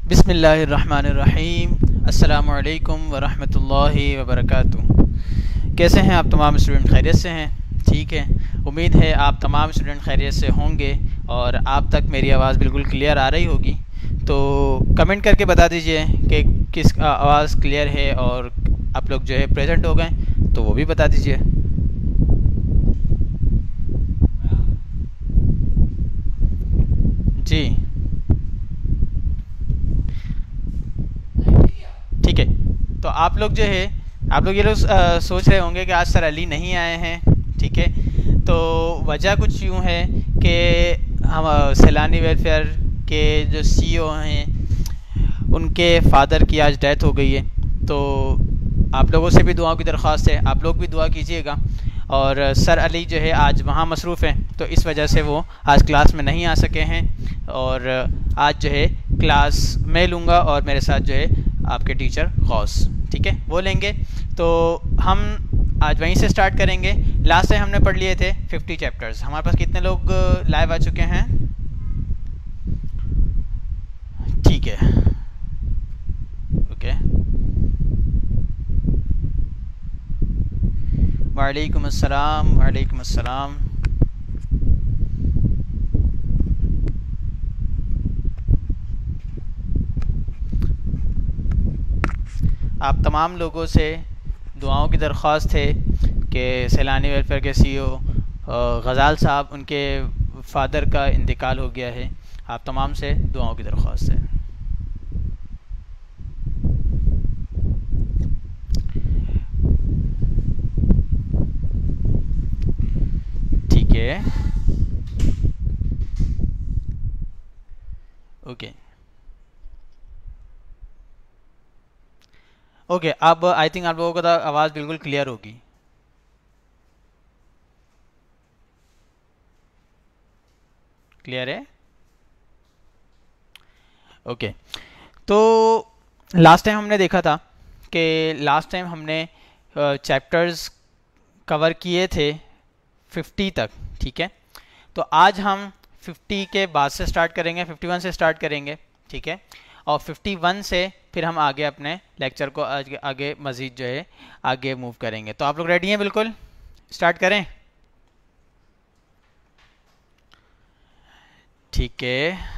बिस्मिल्लाहिर्रहमानिर्रहीम। अस्सलामु अलैकुम वरहमतुल्लाहि वबरकातुहू। कैसे हैं आप तमाम स्टूडेंट? खैरियत से हैं? ठीक है, उम्मीद है आप तमाम स्टूडेंट खैरियत से होंगे और आप तक मेरी आवाज़ बिल्कुल क्लियर आ रही होगी। तो कमेंट करके बता दीजिए कि किस आवाज़ क्लियर है और आप लोग जो है प्रेजेंट हो गए, तो वो भी बता दीजिए। जी ठीक है। तो आप लोग जो है ये लोग सोच रहे होंगे कि आज सर अली नहीं आए हैं। ठीक है, तो वजह कुछ यूँ है कि हम सैलानी वेलफेयर के जो सीईओ हैं उनके फादर की आज डेथ हो गई है। तो आप लोगों से भी दुआओं की दरख्वास्त है, आप लोग भी दुआ कीजिएगा। और सर अली जो है आज वहाँ मसरूफ़ हैं, तो इस वजह से वो आज क्लास में नहीं आ सके हैं। और आज जो है क्लास मैं लूँगा और मेरे साथ जो है आपके टीचर गौस, ठीक है, वो लेंगे। तो हम आज वहीं से स्टार्ट करेंगे। लास्ट टाइम हमने पढ़ लिए थे 50 चैप्टर्स। हमारे पास कितने लोग लाइव आ चुके हैं? ठीक है, ओके। वालेकुम अस्सलाम, वालेकुम अस्सलाम। आप तमाम लोगों से दुआओं की दरख्वास्त है कि सैलानी वेलफेयर के सीईओ गज़ाल साहब, उनके फादर का इंतकाल हो गया है। आप तमाम से दुआओं की दरख्वास्त है। ठीक है, ओके ओके। अब आई थिंक आप लोगों को तो आवाज़ बिल्कुल क्लियर होगी। क्लियर है? ओके। तो लास्ट टाइम हमने देखा था कि लास्ट टाइम हमने चैप्टर्स कवर किए थे 50 तक। ठीक है, तो आज हम 50 के बाद से स्टार्ट करेंगे, 51 से स्टार्ट करेंगे। ठीक है, और 51 से फिर हम आगे अपने लेक्चर को आगे मज़ीद जो है आगे मूव करेंगे। तो आप लोग रेडी हैं? बिल्कुल स्टार्ट करें। ठीक है,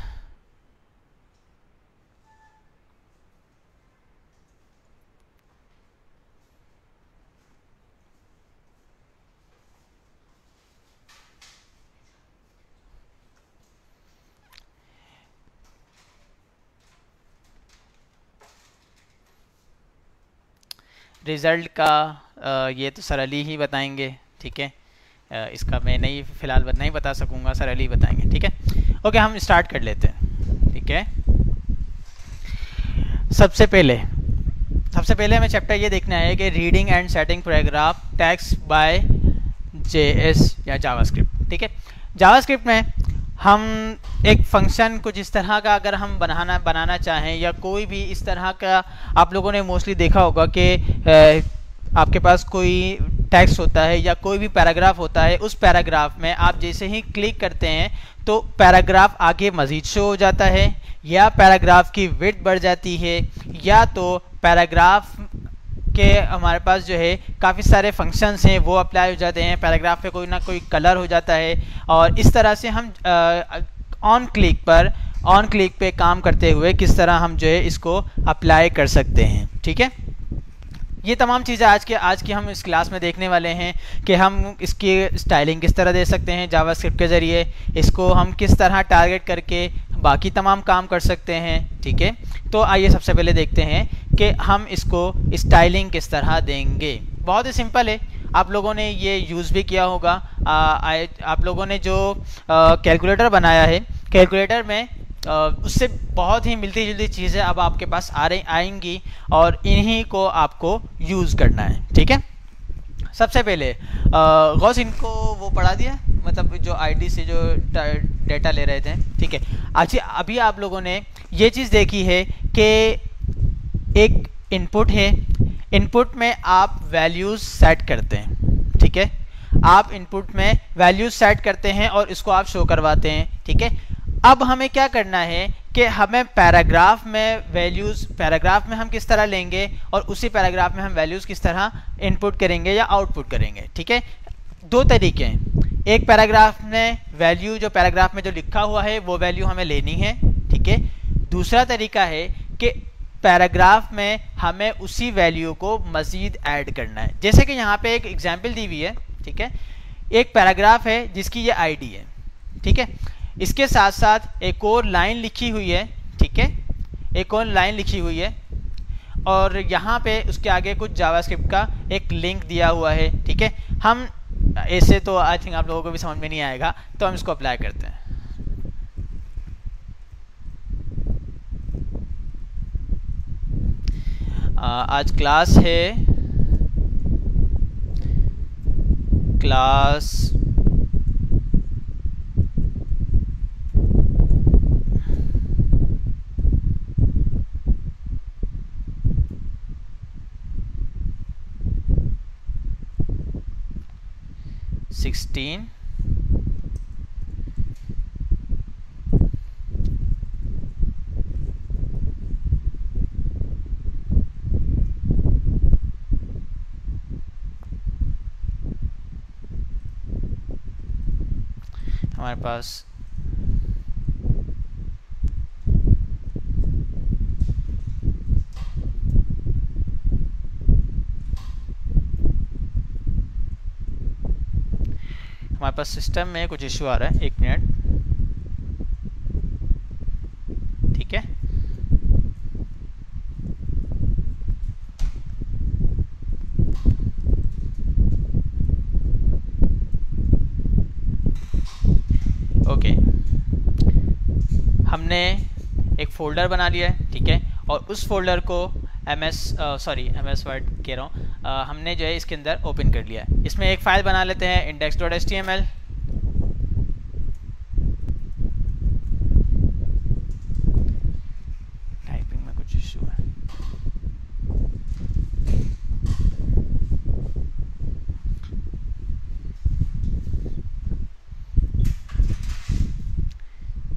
रिज़ल्ट का ये तो सर अली ही बताएंगे। ठीक है, इसका मैं नहीं फ़िलहाल नहीं बता सकूँगा, सर अली बताएंगे। ठीक है, ओके, हम स्टार्ट कर लेते हैं। ठीक है, सबसे पहले हमें चैप्टर ये देखना है कि reading and setting paragraph text bye JS या जावास्क्रिप्ट। ठीक है, जावास्क्रिप्ट में हम एक फंक्शन कुछ इस तरह का अगर हम बनाना चाहें, या कोई भी इस तरह का, आप लोगों ने मोस्टली देखा होगा कि आपके पास कोई टेक्स्ट होता है या कोई भी पैराग्राफ होता है। उस पैराग्राफ में आप जैसे ही क्लिक करते हैं तो पैराग्राफ आगे मज़ीद शो हो जाता है, या पैराग्राफ की विड्थ बढ़ जाती है, या तो पैराग्राफ के हमारे पास जो है काफ़ी सारे फंक्शंस हैं वो अप्लाई हो जाते हैं, पैराग्राफ पे कोई ना कोई कलर हो जाता है। और इस तरह से हम ऑन क्लिक पे काम करते हुए किस तरह हम जो है इसको अप्लाई कर सकते हैं। ठीक है, ये तमाम चीज़ें आज की हम इस क्लास में देखने वाले हैं कि हम इसकी स्टाइलिंग किस तरह दे सकते हैं जावास्क्रिप्ट के ज़रिए, इसको हम किस तरह टारगेट करके बाकी तमाम काम कर सकते हैं। ठीक है, तो आइए सबसे पहले देखते हैं कि हम इसको स्टाइलिंग किस तरह देंगे। बहुत ही सिंपल है, आप लोगों ने ये यूज़ भी किया होगा। आप लोगों ने जो कैलकुलेटर बनाया है, कैलकुलेटर में उससे बहुत ही मिलती जुलती चीज़ें अब आपके पास आएंगी और इन्हीं को आपको यूज़ करना है। ठीक है, सबसे पहले गौस इनको वो पढ़ा दिया, मतलब जो आईडी से जो डेटा ले रहे थे। ठीक है, अच्छा अभी आप लोगों ने ये चीज़ देखी है कि एक इनपुट है, इनपुट में आप वैल्यूज़ सेट करते हैं। ठीक है, आप इनपुट में वैल्यूज़ सेट करते हैं और इसको आप शो करवाते हैं। ठीक है, अब हमें क्या करना है कि हमें पैराग्राफ में वैल्यूज़, पैराग्राफ में हम किस तरह लेंगे और उसी पैराग्राफ में हम वैल्यूज़ किस तरह इनपुट करेंगे या आउटपुट करेंगे। ठीक है, दो तरीके हैं। एक पैराग्राफ में वैल्यू, जो पैराग्राफ में जो लिखा हुआ है वो वैल्यू हमें लेनी है। ठीक है, दूसरा तरीका है कि पैराग्राफ में हमें उसी वैल्यू को मज़ीद ऐड करना है। जैसे कि यहाँ पे एक एग्जांपल दी हुई है। ठीक है, एक पैराग्राफ है जिसकी ये आईडी है। ठीक है, इसके साथ साथ एक और लाइन लिखी हुई है। ठीक है, एक और लाइन लिखी हुई है और यहाँ पे उसके आगे कुछ जावास्क्रिप्ट का एक लिंक दिया हुआ है। ठीक है, हम ऐसे तो आई थिंक आप लोगों को भी समझ में नहीं आएगा, तो हम इसको अप्लाई करते हैं। आज क्लास है क्लास सिक्सटीन हमारे पास सिस्टम में कुछ इशू आ रहा है। एक मिनट। ठीक है, ओके, हमने एक फोल्डर बना लिया है। ठीक है, और उस फोल्डर को एमएस वर्ड कह रहा हूँ, हमने जो है इसके अंदर ओपन कर लिया है। इसमें एक फ़ाइल बना लेते हैं index.html। टाइपिंग में कुछ इशू है।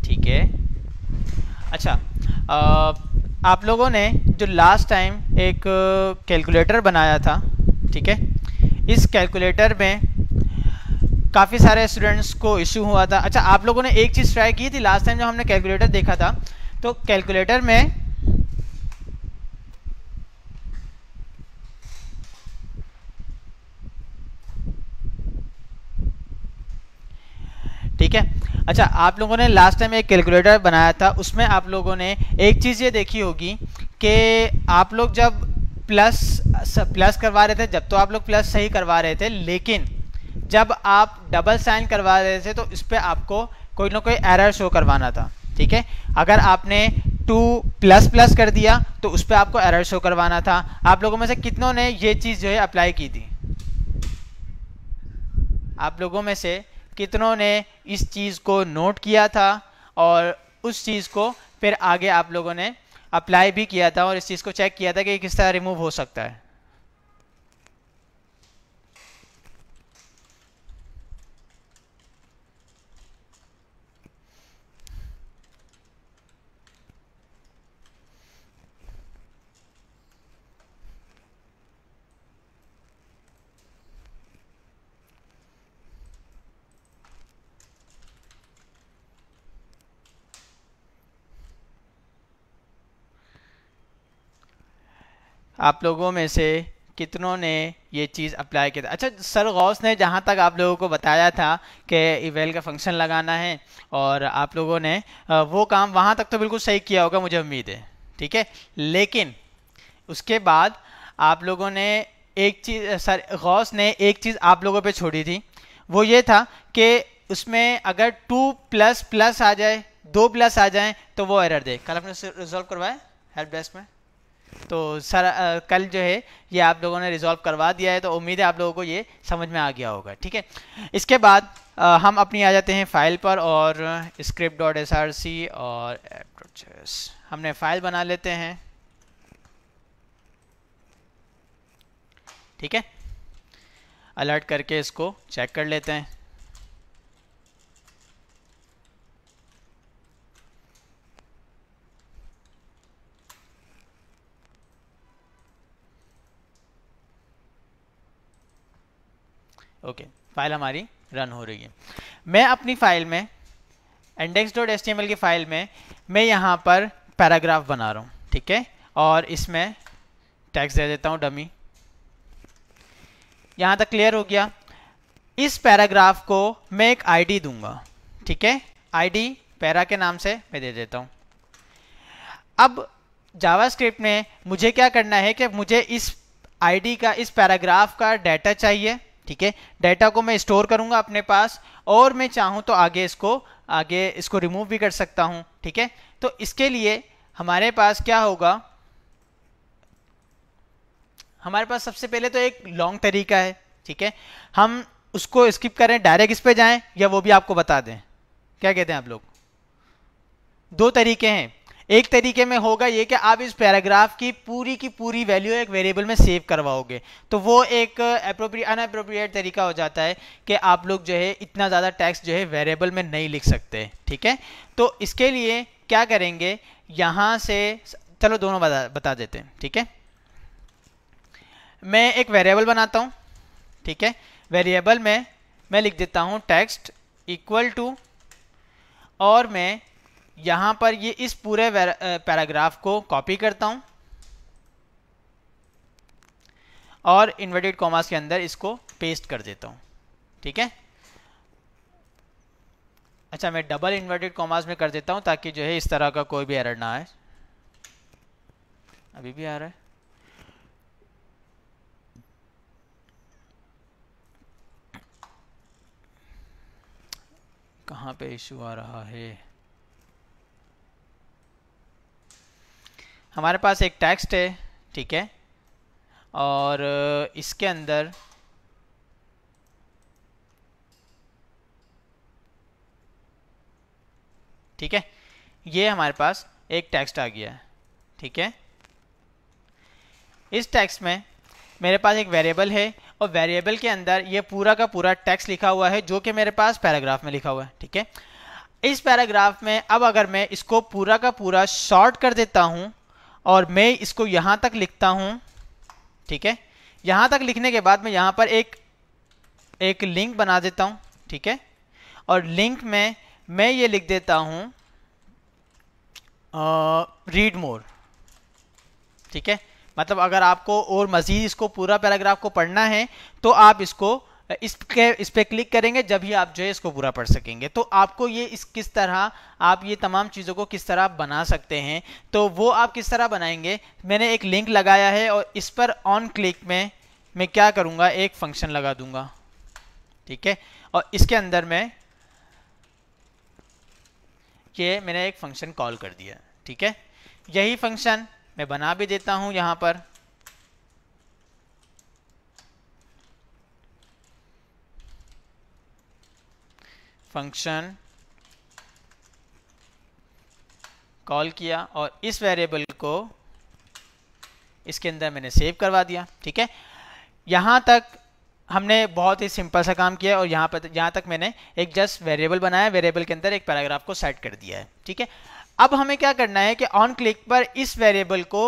ठीक है, अच्छा, आप लोगों ने जो लास्ट टाइम एक कैलकुलेटर बनाया था, ठीक है, इस कैलकुलेटर में काफ़ी सारे स्टूडेंट्स को इशू हुआ था। अच्छा, आप लोगों ने एक चीज़ ट्राई की थी लास्ट टाइम जब हमने कैलकुलेटर देखा था, तो कैलकुलेटर में ठीक है, अच्छा, आप लोगों ने लास्ट टाइम एक कैलकुलेटर बनाया था, उसमें आप लोगों ने एक चीज़ ये देखी होगी कि आप लोग जब प्लस करवा रहे थे, जब तो आप लोग प्लस सही करवा रहे थे, लेकिन जब आप डबल साइन करवा रहे थे तो इस पर आपको कोई ना कोई एरर शो करवाना था। ठीक है, अगर आपने 2++ कर दिया तो उस पर आपको एरर शो करवाना था। आप लोगों में से कितनों ने ये चीज़ जो है अप्लाई की थी? आप लोगों में से कितनों ने इस चीज़ को नोट किया था और उस चीज़ को फिर आगे आप लोगों ने अप्लाई भी किया था और इस चीज़ को चेक किया था कि किस तरह रिमूव हो सकता है? आप लोगों में से कितनों ने ये चीज़ अप्लाई किया था? अच्छा, सर गौस ने जहाँ तक आप लोगों को बताया था कि इवेल का फंक्शन लगाना है और आप लोगों ने वो काम वहाँ तक तो बिल्कुल सही किया होगा, मुझे उम्मीद है। ठीक है, लेकिन उसके बाद आप लोगों ने एक चीज़, सर गौस ने एक चीज़ आप लोगों पे छोड़ी थी, वो ये था कि उसमें अगर 2++ आ जाए, 2+ आ जाए तो वो एरर दे। कल आपने रिजॉल्व करवाया हेल्प डेस्क में, तो सर कल जो है ये आप लोगों ने रिजॉल्व करवा दिया है, तो उम्मीद है आप लोगों को ये समझ में आ गया होगा। ठीक है, इसके बाद हम अपनी आ जाते हैं फाइल पर और script.src और app.js हमने फाइल बना लेते हैं। ठीक है, अलर्ट करके इसको चेक कर लेते हैं। ओके, फाइल हमारी रन हो रही है। मैं अपनी फाइल में index.html की फाइल में मैं यहाँ पर पैराग्राफ बना रहा हूँ, ठीक है, और इसमें टेक्स्ट दे देता हूँ डमी। यहाँ तक क्लियर हो गया। इस पैराग्राफ को मैं एक आईडी दूंगा, ठीक है, आईडी पैरा के नाम से मैं दे देता हूँ। अब जावास्क्रिप्ट में मुझे क्या करना है कि मुझे इस आईडी का, इस पैराग्राफ का डाटा चाहिए, ठीक है। डाटा को मैं स्टोर करूंगा अपने पास, और मैं चाहूं तो आगे इसको रिमूव भी कर सकता हूं, ठीक है। तो इसके लिए हमारे पास क्या होगा, हमारे पास सबसे पहले तो एक लॉन्ग तरीका है, ठीक है। हम उसको स्किप करें, डायरेक्ट इस पे जाएं, या वो भी आपको बता दें, क्या कहते हैं आप लोग? दो तरीके हैं। एक तरीके में होगा ये कि आप इस पैराग्राफ की पूरी वैल्यू एक वेरिएबल में सेव करवाओगे, तो वो एक अनएप्रोप्रिएट तरीका हो जाता है कि आप लोग जो है इतना ज़्यादा टेक्स्ट जो है वेरिएबल में नहीं लिख सकते, ठीक है। तो इसके लिए क्या करेंगे, यहाँ से चलो दोनों बता देते हैं, ठीक है। मैं एक वेरिएबल बनाता हूँ, ठीक है। वेरिएबल में मैं लिख देता हूँ टेक्स्ट इक्वल टू, और मैं यहाँ पर ये इस पूरे पैराग्राफ को कॉपी करता हूँ और इन्वर्टेड कॉमास के अंदर इसको पेस्ट कर देता हूँ, ठीक है। अच्छा, मैं डबल इन्वर्टेड कॉमास में कर देता हूँ ताकि जो है इस तरह का कोई भी एरर ना आए। अभी भी आ रहा है? कहाँ पे इशू आ रहा है? हमारे पास एक टेक्स्ट है, ठीक है, और इसके अंदर ठीक है, ये हमारे पास एक टेक्स्ट आ गया है, ठीक है। इस टेक्स्ट में मेरे पास एक वेरिएबल है, और वेरिएबल के अंदर ये पूरा का पूरा टेक्स्ट लिखा हुआ है जो कि मेरे पास पैराग्राफ में लिखा हुआ है, ठीक है। इस पैराग्राफ में अब अगर मैं इसको पूरा का पूरा शॉर्ट कर देता हूं और मैं इसको यहां तक लिखता हूं, ठीक है, यहां तक लिखने के बाद मैं यहां पर एक लिंक बना देता हूं, ठीक है, और लिंक में मैं ये लिख देता हूं रीड मोर, ठीक है। मतलब अगर आपको और मजीद इसको पूरा पैराग्राफ को पढ़ना है तो आप इसको इस पे क्लिक करेंगे, जब ही आप जो है इसको पूरा पढ़ सकेंगे। तो आपको ये किस तरह आप ये तमाम चीज़ों को किस तरह बना सकते हैं, तो वो आप किस तरह बनाएंगे, मैंने एक लिंक लगाया है और इस पर ऑन क्लिक में मैं क्या करूँगा, एक फंक्शन लगा दूंगा, ठीक है, और इसके अंदर मैं ये मैंने एक फंक्शन कॉल कर दिया, ठीक है। यही फंक्शन मैं बना भी देता हूं यहां पर, फंक्शन कॉल किया और इस वेरिएबल को इसके अंदर मैंने सेव करवा दिया, ठीक है। यहां तक हमने बहुत ही सिंपल सा काम किया, और यहाँ तक मैंने एक जस्ट वेरिएबल बनाया, वेरिएबल के अंदर एक पैराग्राफ को सेट कर दिया है, ठीक है। अब हमें क्या करना है कि ऑन क्लिक पर इस वेरिएबल को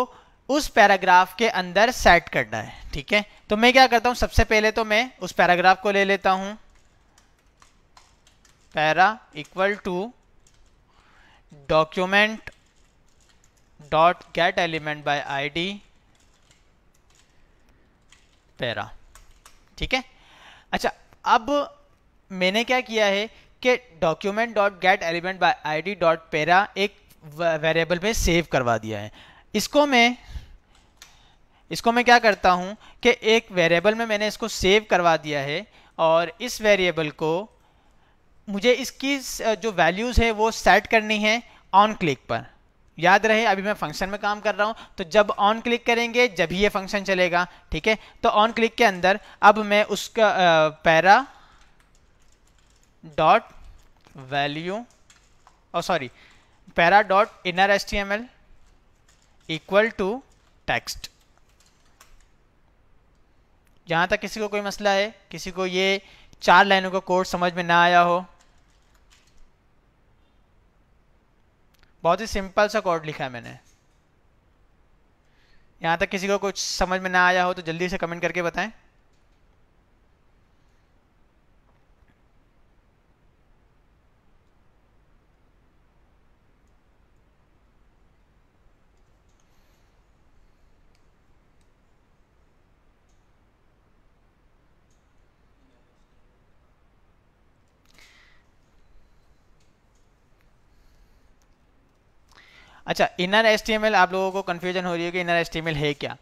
उस पैराग्राफ के अंदर सेट करना है, ठीक है। तो मैं क्या करता हूं, सबसे पहले तो मैं उस पैराग्राफ को ले लेता हूं, para equal to document dot get element by ID para, ठीक है। अच्छा, अब मैंने क्या किया है कि document dot get element by ID dot para एक वेरिएबल में सेव करवा दिया है। इसको मैं क्या करता हूं कि एक वेरिएबल में मैंने इसको सेव करवा दिया है, और इस वेरिएबल को मुझे इसकी जो वैल्यूज है वो सेट करनी है ऑन क्लिक पर। याद रहे अभी मैं फंक्शन में काम कर रहा हूं, तो जब ऑन क्लिक करेंगे जब ही ये फंक्शन चलेगा, ठीक है। तो ऑन क्लिक के अंदर अब मैं उसका para dot value para dot inner HTML equal to text. यहां तक किसी को कोई मसला है? किसी को ये 4 लाइनों का कोड समझ में ना आया हो? बहुत ही सिंपल सा कोड लिखा है मैंने। यहां तक किसी को कुछ समझ में ना आया हो तो जल्दी से कमेंट करके बताएं। अच्छा, इनर HTML आप लोगों को कन्फ्यूजन हो रही है कि इनर HTML है क्या।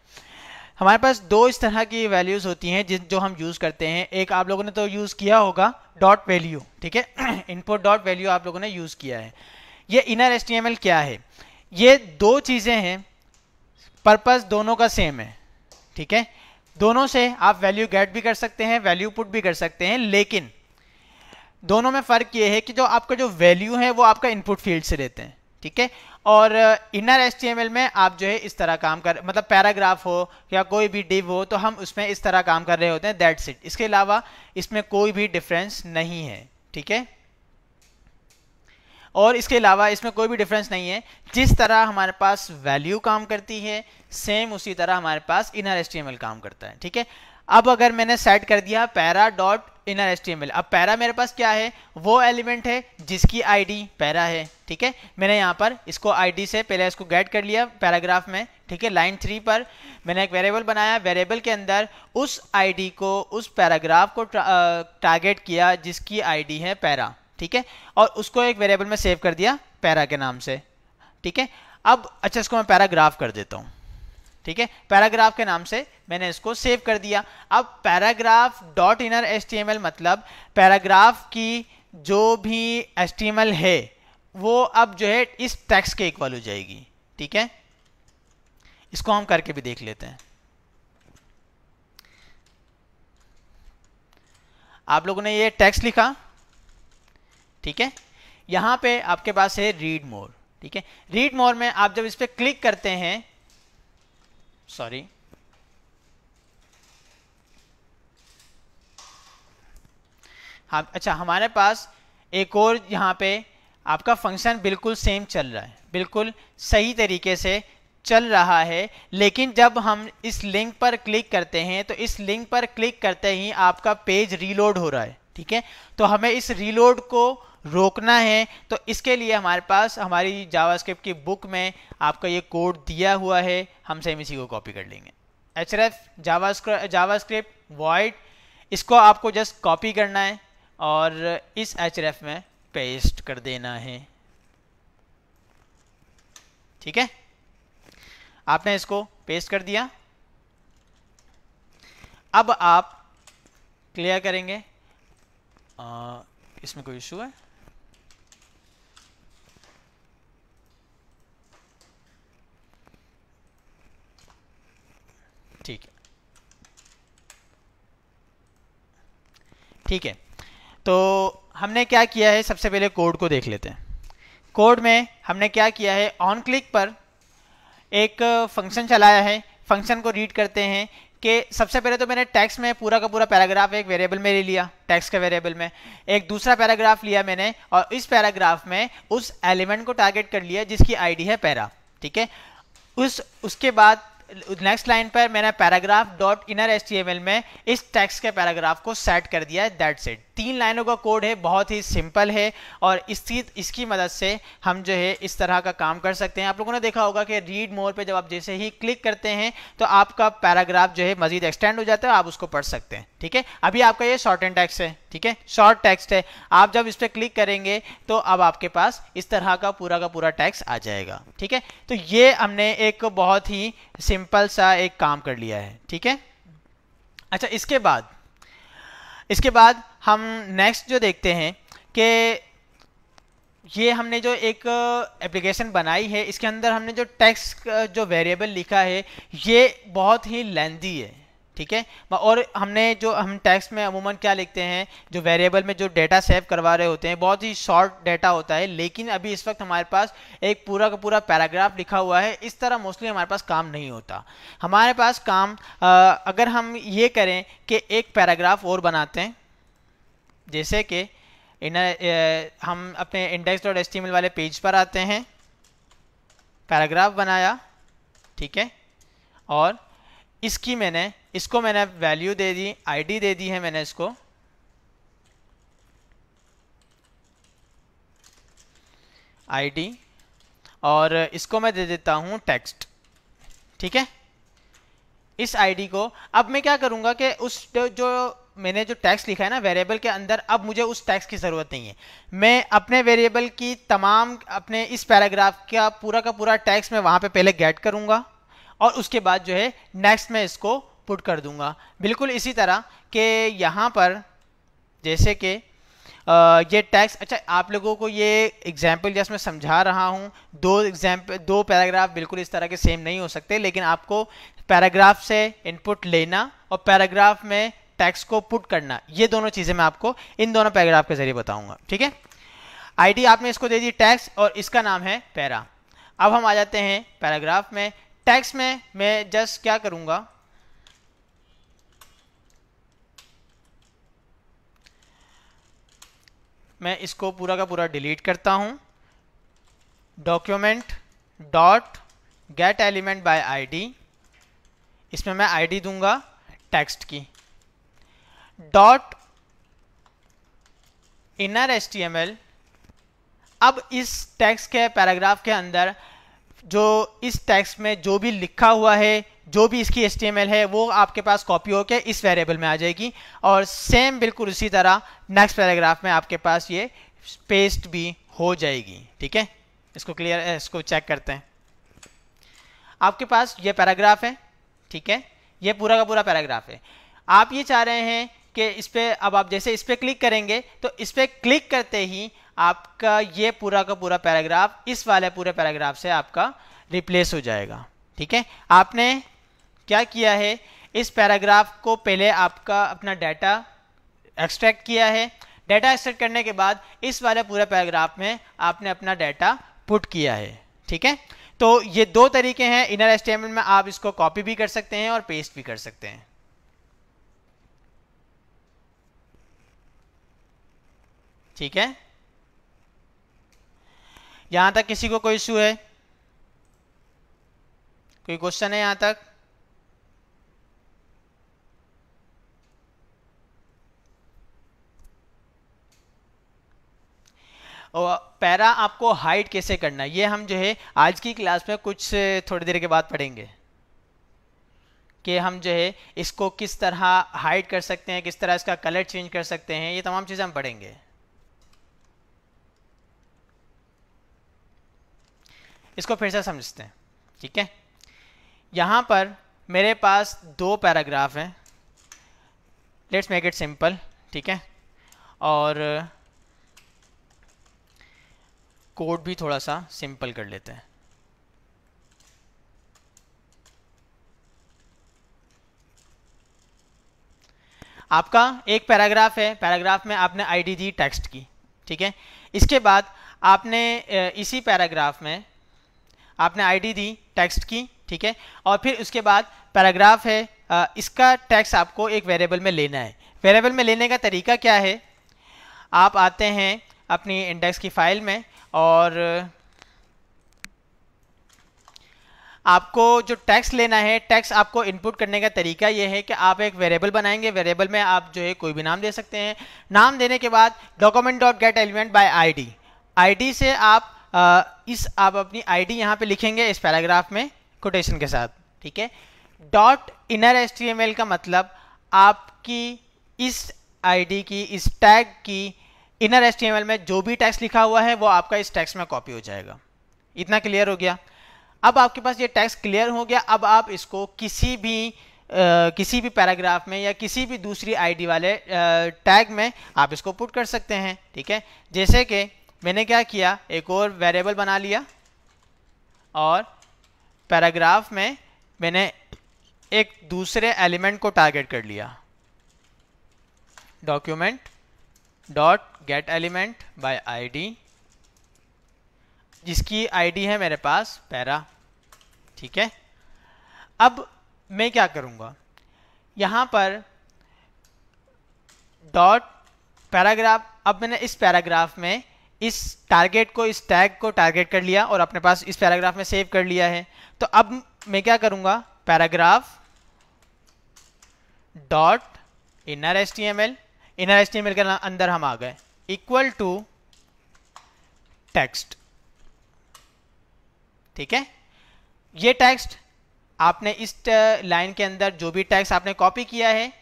हमारे पास दो इस तरह की वैल्यूज़ होती हैं जो हम यूज़ करते हैं। एक आप लोगों ने तो यूज़ किया होगा डॉट वैल्यू, ठीक है इनपुट डॉट वैल्यू आप लोगों ने यूज़ किया है। ये इनर HTML क्या है? ये दो चीज़ें हैं, पर्पस दोनों का सेम है, ठीक है। दोनों से आप वैल्यू गेट भी कर सकते हैं, वैल्यू पुट भी कर सकते हैं, लेकिन दोनों में फ़र्क ये है कि जो आपका जो वैल्यू है वो आपका इनपुट फील्ड से लेते हैं, ठीक है। और इनर HTML में आप जो है इस तरह काम कर, मतलब पैराग्राफ हो या कोई भी डिव हो तो हम उसमें इस तरह काम कर रहे होते हैं, दैट्स इट। इसके अलावा इसमें कोई भी डिफरेंस नहीं है, ठीक है। और इसके अलावा इसमें कोई भी डिफरेंस नहीं है। जिस तरह हमारे पास वैल्यू काम करती है सेम उसी तरह हमारे पास इनर HTML काम करता है, ठीक है। अब अगर मैंने सेट कर दिया पैरा डॉट इनर HTML, अब पैरा मेरे पास क्या है? वो एलिमेंट है जिसकी आईडी पैरा है, ठीक है। मैंने यहाँ पर इसको आईडी से पहले इसको गेट कर लिया पैराग्राफ में, ठीक है। लाइन 3 पर मैंने एक वेरिएबल बनाया, वेरिएबल के अंदर उस आईडी को, उस पैराग्राफ को टारगेट किया जिसकी आईडी है पैरा, ठीक है। और उसको एक वेरिएबल में सेव कर दिया पैरा के नाम से, ठीक है। अब अच्छा, इसको मैं पैराग्राफ कर देता हूँ, ठीक है। पैराग्राफ के नाम से मैंने इसको सेव कर दिया। अब पैराग्राफ डॉट इनर HTML मतलब पैराग्राफ की जो भी HTML है वो अब जो है इस टेक्स्ट के इक्वल हो जाएगी, ठीक है। इसको हम करके भी देख लेते हैं। आप लोगों ने ये टेक्स्ट लिखा, ठीक है। यहां पे आपके पास है रीड मोर, ठीक है। रीड मोर में आप जब इस पर क्लिक करते हैं, सॉरी, हाँ, अच्छा, हमारे पास एक और यहाँ पे आपका फंक्शन बिल्कुल सेम चल रहा है, बिल्कुल सही तरीके से चल रहा है। लेकिन जब हम इस लिंक पर क्लिक करते हैं तो इस लिंक पर क्लिक करते ही आपका पेज रीलोड हो रहा है, ठीक है। तो हमें इस रीलोड को रोकना है, तो इसके लिए हमारे पास हमारी जावास्क्रिप्ट की बुक में आपका ये कोड दिया हुआ है, हम सेम इसी को कॉपी कर लेंगे। href जावास्क्रिप्ट वॉइड, इसको आपको जस्ट कॉपी करना है और इस href में पेस्ट कर देना है, ठीक है। आपने इसको पेस्ट कर दिया। अब आप क्लियर करेंगे, इसमें कोई इशू है? ठीक है, ठीक है। तो हमने क्या किया है, सबसे पहले कोड को देख लेते हैं। कोड में हमने क्या किया है, ऑन क्लिक पर एक फंक्शन चलाया है। फंक्शन को रीड करते हैं कि सबसे पहले तो मैंने टेक्स्ट में पूरा का पूरा पैराग्राफ एक वेरिएबल में ले लिया, टेक्स्ट के वेरिएबल में एक दूसरा पैराग्राफ लिया मैंने, और इस पैराग्राफ में उस एलिमेंट को टारगेट कर लिया जिसकी आईडी है पैरा, ठीक है। उसके बाद नेक्स्ट लाइन पर मैंने पैराग्राफ डॉट इनर HTML में इस टेक्स्ट के पैराग्राफ को सेट कर दिया है, दैट्स इट। 3 लाइनों का कोड है, बहुत ही सिंपल है, और इसकी मदद से हम जो है इस तरह का काम कर सकते हैं। आप लोगों ने देखा होगा कि रीड मोर पे जब आप जैसे ही क्लिक करते हैं तो आपका पैराग्राफ जो है मजीद एक्सटेंड हो जाता है, आप उसको पढ़ सकते हैं, ठीक है। अभी आपका ये शॉर्ट एंड टेक्स्ट है, ठीक है, शॉर्ट टेक्स्ट है। आप जब इस पर क्लिक करेंगे तो अब आपके पास इस तरह का पूरा टेक्स्ट आ जाएगा, ठीक है। तो ये हमने एक बहुत ही सिंपल सा एक काम कर लिया है, ठीक है। अच्छा, इसके बाद हम नेक्स्ट जो देखते हैं कि ये हमने जो एक एप्लीकेशन बनाई है, इसके अंदर हमने जो टेक्स्ट जो वेरिएबल लिखा है ये बहुत ही लेंथी है, ठीक है। और हम टेक्स्ट में अमूमन क्या लिखते हैं, जो वेरिएबल में जो डेटा सेव करवा रहे होते हैं बहुत ही शॉर्ट डेटा होता है। लेकिन अभी इस वक्त हमारे पास एक पूरा का पूरा पैराग्राफ लिखा हुआ है, इस तरह मोस्टली हमारे पास काम नहीं होता। हमारे पास काम अगर हम ये करें कि एक पैराग्राफ और बनाते हैं, जैसे कि हम अपने index.html वाले पेज पर आते हैं, पैराग्राफ बनाया, ठीक है, और इसको मैंने वैल्यू दे दी, आईडी दे दी है मैंने इसको, आईडी, और इसको मैं दे देता हूं टेक्स्ट, ठीक है। इस आईडी को अब मैं क्या करूंगा कि उस जो मैंने जो टैक्स लिखा है ना वेरिएबल के अंदर, अब मुझे उस टैक्स की ज़रूरत नहीं है। मैं अपने वेरिएबल की तमाम अपने इस पैराग्राफ का पूरा टैक्स मैं वहाँ पे पहले गेट करूँगा और उसके बाद जो है नेक्स्ट में इसको पुट कर दूंगा। बिल्कुल इसी तरह के यहाँ पर जैसे कि ये टैक्स, अच्छा आप लोगों को ये एग्जाम्पल जैसे मैं समझा रहा हूँ, दो पैराग्राफ बिल्कुल इस तरह के सेम नहीं हो सकते, लेकिन आपको पैराग्राफ से इनपुट लेना और पैराग्राफ में टैक्स को पुट करना, ये दोनों चीज़ें मैं आपको इन दोनों पैराग्राफ के जरिए बताऊंगा। ठीक है, आईडी आपने इसको दे दी टैक्स और इसका नाम है पैरा। अब हम आ जाते हैं पैराग्राफ में। टैक्स में मैं जस्ट क्या करूंगा, मैं इसको पूरा का पूरा डिलीट करता हूं। Document dot get element by ID, इसमें मैं आईडी दूंगा टेक्स्ट की। डॉट इनर एचटीएमएल, अब इस टेक्स्ट के पैराग्राफ के अंदर जो इस टेक्स्ट में जो भी लिखा हुआ है, जो भी इसकी HTML है, वो आपके पास कॉपी होकर इस वेरिएबल में आ जाएगी और सेम बिल्कुल उसी तरह नेक्स्ट पैराग्राफ में आपके पास ये पेस्ट भी हो जाएगी। ठीक है, इसको क्लियर, इसको चेक करते हैं। आपके पास ये पैराग्राफ है, ठीक है, ये पूरा का पूरा पैराग्राफ है। आप ये चाह रहे हैं कि इस पे, अब आप जैसे इस पे क्लिक करेंगे तो इस पे क्लिक करते ही आपका ये पूरा का पूरा पैराग्राफ इस वाले पूरे पैराग्राफ से आपका रिप्लेस हो जाएगा। ठीक है, आपने क्या किया है, इस पैराग्राफ को पहले आपका अपना डाटा एक्सट्रैक्ट किया है। डाटा एक्सट्रैक्ट करने के बाद इस वाले पूरे पैराग्राफ में आपने अपना डाटा पुट किया है। ठीक है, तो ये दो तरीके हैं। इनर एचटीएमएल में आप इसको कॉपी भी कर सकते हैं और पेस्ट भी कर सकते हैं। ठीक है, यहां तक किसी को कोई इशू है, कोई क्वेश्चन है यहां तक? और पैरा आपको हाइड कैसे करना है, ये हम जो है आज की क्लास में कुछ थोड़ी देर के बाद पढ़ेंगे कि हम जो है इसको किस तरह हाइड कर सकते हैं, किस तरह इसका कलर चेंज कर सकते हैं, ये तमाम चीज़ें हम पढ़ेंगे। इसको फिर से समझते हैं। ठीक है, यहाँ पर मेरे पास दो पैराग्राफ हैं, लेट्स मेक इट सिंपल। ठीक है, और कोड भी थोड़ा सा सिंपल कर लेते हैं। आपका एक पैराग्राफ है, पैराग्राफ में आपने आईडी दी टेक्स्ट की। ठीक है, इसके बाद आपने इसी पैराग्राफ में आपने आईडी दी टेक्स्ट की। ठीक है, और फिर उसके बाद पैराग्राफ है, इसका टेक्स्ट आपको एक वेरिएबल में लेना है। वेरिएबल में लेने का तरीका क्या है, आप आते हैं अपनी इंडेक्स की फाइल में और आपको जो टेक्स्ट लेना है, टेक्स्ट आपको इनपुट करने का तरीका ये है कि आप एक वेरिएबल बनाएंगे। वेरिएबल में आप जो है कोई भी नाम दे सकते हैं। नाम देने के बाद document dot get element by ID, ID से आप आप अपनी आईडी यहाँ पे लिखेंगे इस पैराग्राफ में कोटेशन के साथ। ठीक है, डॉट इनर एचटीएमएल का मतलब आपकी इस आईडी की, इस टैग की इनर एचटीएमएल में जो भी टेक्स्ट लिखा हुआ है वो आपका इस टेक्स्ट में कॉपी हो जाएगा। इतना क्लियर हो गया? अब आपके पास ये टेक्स्ट क्लियर हो गया। अब आप इसको किसी भी पैराग्राफ में या किसी भी दूसरी आईडी वाले टैग में आप इसको पुट कर सकते हैं। ठीक है, जैसे कि मैंने क्या किया, एक और वेरिएबल बना लिया और पैराग्राफ में मैंने एक दूसरे एलिमेंट को टारगेट कर लिया। Document dot get element by ID, जिसकी आईडी है मेरे पास पैरा। ठीक है, अब मैं क्या करूंगा, यहां पर डॉट पैराग्राफ, अब मैंने इस पैराग्राफ में इस टारगेट को, इस टैग को टारगेट कर लिया और अपने पास इस पैराग्राफ में सेव कर लिया है। तो अब मैं क्या करूंगा, paragraph dot inner HTML, inner HTML के अंदर हम आ गए, इक्वल टू टेक्स्ट। ठीक है, ये टेक्स्ट आपने इस लाइन के अंदर जो भी टेक्स्ट आपने कॉपी किया है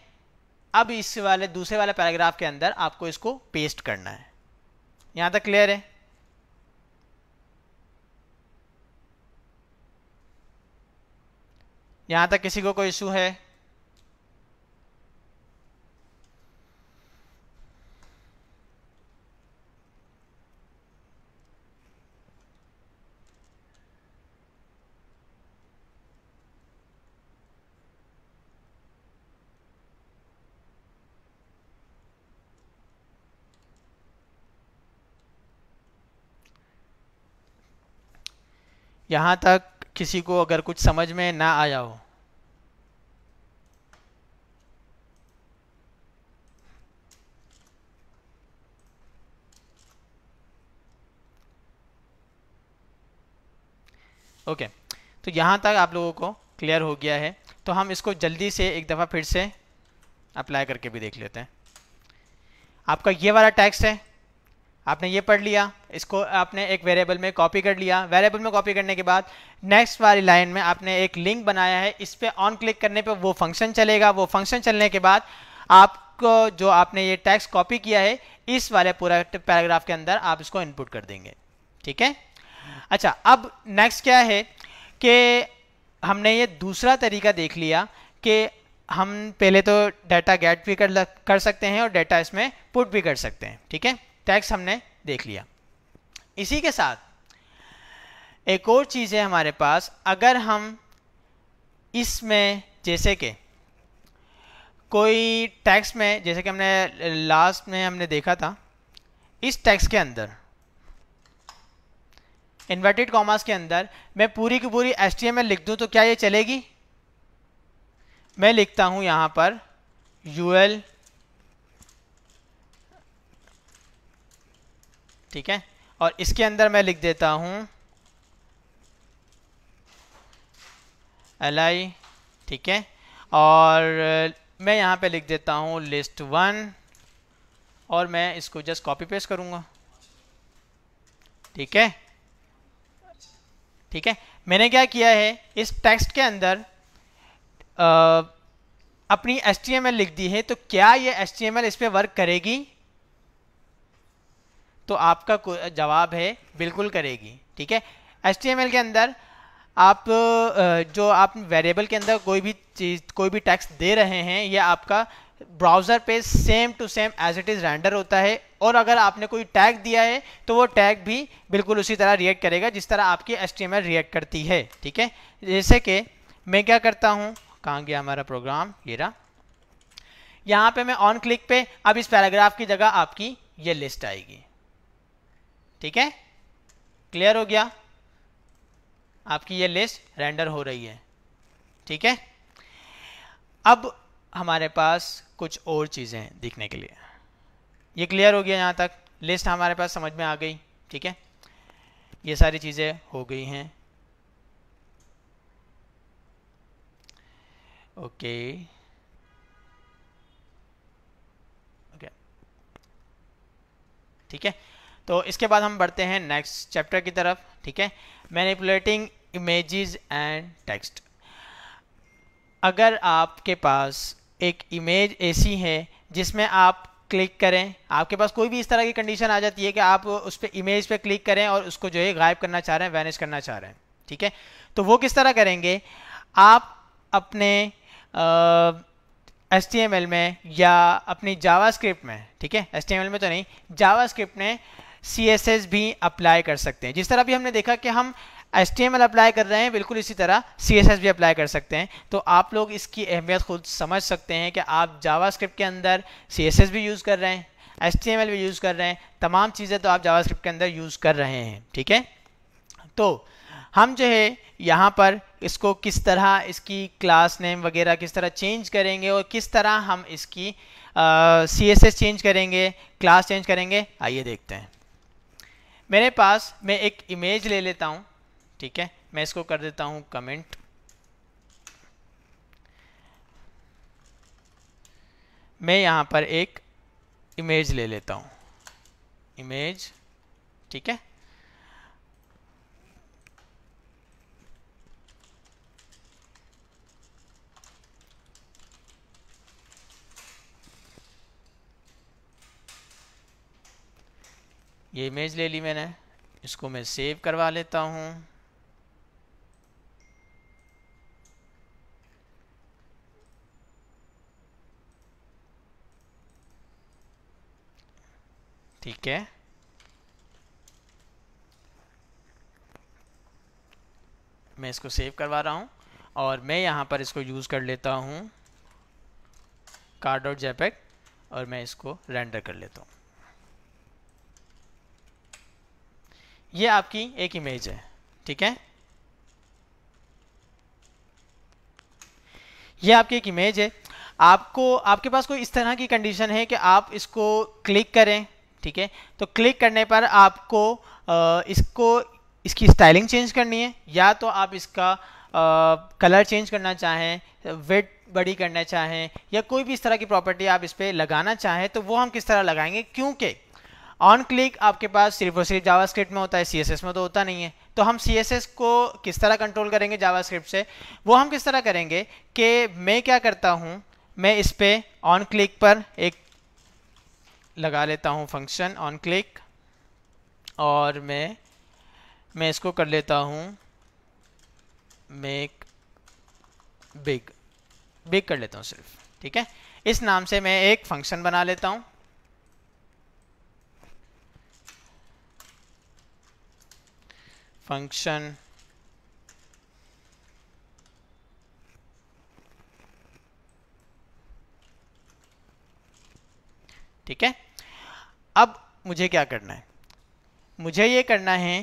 अब इस वाले दूसरे वाले पैराग्राफ के अंदर आपको इसको पेस्ट करना है। यहां तक क्लियर है? यहां तक किसी को कोई इशू है? यहां तक किसी को अगर कुछ समझ में ना आया हो? ओके, तो यहाँ तक आप लोगों को क्लियर हो गया है। तो हम इसको जल्दी से एक दफ़ा फिर से अप्लाई करके भी देख लेते हैं। आपका ये वाला टेक्स्ट है, आपने ये पढ़ लिया, इसको आपने एक वेरिएबल में कॉपी कर लिया। वेरिएबल में कॉपी करने के बाद नेक्स्ट वाली लाइन में आपने एक लिंक बनाया है, इस पर ऑन क्लिक करने पे वो फंक्शन चलेगा। वो फंक्शन चलने के बाद आपको जो आपने ये टेक्स्ट कॉपी किया है इस वाले पूरा पैराग्राफ के अंदर आप इसको इनपुट कर देंगे। ठीक है? अच्छा, अब नेक्स्ट क्या है कि हमने ये दूसरा तरीका देख लिया कि हम पहले तो डाटा गेट भी कर सकते हैं और डाटा इसमें पुट भी कर सकते हैं। ठीक है, टेक्स्ट हमने देख लिया। इसी के साथ एक और चीज़ है हमारे पास, अगर हम इसमें जैसे कि कोई टेक्स्ट में, जैसे कि हमने लास्ट में हमने देखा था, इस टेक्स्ट के अंदर इन्वर्टेड कॉमास के अंदर मैं पूरी की पूरी HTML लिख दूं तो क्या ये चलेगी? मैं लिखता हूं यहां पर UL, ठीक है, और इसके अंदर मैं लिख देता हूं LI, ठीक है, और मैं यहां पे लिख देता हूं list1 और मैं इसको जस्ट कॉपी पेस्ट करूंगा। ठीक है, ठीक है, मैंने क्या किया है, इस टेक्स्ट के अंदर अपनी HTML लिख दी है। तो क्या ये HTML इस पे वर्क करेगी? तो आपका जवाब है बिल्कुल करेगी। ठीक है, HTML के अंदर आप जो आप वेरिएबल के अंदर कोई भी चीज़, कोई भी टेक्स्ट दे रहे हैं, ये आपका ब्राउज़र पे same to same as it is render होता है। और अगर आपने कोई टैग दिया है तो वो टैग भी बिल्कुल उसी तरह रिएक्ट करेगा जिस तरह आपकी HTML रिएक्ट करती है। ठीक है, जैसे कि मैं क्या करता हूँ, कहाँ गया हमारा प्रोग्राम, ये रहा। यहाँ पे मैं ऑन क्लिक पे अब इस पैराग्राफ की जगह आपकी ये लिस्ट आएगी। ठीक है, क्लियर हो गया? आपकी ये लिस्ट रेंडर हो रही है। ठीक है, अब हमारे पास कुछ और चीज़ें दिखने के लिए। ये क्लियर हो गया? यहाँ तक लिस्ट हमारे पास समझ में आ गई। ठीक है, ये सारी चीज़ें हो गई हैं। ओके, ओके, ठीक है, तो इसके बाद हम बढ़ते हैं नेक्स्ट चैप्टर की तरफ। ठीक है, मैनिपुलेटिंग इमेजेस एंड टेक्स्ट। अगर आपके पास एक इमेज ऐसी है जिसमें आप क्लिक करें, आपके पास कोई भी इस तरह की कंडीशन आ जाती है कि आप उस पर इमेज पे क्लिक करें और उसको जो है गायब करना चाह रहे हैं, वैनिश करना चाह रहे हैं। ठीक है, तो वो किस तरह करेंगे? आप अपने HTML में या अपनी जावास्क्रिप्ट में, ठीक है, HTML में तो नहीं, जावास्क्रिप्ट में CSS भी अप्लाई कर सकते हैं। जिस तरह भी हमने देखा कि हम HTML अप्लाई कर रहे हैं, बिल्कुल इसी तरह CSS भी अप्लाई कर सकते हैं। तो आप लोग इसकी अहमियत खुद समझ सकते हैं कि आप जावास्क्रिप्ट के अंदर CSS भी यूज़ कर रहे हैं, HTML भी यूज़ कर रहे हैं, तमाम चीज़ें तो आप जावास्क्रिप्ट के अंदर यूज़ कर रहे हैं। ठीक है, तो हम जो है यहाँ पर इसको किस तरह, इसकी क्लास नेम वगैरह किस तरह चेंज करेंगे और किस तरह हम इसकी CSS चेंज करेंगे, क्लास चेंज करेंगे, आइए देखते हैं। मेरे पास मैं एक इमेज ले लेता हूँ। ठीक है, मैं इसको कर देता हूँ कमेंट। मैं यहाँ पर एक इमेज ले लेता हूँ, इमेज। ठीक है, ये इमेज ले ली मैंने, इसको मैं सेव करवा लेता हूँ। ठीक है, मैं इसको सेव करवा रहा हूँ और मैं यहाँ पर इसको यूज़ कर लेता हूँ car.jpg और मैं इसको रेंडर कर लेता हूँ। ये आपकी एक इमेज है, ठीक है, ये आपकी एक इमेज है। आपको आपके पास कोई इस तरह की कंडीशन है कि आप इसको क्लिक करें, ठीक है, तो क्लिक करने पर आपको इसकी स्टाइलिंग चेंज करनी है, या तो आप इसका कलर चेंज करना चाहें, विड्थ बड़ी करना चाहें, या कोई भी इस तरह की प्रॉपर्टी आप इस पर लगाना चाहें, तो वो हम किस तरह लगाएंगे, क्योंकि ऑन क्लिक आपके पास सिर्फ और सिर्फ जावास्क्रिप्ट में होता है, सीएसएस में तो होता नहीं है। तो हम सीएसएस को किस तरह कंट्रोल करेंगे जावास्क्रिप्ट से, वो हम किस तरह करेंगे कि मैं क्या करता हूँ, मैं इस पे ऑन क्लिक पर एक लगा लेता हूँ फंक्शन ऑन क्लिक, और मैं इसको कर लेता हूँ मेक बिग कर लेता हूँ सिर्फ, ठीक है। इस नाम से मैं एक फंक्शन बना लेता हूँ, फंक्शन ठीक है। अब मुझे क्या करना है, मुझे ये करना है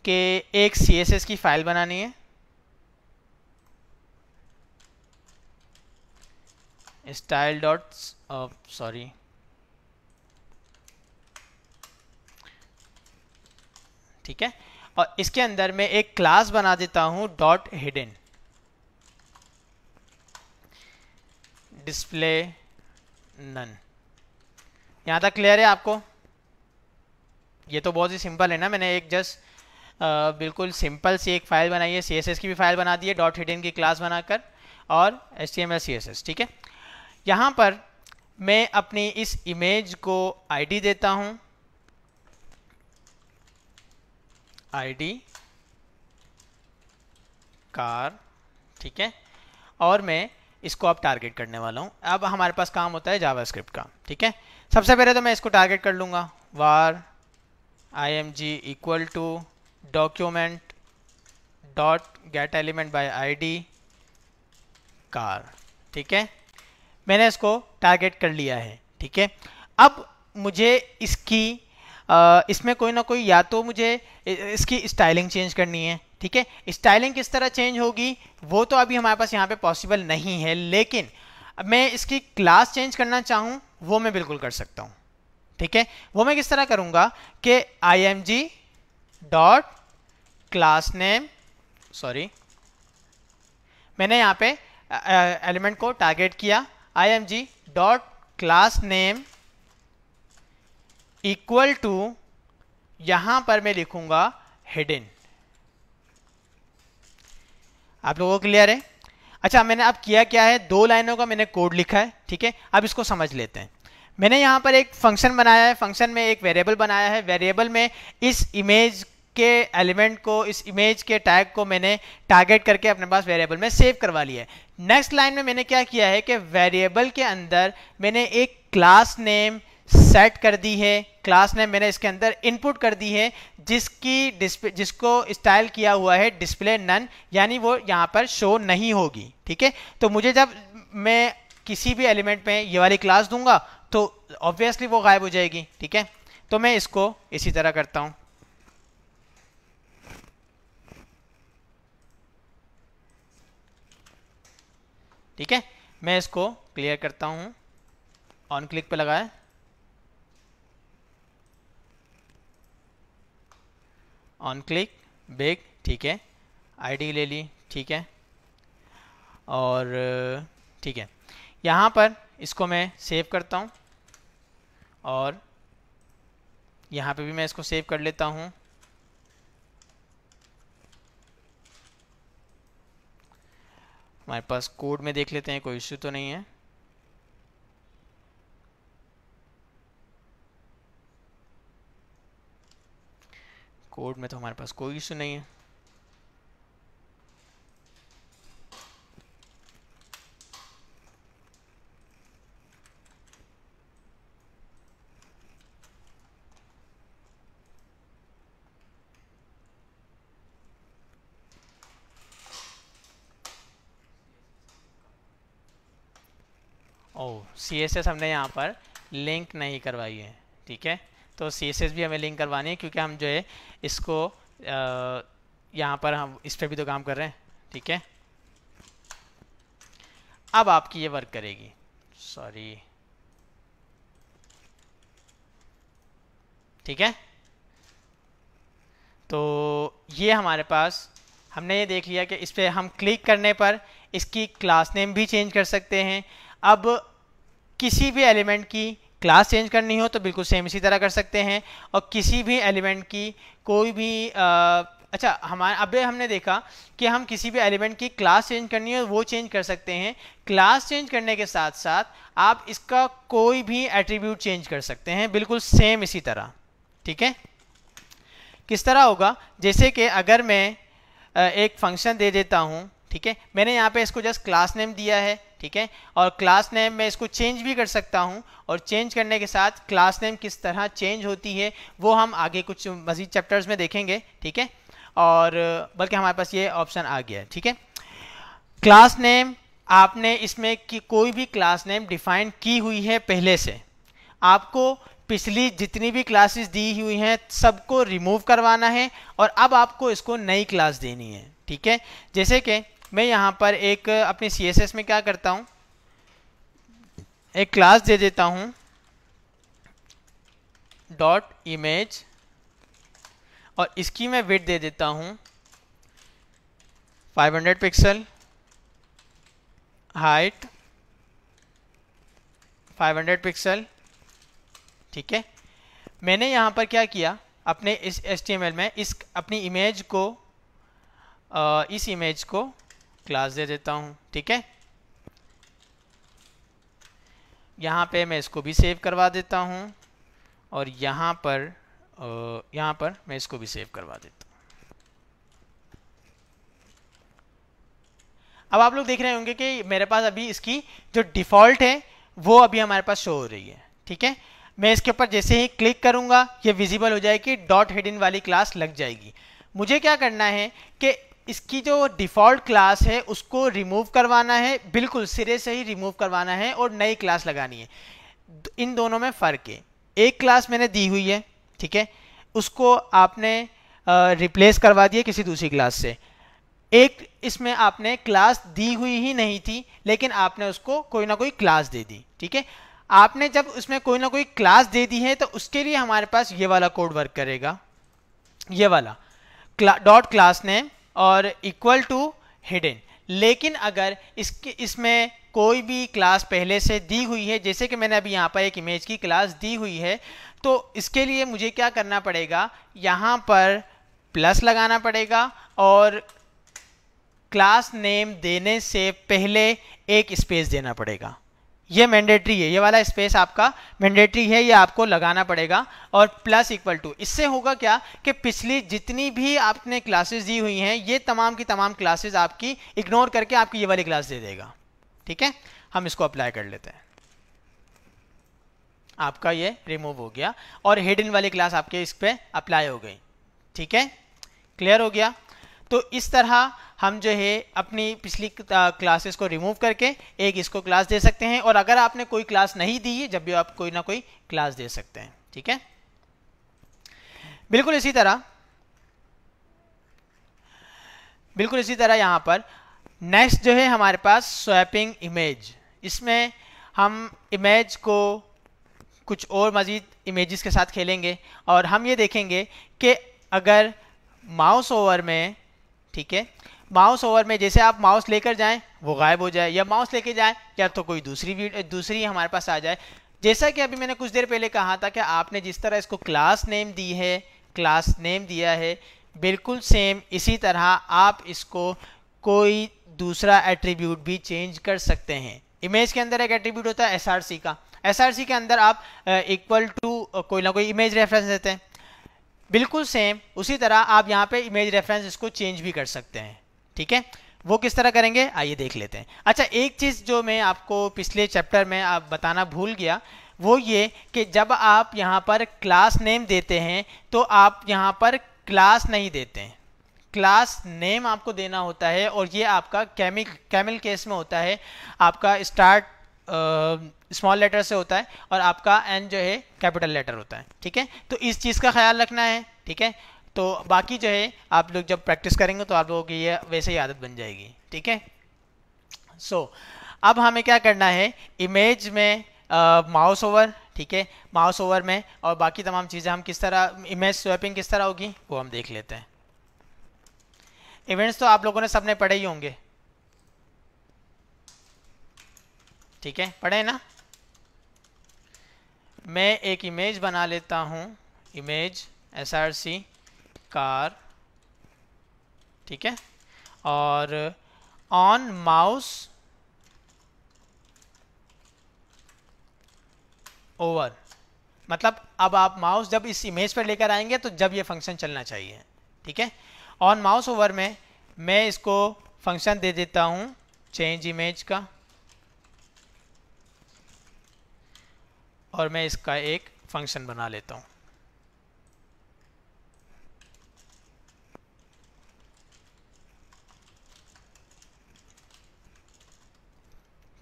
कि एक CSS की फाइल बनानी है, स्टाइल डॉट सॉरी ठीक है, और इसके अंदर मैं एक क्लास बना देता हूं डॉट हिडन, डिस्प्ले नन। यहां तक क्लियर है आपको? ये तो बहुत ही सिंपल है ना, मैंने एक जस्ट बिल्कुल सिंपल सी एक फाइल बनाई है, CSS की भी फाइल बना दी है डॉट हिडन की क्लास बनाकर, और HTML CSS, ठीक है। यहाँ पर मैं अपनी इस इमेज को ID देता हूँ, ID कार, ठीक है, और मैं इसको अब टारगेट करने वाला हूँ। अब हमारे पास काम होता है जावास्क्रिप्ट का, ठीक है। सबसे पहले तो मैं इसको टारगेट कर लूँगा, var img equal to document dot get element by ID car, ठीक है, मैंने इसको टारगेट कर लिया है, ठीक है। अब मुझे इसमें कोई ना कोई, या तो मुझे इसकी स्टाइलिंग चेंज करनी है, ठीक है। स्टाइलिंग किस तरह चेंज होगी वो तो अभी हमारे पास यहाँ पे पॉसिबल नहीं है, लेकिन मैं इसकी क्लास चेंज करना चाहूँ वो मैं बिल्कुल कर सकता हूँ, ठीक है। वो मैं किस तरह करूँगा कि img dot class name, sorry मैंने यहाँ पे एलिमेंट को टारगेट किया, img dot class name equal to, यहां पर मैं लिखूंगा हिडन। आप लोगों को क्लियर है? अच्छा, मैंने अब किया क्या है, 2 लाइनों का मैंने कोड लिखा है, ठीक है। अब इसको समझ लेते हैं। मैंने यहां पर एक फंक्शन बनाया है, फंक्शन में एक वेरिएबल बनाया है, वेरिएबल में इस इमेज के एलिमेंट को, इस इमेज के टैग को मैंने टारगेट करके अपने पास वेरिएबल में सेव करवा लिया है। नेक्स्ट लाइन में मैंने क्या किया है कि वेरिएबल के अंदर मैंने एक क्लास नेम सेट कर दी है, क्लास नेम मैंने इसके अंदर इनपुट कर दी है, जिसको स्टाइल किया हुआ है डिस्प्ले नन, यानी वो यहाँ पर शो नहीं होगी, ठीक है। तो मुझे जब मैं किसी भी एलिमेंट में ये वाली क्लास दूंगा तो ऑब्वियसली वो गायब हो जाएगी, ठीक है। तो मैं इसको इसी तरह करता हूँ, ठीक है। मैं इसको क्लियर करता हूँ, ऑन क्लिक पे लगाए, ऑन क्लिक बिग, ठीक है, ID ले ली, ठीक है, और ठीक है, यहाँ पर इसको मैं सेव करता हूँ, और यहाँ पे भी मैं इसको सेव कर लेता हूँ। हमारे पास कोड में देख लेते हैं, कोई इश्यू तो नहीं है। कोड में तो हमारे पास कोई इशू नहीं है। ओह, CSS हमने यहाँ पर लिंक नहीं करवाई है, ठीक है। तो CSS भी हमें लिंक करवानी है, क्योंकि हम जो है इसको यहाँ पर हम इस पर भी तो काम कर रहे हैं, ठीक है। अब आपकी ये वर्क करेगी, सॉरी, ठीक है। तो ये हमारे पास हमने ये देख लिया कि इस पर हम क्लिक करने पर इसकी क्लास नेम भी चेंज कर सकते हैं। अब किसी भी एलिमेंट की क्लास चेंज करनी हो तो बिल्कुल सेम इसी तरह कर सकते हैं, और किसी भी एलिमेंट की कोई भी अच्छा, हमारे अभी हमने देखा कि हम किसी भी एलिमेंट की क्लास चेंज करनी हो वो चेंज कर सकते हैं। क्लास चेंज करने के साथ साथ आप इसका कोई भी एट्रीब्यूट चेंज कर सकते हैं, बिल्कुल सेम इसी तरह, ठीक है। किस तरह होगा, जैसे कि अगर मैं एक फंक्शन दे देता हूँ, ठीक है, मैंने यहाँ पे इसको जस्ट क्लास नेम दिया है, ठीक है, और क्लास नेम में इसको चेंज भी कर सकता हूँ, और चेंज करने के साथ क्लास नेम किस तरह चेंज होती है वो हम आगे कुछ मज़ीद चैप्टर्स में देखेंगे, ठीक है। और बल्कि हमारे पास ये ऑप्शन आ गया है, ठीक है। क्लास नेम आपने इसमें कि कोई भी क्लास नेम डिफाइन की हुई है पहले से, आपको पिछली जितनी भी क्लासेस दी हुई हैं सबको रिमूव करवाना है, और अब आपको इसको नई क्लास देनी है, ठीक है। जैसे कि मैं यहाँ पर एक अपने CSS में क्या करता हूँ, एक क्लास दे देता हूँ डॉट इमेज, और इसकी मैं विड्थ दे देता हूँ 500 पिक्सल, हाइट 500 पिक्सल, ठीक है। मैंने यहाँ पर क्या किया, अपने इस HTML में इस अपनी इमेज को इस इमेज को क्लास दे देता हूँ, ठीक है। यहाँ पे मैं इसको भी सेव करवा देता हूँ, और यहाँ पर मैं इसको भी सेव करवा देता हूँ। अब आप लोग देख रहे होंगे कि मेरे पास अभी इसकी जो डिफ़ॉल्ट है वो अभी हमारे पास शो हो रही है, ठीक है। मैं इसके ऊपर जैसे ही क्लिक करूँगा ये विजिबल हो जाएगी, डॉट हिडन वाली क्लास लग जाएगी। मुझे क्या करना है कि इसकी जो डिफ़ॉल्ट क्लास है उसको रिमूव करवाना है, बिल्कुल सिरे से ही रिमूव करवाना है, और नई क्लास लगानी है। इन दोनों में फ़र्क है, एक क्लास मैंने दी हुई है, ठीक है, उसको आपने रिप्लेस करवा दिया किसी दूसरी क्लास से। एक इसमें आपने क्लास दी हुई ही नहीं थी, लेकिन आपने उसको कोई ना कोई क्लास दे दी, ठीक है। आपने जब उसमें कोई ना कोई क्लास दे दी है तो उसके लिए हमारे पास ये वाला कोड वर्क करेगा, ये वाला डॉट क्लास नेम और इक्वल टू हिडन। लेकिन अगर इसमें कोई भी क्लास पहले से दी हुई है, जैसे कि मैंने अभी यहाँ पर एक इमेज की क्लास दी हुई है, तो इसके लिए मुझे क्या करना पड़ेगा, यहाँ पर प्लस लगाना पड़ेगा, और क्लास नेम देने से पहले एक स्पेस देना पड़ेगा। ये मैंडेटरी है, ये वाला स्पेस आपका मैंडेटरी है, ये आपको लगाना पड़ेगा, और प्लस इक्वल टू। इससे होगा क्या कि पिछली जितनी भी आपने क्लासेस दी हुई हैं ये तमाम की तमाम क्लासेस आपकी इग्नोर करके आपकी ये वाली क्लास दे देगा, ठीक है। हम इसको अप्लाई कर लेते हैं, आपका ये रिमूव हो गया और हिडन वाली क्लास आपके इस पर अप्लाई हो गई, ठीक है। क्लियर हो गया। तो इस तरह हम जो है अपनी पिछली क्लासेस को रिमूव करके एक इसको क्लास दे सकते हैं, और अगर आपने कोई क्लास नहीं दी है जब भी आप कोई ना कोई क्लास दे सकते हैं, ठीक है। बिल्कुल इसी तरह यहाँ पर नेक्स्ट जो है हमारे पास स्वैपिंग इमेज। इसमें हम इमेज को कुछ और मज़ीद इमेजेस के साथ खेलेंगे, और हम ये देखेंगे कि अगर माउस ओवर में, ठीक है, माउस ओवर में जैसे आप माउस लेकर जाएं वो गायब हो जाए, या माउस लेके जाएं या तो कोई दूसरी हमारे पास आ जाए। जैसा कि अभी मैंने कुछ देर पहले कहा था कि आपने जिस तरह इसको क्लास नेम दी है, क्लास नेम दिया है, बिल्कुल सेम इसी तरह आप इसको कोई दूसरा एट्रीब्यूट भी चेंज कर सकते हैं। इमेज के अंदर एक एट्रीब्यूट होता है SRC का, SRC के अंदर आप इक्वल टू कोई ना कोई इमेज रेफरेंस देते हैं। बिल्कुल सेम उसी तरह आप यहाँ पे इमेज रेफरेंस इसको चेंज भी कर सकते हैं, ठीक है। वो किस तरह करेंगे आइए देख लेते हैं। अच्छा, एक चीज़ जो मैं आपको पिछले चैप्टर में आप बताना भूल गया, वो ये कि जब आप यहाँ पर क्लास नेम देते हैं तो आप यहाँ पर क्लास नहीं देते हैं, क्लास नेम आपको देना होता है। और ये आपका कैमिल केस में होता है, आपका स्टार्ट स्मॉल लेटर से होता है और आपका एन जो है कैपिटल लेटर होता है, ठीक है। तो इस चीज़ का ख्याल रखना है, ठीक है। तो बाकी जो है आप लोग जब प्रैक्टिस करेंगे तो आप लोगों की ये वैसे ही आदत बन जाएगी, ठीक है। अब हमें क्या करना है, इमेज में माउस ओवर, ठीक है, माउस ओवर में, और बाकी तमाम चीज़ें हम किस तरह इमेज स्वैपिंग किस तरह होगी वो हम देख लेते हैं। इवेंट्स तो आप लोगों ने सबने पढ़े ही होंगे, ठीक है, पढ़े ना। मैं एक इमेज बना लेता हूँ, इमेज src कार, ठीक है, और ऑन माउस ओवर, मतलब अब आप माउस जब इस इमेज पर लेकर आएंगे तो जब ये फंक्शन चलना चाहिए, ठीक है। ऑन माउस ओवर में मैं इसको फंक्शन दे देता हूँ चेंज इमेज का, और मैं इसका एक फंक्शन बना लेता हूँ,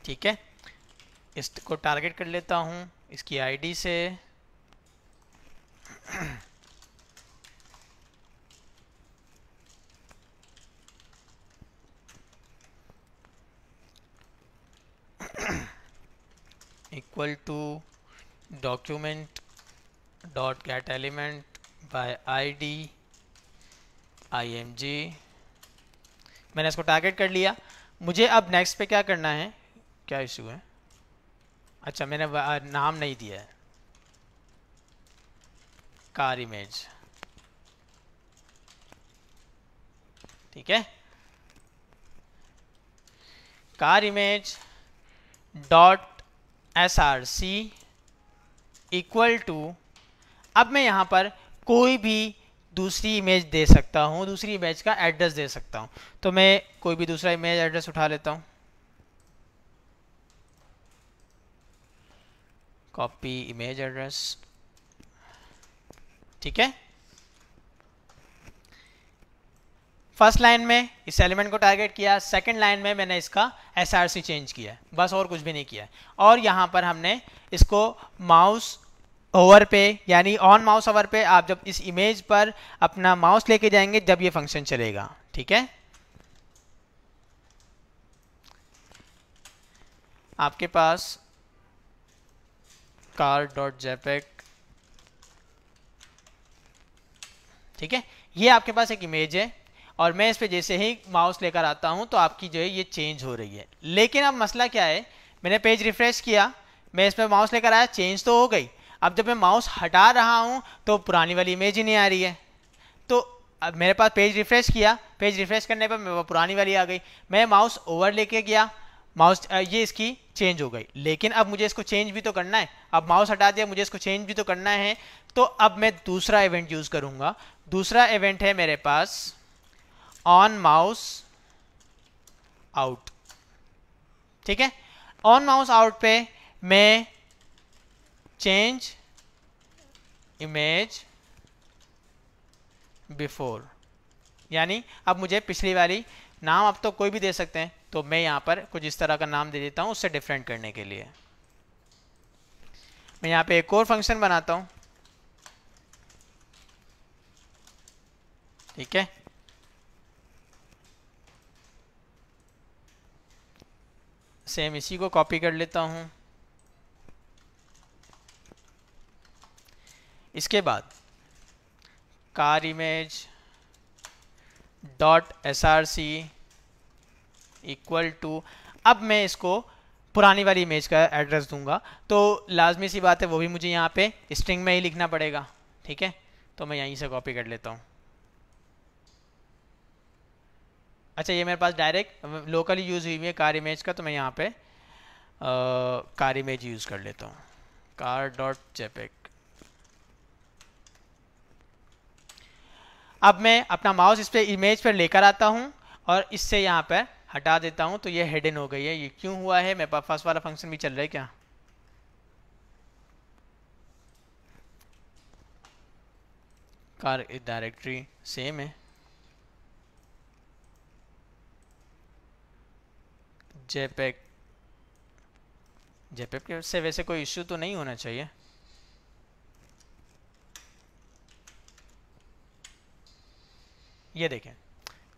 ठीक है। इसको टारगेट कर लेता हूँ इसकी आईडी से, equal to document dot get element by ID img। मैंने इसको टारगेट कर लिया। मुझे अब नेक्स्ट पे क्या करना है, क्या इशू है, अच्छा मैंने नाम नहीं दिया है, कार इमेज, ठीक है, car image dot src equal to, अब मैं यहाँ पर कोई भी दूसरी इमेज दे सकता हूँ, दूसरी इमेज का एड्रेस दे सकता हूँ। तो मैं कोई भी दूसरा इमेज एड्रेस उठा लेता हूँ, कॉपी इमेज एड्रेस, ठीक है। फर्स्ट लाइन में इस एलिमेंट को टारगेट किया, सेकंड लाइन में मैंने इसका src चेंज किया, बस और कुछ भी नहीं किया। और यहाँ पर हमने इसको माउस ओवर पे, यानी ऑन माउस ओवर पे आप जब इस इमेज पर अपना माउस लेके जाएंगे जब ये फंक्शन चलेगा, ठीक है। आपके पास कार डॉट जेपेग, ठीक है, ये आपके पास एक इमेज है और मैं इस पे जैसे ही माउस लेकर आता हूं तो आपकी जो है ये चेंज हो रही है। लेकिन अब मसला क्या है, मैंने पेज रिफ्रेश किया, मैं इस पे माउस लेकर आया, चेंज तो हो गई। अब जब मैं माउस हटा रहा हूं तो पुरानी वाली इमेज ही नहीं आ रही है। तो अब मेरे पास पेज रिफ्रेश किया, पेज रिफ्रेश करने पर मेरे पुरानी वाली आ गई। मैं माउस ओवर लेके गया, माउस ये इसकी चेंज हो गई। लेकिन अब मुझे इसको चेंज भी तो करना है, अब माउस हटा दिया, मुझे इसको चेंज भी तो करना है। तो अब मैं दूसरा इवेंट यूज करूंगा। दूसरा इवेंट है मेरे पास ऑन माउस आउट, ठीक है। ऑन माउस आउट पे मैं चेंज इमेज बिफोर, यानी अब मुझे पिछली वाली नाम अब तो कोई भी दे सकते हैं, तो मैं यहाँ पर कुछ इस तरह का नाम दे देता हूँ उससे डिफरेंट करने के लिए। मैं यहाँ पे एक और फंक्शन बनाता हूँ, ठीक है। सेम इसी को कॉपी कर लेता हूँ। इसके बाद car image dot src equal to, अब मैं इसको पुरानी वाली इमेज का एड्रेस दूंगा, तो लाजमी सी बात है वो भी मुझे यहाँ पे स्ट्रिंग में ही लिखना पड़ेगा, ठीक है। तो मैं यहीं से कॉपी कर लेता हूँ। अच्छा, ये मेरे पास डायरेक्ट लोकली यूज़ हुई है कार इमेज का, तो मैं यहाँ पे कार इमेज यूज़ कर लेता हूँ, कार डॉट जेपेग, अब मैं अपना माउस इस पे इमेज पर लेकर आता हूँ और इससे यहाँ पर हटा देता हूँ, तो ये हिडन हो गई है। ये क्यों हुआ है? मेरे पास फर्स्ट वाला फंक्शन भी चल रहा है क्या? कार डायरेक्टरी सेम है, जेपेग से वैसे कोई इश्यू तो नहीं होना चाहिए। ये देखें,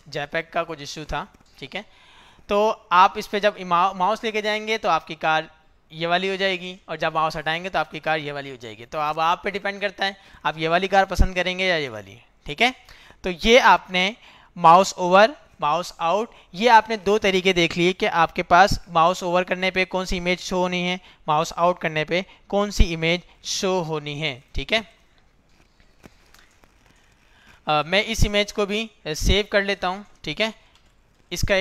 जेपेग का कुछ इश्यू था, ठीक है। तो आप इस पे जब माउस लेके जाएंगे तो आपकी कार ये वाली हो जाएगी, और जब माउस हटाएंगे तो आपकी कार ये वाली हो जाएगी। तो अब आप पे डिपेंड करता है आप ये वाली कार पसंद करेंगे या ये वाली, ठीक है। तो ये आपने माउस ओवर, माउस आउट, ये आपने दो तरीके देख लिए कि आपके पास माउस ओवर करने पे कौन सी इमेज शो होनी है, माउस आउट करने पे कौन सी इमेज शो होनी है, ठीक है। मैं इस इमेज को भी सेव कर लेता हूँ, ठीक है। इसका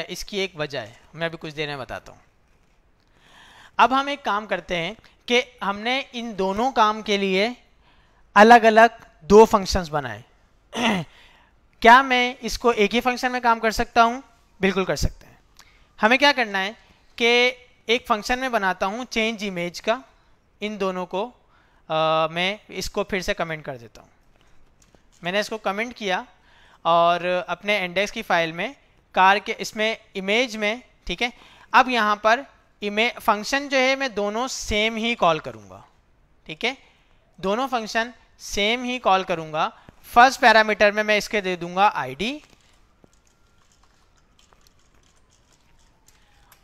इसकी एक वजह है, मैं अभी कुछ देर में बताता हूँ। अब हम एक काम करते हैं कि हमने इन दोनों काम के लिए अलग अलग दो फंक्शंस बनाए। क्या मैं इसको एक ही फंक्शन में काम कर सकता हूँ? बिल्कुल कर सकते हैं। हमें क्या करना है कि एक फंक्शन में बनाता हूँ चेंज इमेज का, इन दोनों को मैं इसको फिर से कमेंट कर देता हूँ। मैंने इसको कमेंट किया और अपने इंडेक्स की फाइल में कार के इसमें इमेज में, ठीक है। अब यहाँ पर फंक्शन जो है मैं दोनों सेम ही कॉल करूँगा, ठीक है। दोनों फंक्शन सेम ही कॉल करूँगा। फर्स्ट पैरामीटर में मैं इसके दे दूंगा आईडी,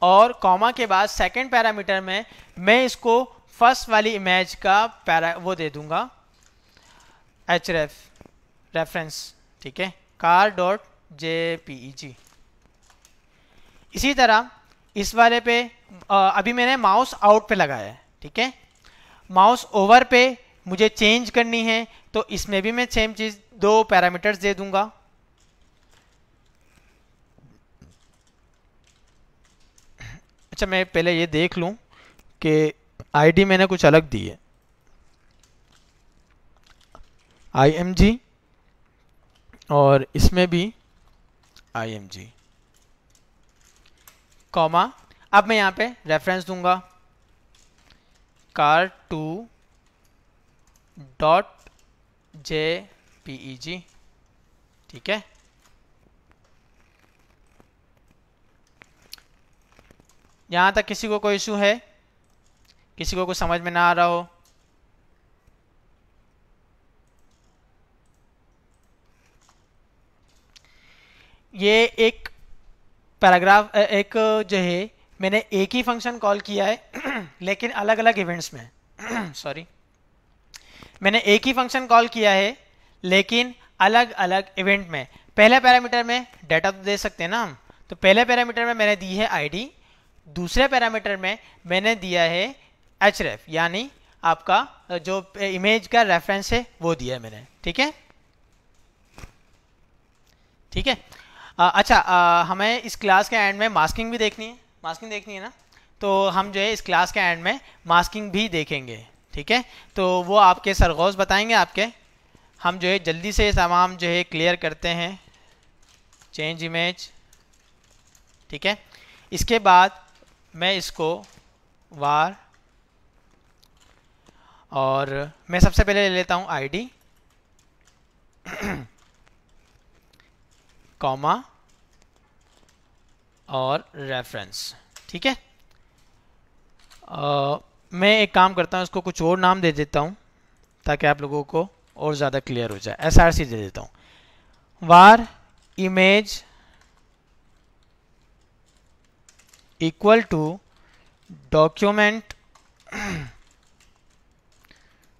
और कॉमा के बाद सेकंड पैरामीटर में मैं इसको फर्स्ट वाली इमेज का वो दे दूंगा href रेफरेंस, ठीक है, car.jpeg। इसी तरह इस वाले पे अभी मैंने माउस आउट पे लगाया है, ठीक है। माउस ओवर पे मुझे चेंज करनी है, तो इसमें भी मैं सेम चीज दो पैरामीटर्स दे दूंगा। अच्छा, मैं पहले ये देख लूं कि आईडी मैंने कुछ अलग दी है, img, और इसमें भी img, कॉमा। अब मैं यहाँ पे रेफरेंस दूंगा car2.jpeg, ठीक है। यहाँ तक किसी को कोई इशू है? किसी को कुछ समझ में ना आ रहा हो? ये एक पैराग्राफ, एक जो है मैंने एक ही फंक्शन कॉल किया है लेकिन अलग अलग इवेंट्स में सॉरी, मैंने एक ही फंक्शन कॉल किया है लेकिन अलग अलग इवेंट में। पहले पैरामीटर में डाटा तो दे सकते हैं ना हम, तो पहले पैरामीटर में मैंने दी है आईडी, दूसरे पैरामीटर में मैंने दिया है href, यानी आपका जो इमेज का रेफरेंस है वो दिया है मैंने, ठीक है, ठीक है। अच्छा, हमें इस क्लास के एंड में मास्किंग भी देखनी है, मास्किंग देखनी है ना, तो हम जो है इस क्लास के एंड में मास्किंग भी देखेंगे, ठीक है। तो वो आपके सरगोश बताएंगे आपके। हम जो है जल्दी से तमाम जो है क्लियर करते हैं। चेंज इमेज, ठीक है। इसके बाद मैं इसको वार, और मैं सबसे पहले ले लेता हूँ आईडी, कॉमा और रेफरेंस, ठीक है। मैं एक काम करता हूँ, इसको कुछ और नाम दे देता हूँ ताकि आप लोगों को और ज़्यादा क्लियर हो जाए। src दे देता हूँ। Var image equal to document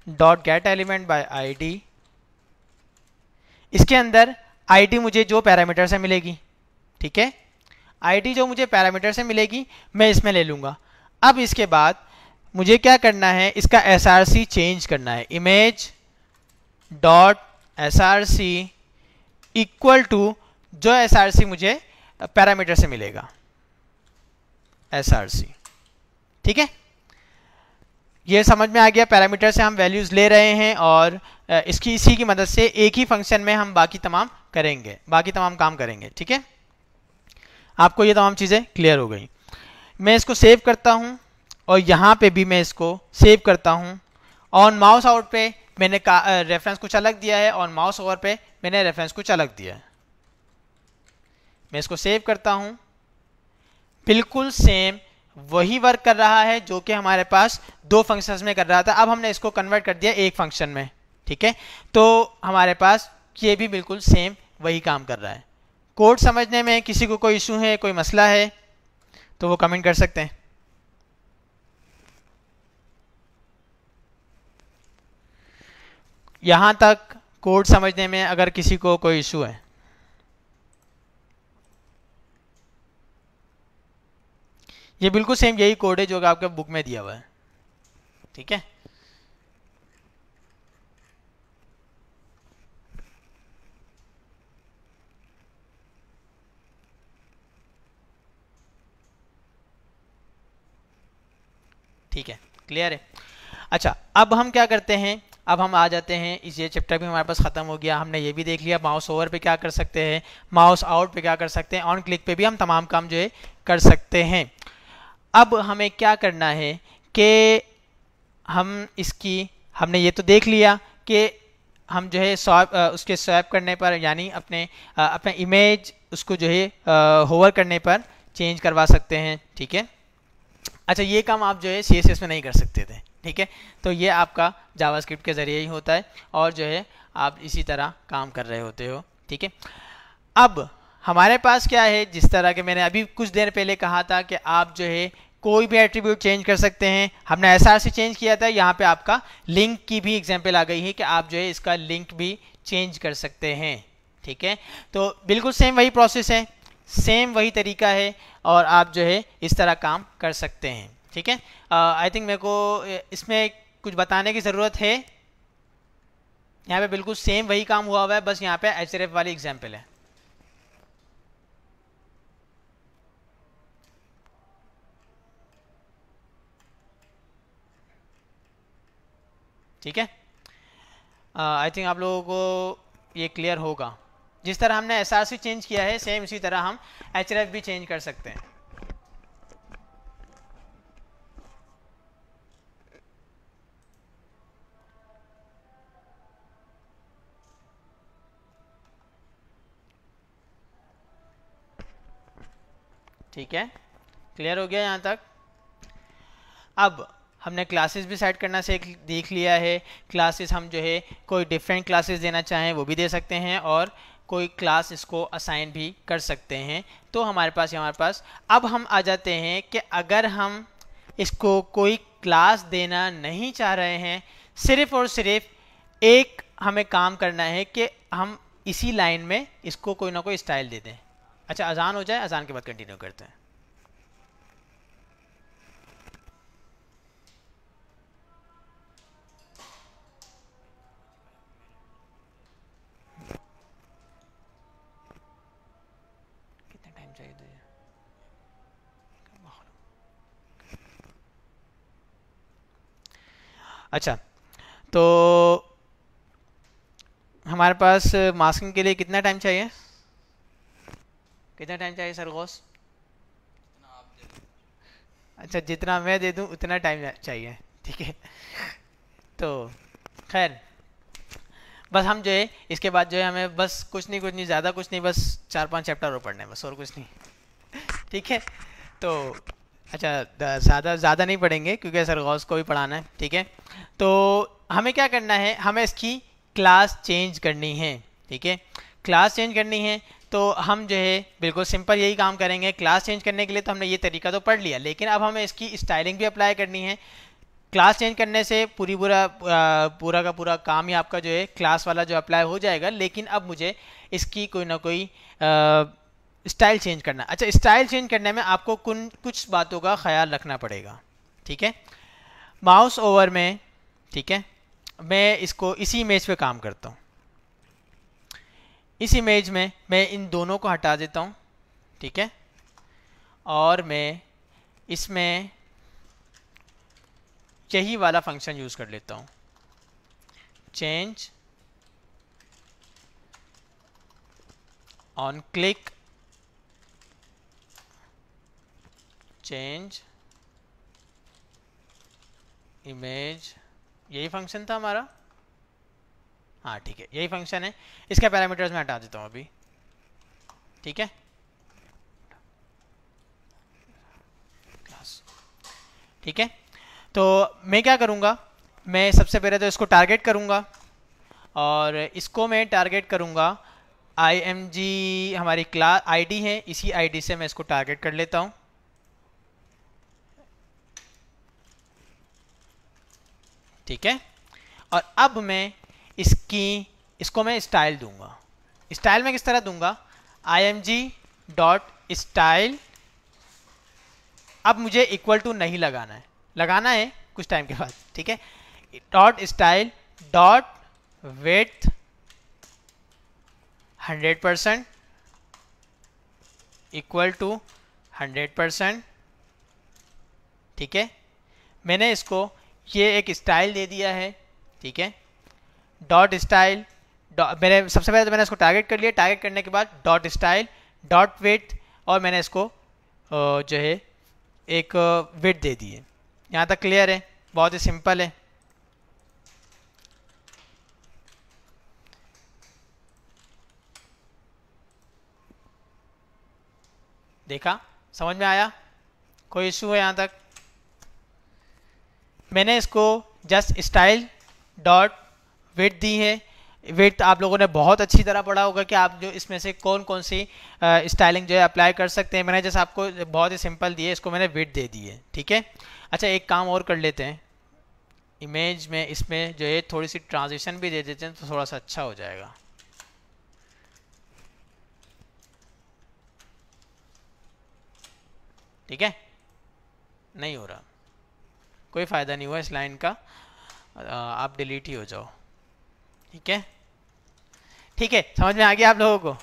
dot get element by ID. इसके अंदर आईडी मुझे जो पैरामीटर से मिलेगी, ठीक है, आईडी जो मुझे पैरामीटर से मिलेगी मैं इसमें ले लूँगा। अब इसके बाद मुझे क्या करना है, इसका src चेंज करना है, image dot src equal to जो src मुझे पैरामीटर से मिलेगा, src, ठीक है। ये समझ में आ गया, पैरामीटर से हम वैल्यूज़ ले रहे हैं और इसी की मदद से एक ही फंक्शन में हम बाकी तमाम काम करेंगे। ठीक है, आपको ये तमाम चीज़ें क्लियर हो गई। मैं इसको सेव करता हूँ और यहाँ पे भी मैं इसको सेव करता हूँ। ऑन माउस आउट पे मैंने रेफरेंस कुछ अलग दिया है, ऑन माउस ओवर पे मैंने रेफरेंस कुछ अलग दिया है। मैं इसको सेव करता हूँ, बिल्कुल सेम वही वर्क कर रहा है जो कि हमारे पास दो फंक्शंस में कर रहा था। अब हमने इसको कन्वर्ट कर दिया एक फंक्शन में। ठीक है, तो हमारे पास ये भी बिल्कुल सेम वही काम कर रहा है। कोड समझने में किसी को कोई इशू है, कोई मसला है तो वो कमेंट कर सकते हैं। यहां तक कोड समझने में अगर किसी को कोई इशू है? ये बिल्कुल सेम यही कोड है जो कि आपके बुक में दिया हुआ है। ठीक है, ठीक है, क्लियर है। अच्छा, अब हम क्या करते हैं, अब हम आ जाते हैं इस ये चैप्टर भी हमारे पास ख़त्म हो गया। हमने ये भी देख लिया माउस ओवर पे क्या कर सकते हैं, माउस आउट पे क्या कर सकते हैं, ऑन क्लिक पे भी हम तमाम काम जो है कर सकते हैं। अब हमें क्या करना है कि हमने ये तो देख लिया कि हम जो है उसके स्वैप करने पर, यानी अपने इमेज उसको जो है होवर करने पर चेंज करवा सकते हैं। ठीक है, अच्छा ये काम आप जो है CSS में नहीं कर सकते थे। ठीक है, तो ये आपका जावास्क्रिप्ट के ज़रिए ही होता है और जो है आप इसी तरह काम कर रहे होते हो। ठीक है, अब हमारे पास क्या है, जिस तरह के मैंने अभी कुछ देर पहले कहा था कि आप जो है कोई भी एट्रीब्यूट चेंज कर सकते हैं। हमने SRC चेंज किया था, यहाँ पे आपका लिंक की भी एग्जांपल आ गई है कि आप जो है इसका लिंक भी चेंज कर सकते हैं। ठीक है, तो बिल्कुल सेम वही प्रोसेस है, सेम वही तरीका है और आप जो है इस तरह काम कर सकते हैं। ठीक है, आई थिंक मेरे को इसमें कुछ बताने की ज़रूरत है। यहाँ पे बिल्कुल सेम वही काम हुआ हुआ है, बस यहाँ पे href वाली एग्जांपल है। ठीक है, आई थिंक आप लोगों को ये क्लियर होगा। जिस तरह हमने SRC चेंज किया है, सेम इसी तरह हम href भी चेंज कर सकते हैं। ठीक है, क्लियर हो गया यहाँ तक। अब हमने क्लासेस भी सेट करना देख लिया है। क्लासेस हम जो है कोई डिफरेंट क्लासेस देना चाहें वो भी दे सकते हैं और कोई क्लास इसको असाइन भी कर सकते हैं। तो हमारे पास अब हम आ जाते हैं कि अगर हम इसको कोई क्लास देना नहीं चाह रहे हैं, सिर्फ और सिर्फ एक हमें काम करना है कि हम इसी लाइन में इसको कोई ना कोई स्टाइल दे दें। अच्छा, अजान हो जाए, अजान के बाद कंटिन्यू करते हैं। कितना टाइम चाहिए तुझे? अच्छा, तो हमारे पास मास्किंग के लिए कितना टाइम चाहिए? कितना टाइम चाहिए सरगोश? अच्छा, जितना मैं दे दूं उतना टाइम चाहिए। ठीक है, तो खैर बस हम जो है इसके बाद जो है हमें बस कुछ नहीं ज़्यादा कुछ नहीं, बस 4-5 चैप्टर और पढ़ने हैं, बस और कुछ नहीं। ठीक है, तो अच्छा ज़्यादा नहीं पढ़ेंगे क्योंकि सर गौस को भी पढ़ाना है। ठीक है, तो हमें क्या करना है, हमें इसकी क्लास चेंज करनी है। ठीक है, क्लास चेंज करनी है तो हम जो है बिल्कुल सिंपल यही काम करेंगे। क्लास चेंज करने के लिए तो हमने ये तरीका तो पढ़ लिया, लेकिन अब हमें इसकी स्टाइलिंग भी अप्लाई करनी है। क्लास चेंज करने से पूरा का पूरा काम ही आपका जो है क्लास वाला जो अप्लाई हो जाएगा, लेकिन अब मुझे इसकी कोई ना कोई स्टाइल चेंज करना। अच्छा, स्टाइल चेंज करने में आपको कुछ बातों का ख्याल रखना पड़ेगा। ठीक है, माउस ओवर में, ठीक है, मैं इसको इसी इमेज पे काम करता हूँ। इस इमेज में मैं इन दोनों को हटा देता हूँ। ठीक है, और मैं इसमें यही वाला फंक्शन यूज़ कर लेता हूँ, change on click, change image, यही फंक्शन था हमारा। हाँ ठीक है, यही फंक्शन है। इसके पैरामीटर्स में हटा देता हूँ अभी, ठीक है। ठीक है, तो मैं क्या करूँगा, मैं सबसे पहले तो इसको टारगेट करूँगा और इसको मैं टारगेट करूँगा img हमारी क्लास आईडी है, इसी आईडी से मैं इसको टारगेट कर लेता हूँ। ठीक है, और अब मैं इसको मैं स्टाइल दूंगा। स्टाइल में किस तरह दूंगा, img डॉट स्टाइल। अब मुझे इक्वल टू नहीं लगाना है कुछ टाइम के बाद, ठीक है। Dot style dot width 100% equal to 100%, ठीक है। मैंने इसको ये एक स्टाइल दे दिया है, ठीक है। डॉट स्टाइल मैंने सबसे पहले तो मैंने इसको टारगेट कर लिया, टारगेट करने के बाद डॉट स्टाइल डॉट विड्थ, और मैंने इसको जो है एक विड्थ दे दी है। यहाँ तक क्लियर है, बहुत ही सिंपल है। देखा, समझ में आया, कोई इशू है यहाँ तक? मैंने इसको जस्ट स्टाइल डॉट विड्थ दी है। विड्थ आप लोगों ने बहुत अच्छी तरह पढ़ा होगा कि आप जो इसमें से कौन कौन सी स्टाइलिंग जो है अप्लाई कर सकते हैं। मैंने जैसे आपको बहुत ही सिंपल दी है, इसको मैंने विड्थ दे दी है, ठीक है। अच्छा, एक काम और कर लेते हैं, इमेज में इसमें जो है थोड़ी सी ट्रांजिशन भी दे देते हैं तो थोड़ा सा अच्छा हो जाएगा। ठीक है, नहीं हो रहा, कोई फ़ायदा नहीं हुआ इस लाइन का, आप डिलीट ही हो जाओ, ठीक है। ठीक है, समझ में आ गया आप लोगों को?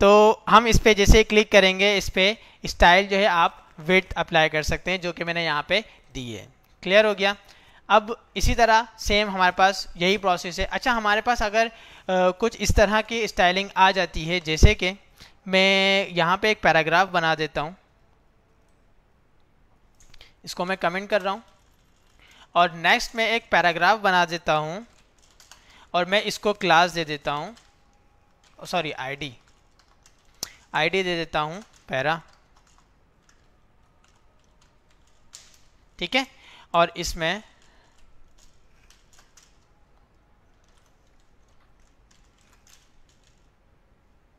तो हम इस पे जैसे क्लिक करेंगे, इस पे स्टाइल जो है आप विड्थ अप्लाई कर सकते हैं, जो कि मैंने यहाँ पे दी है। क्लियर हो गया? अब इसी तरह सेम हमारे पास यही प्रोसेस है। अच्छा, हमारे पास अगर कुछ इस तरह की स्टाइलिंग आ जाती है, जैसे कि मैं यहाँ पे एक पैराग्राफ बना देता हूँ, इसको मैं कमेंट कर रहा हूँ, और नेक्स्ट में एक पैराग्राफ बना देता हूँ और मैं इसको क्लास दे देता हूँ, सॉरी आईडी दे देता हूँ पैरा, ठीक है। और इसमें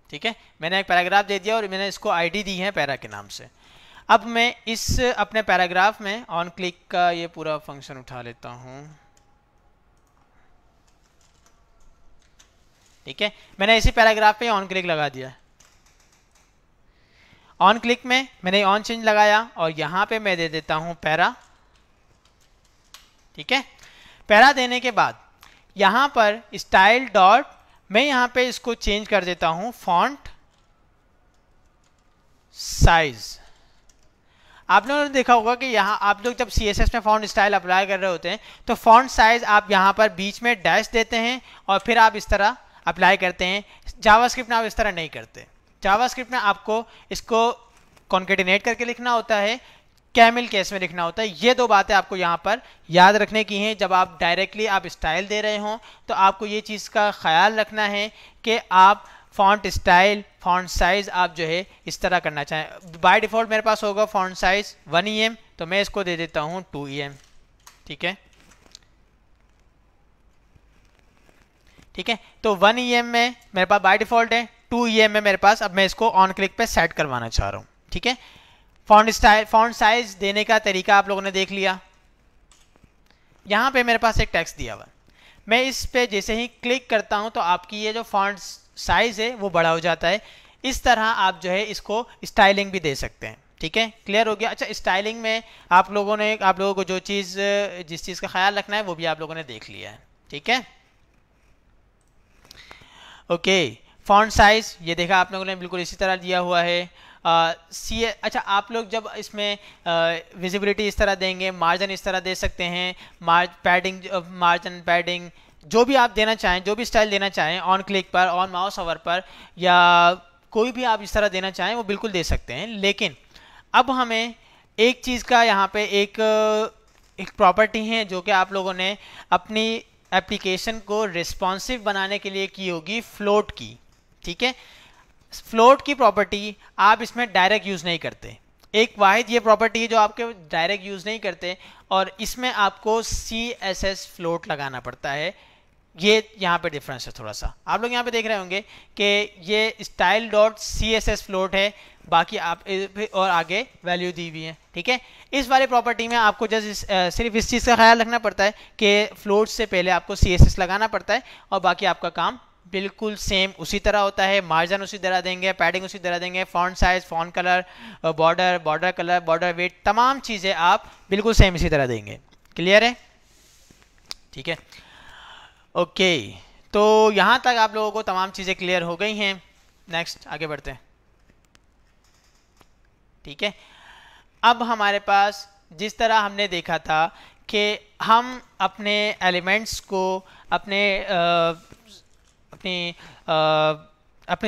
ठीक है, मैंने एक पैराग्राफ दे दिया और मैंने इसको आईडी दी है पैरा के नाम से। अब मैं इस अपने पैराग्राफ में ऑन क्लिक का ये पूरा फंक्शन उठा लेता हूँ, ठीक है। मैंने इसी पैराग्राफ पे ऑन क्लिक लगा दिया। ऑन क्लिक में मैंने ऑन चेंज लगाया और यहाँ पे मैं दे देता हूँ पैरा, ठीक है। पैरा देने के बाद यहाँ पर स्टाइल डॉट, मैं यहाँ पे इसको चेंज कर देता हूँ फॉन्ट साइज। आप लोगों ने देखा होगा कि यहाँ आप लोग जब CSS में फॉन्ट स्टाइल अप्लाई कर रहे होते हैं तो फॉन्ट साइज आप यहाँ पर बीच में डैश देते हैं और फिर आप इस तरह अप्लाई करते हैं। जावास्क्रिप्ट में आप इस तरह नहीं करते। जावास्क्रिप्ट में आपको इसको कॉन्केटिनेट करके लिखना होता है, कैमल केस में लिखना होता है। ये दो बातें आपको यहाँ पर याद रखने की हैं। जब आप डायरेक्टली आप स्टाइल दे रहे हों तो आपको ये चीज़ का ख्याल रखना है कि आप फॉन्ट स्टाइल फॉन्ट साइज आप जो है इस तरह करना चाहें। बाय डिफ़ॉल्ट मेरे पास होगा फॉन्ट साइज 1 EM, तो मैं इसको दे देता हूँ 2 EM, ठीक है। ठीक है, तो 1 EM में मेरे पास बाय डिफ़ॉल्ट है, 2 EM में मेरे पास, अब मैं इसको ऑन क्लिक पे सेट करवाना चाह रहा हूँ, ठीक है। फॉन्ट स्टाइल फॉन्ट साइज देने का तरीका आप लोगों ने देख लिया। यहाँ पे मेरे पास एक टेक्स्ट दिया हुआ, मैं इस पे जैसे ही क्लिक करता हूँ तो आपकी ये जो फॉन्ट साइज है वो बड़ा हो जाता है। इस तरह आप जो है इसको स्टाइलिंग भी दे सकते हैं, ठीक है। क्लियर हो गया? अच्छा, स्टाइलिंग में आप लोगों को जो चीज़ जिस चीज़ का ख्याल रखना है वो भी आप लोगों ने देख लिया है, ठीक है। ओके, फॉन्ट साइज ये देखा आप लोगों ने बिल्कुल इसी तरह दिया हुआ है। अच्छा, आप लोग जब इसमें विजिबिलिटी इस तरह देंगे, मार्जिन इस तरह दे सकते हैं, मार्जिन पैडिंग जो भी आप देना चाहें, जो भी स्टाइल देना चाहें, ऑन क्लिक पर, ऑन माउस ओवर पर, या कोई भी आप इस तरह देना चाहें वो बिल्कुल दे सकते हैं। लेकिन अब हमें एक चीज़ का यहाँ पे एक प्रॉपर्टी है जो कि आप लोगों ने अपनी एप्लीकेशन को रिस्पॉन्सिव बनाने के लिए की होगी, फ्लोट की। ठीक है, फ्लोट की प्रॉपर्टी आप इसमें डायरेक्ट यूज़ नहीं करते। एक वाहिद ये प्रॉपर्टी है जो आपके डायरेक्ट यूज़ नहीं करते, और इसमें आपको CSS फ्लोट लगाना पड़ता है। ये यहाँ पे डिफरेंस है थोड़ा सा। आप लोग यहाँ पे देख रहे होंगे कि ये स्टाइल डॉट CSS फ्लोट है, बाकी आप और आगे वैल्यू दी हुई है। ठीक है, इस वाली प्रॉपर्टी में आपको जस्ट सिर्फ इस चीज़ का ख्याल रखना पड़ता है कि फ्लोट से पहले आपको CSS लगाना पड़ता है, और बाकी आपका काम बिल्कुल सेम उसी तरह होता है। मार्जिन उसी तरह देंगे, पैडिंग उसी तरह देंगे, font size, font color, border color, border weight, तमाम चीज़ें आप बिल्कुल सेम इसी तरह देंगे। क्लियर है? ठीक है, ओके। तो यहाँ तक आप लोगों को तमाम चीज़ें क्लियर हो गई हैं। नेक्स्ट आगे बढ़ते हैं। ठीक है, अब हमारे पास जिस तरह हमने देखा था कि हम अपने एलिमेंट्स को अपने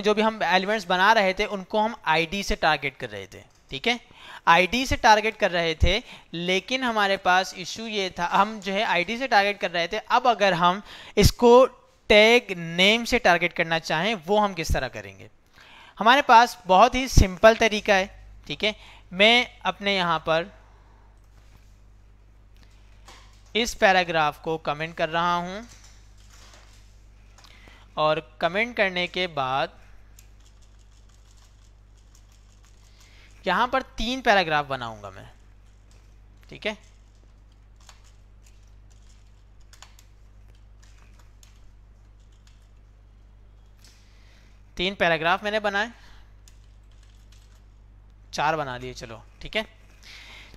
जो भी हम एलिमेंट्स बना रहे थे उनको हम आईडी से टारगेट कर रहे थे। ठीक है, आईडी से टारगेट कर रहे थे, लेकिन हमारे पास इशू ये था, हम जो है आईडी से टारगेट कर रहे थे। अब अगर हम इसको टैग नेम से टारगेट करना चाहें, वो हम किस तरह करेंगे? हमारे पास बहुत ही सिंपल तरीका है। ठीक है, मैं अपने यहाँ पर इस पैराग्राफ को कमेंट कर रहा हूँ, और कमेंट करने के बाद यहाँ पर 3 पैराग्राफ बनाऊंगा मैं। ठीक है, तीन पैराग्राफ मैंने बनाए, 4 बना लिए, चलो ठीक है,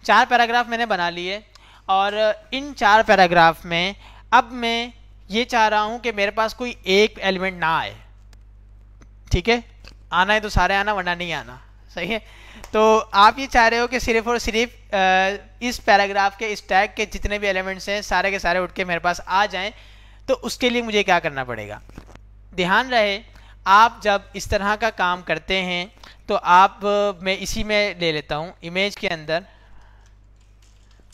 4 पैराग्राफ मैंने बना लिए। और इन 4 पैराग्राफ में अब मैं ये चाह रहा हूं कि मेरे पास कोई एक एलिमेंट ना आए। ठीक है, आना है तो सारे आना, वरना नहीं आना। सही है, तो आप ये चाह रहे हो कि सिर्फ और सिर्फ इस पैराग्राफ के इस टैग के जितने भी एलिमेंट्स हैं सारे के सारे उठ के मेरे पास आ जाएं। तो उसके लिए मुझे क्या करना पड़ेगा? ध्यान रहे, आप जब इस तरह का काम करते हैं तो आप मैं इसी में ले लेता हूँ इमेज के अंदर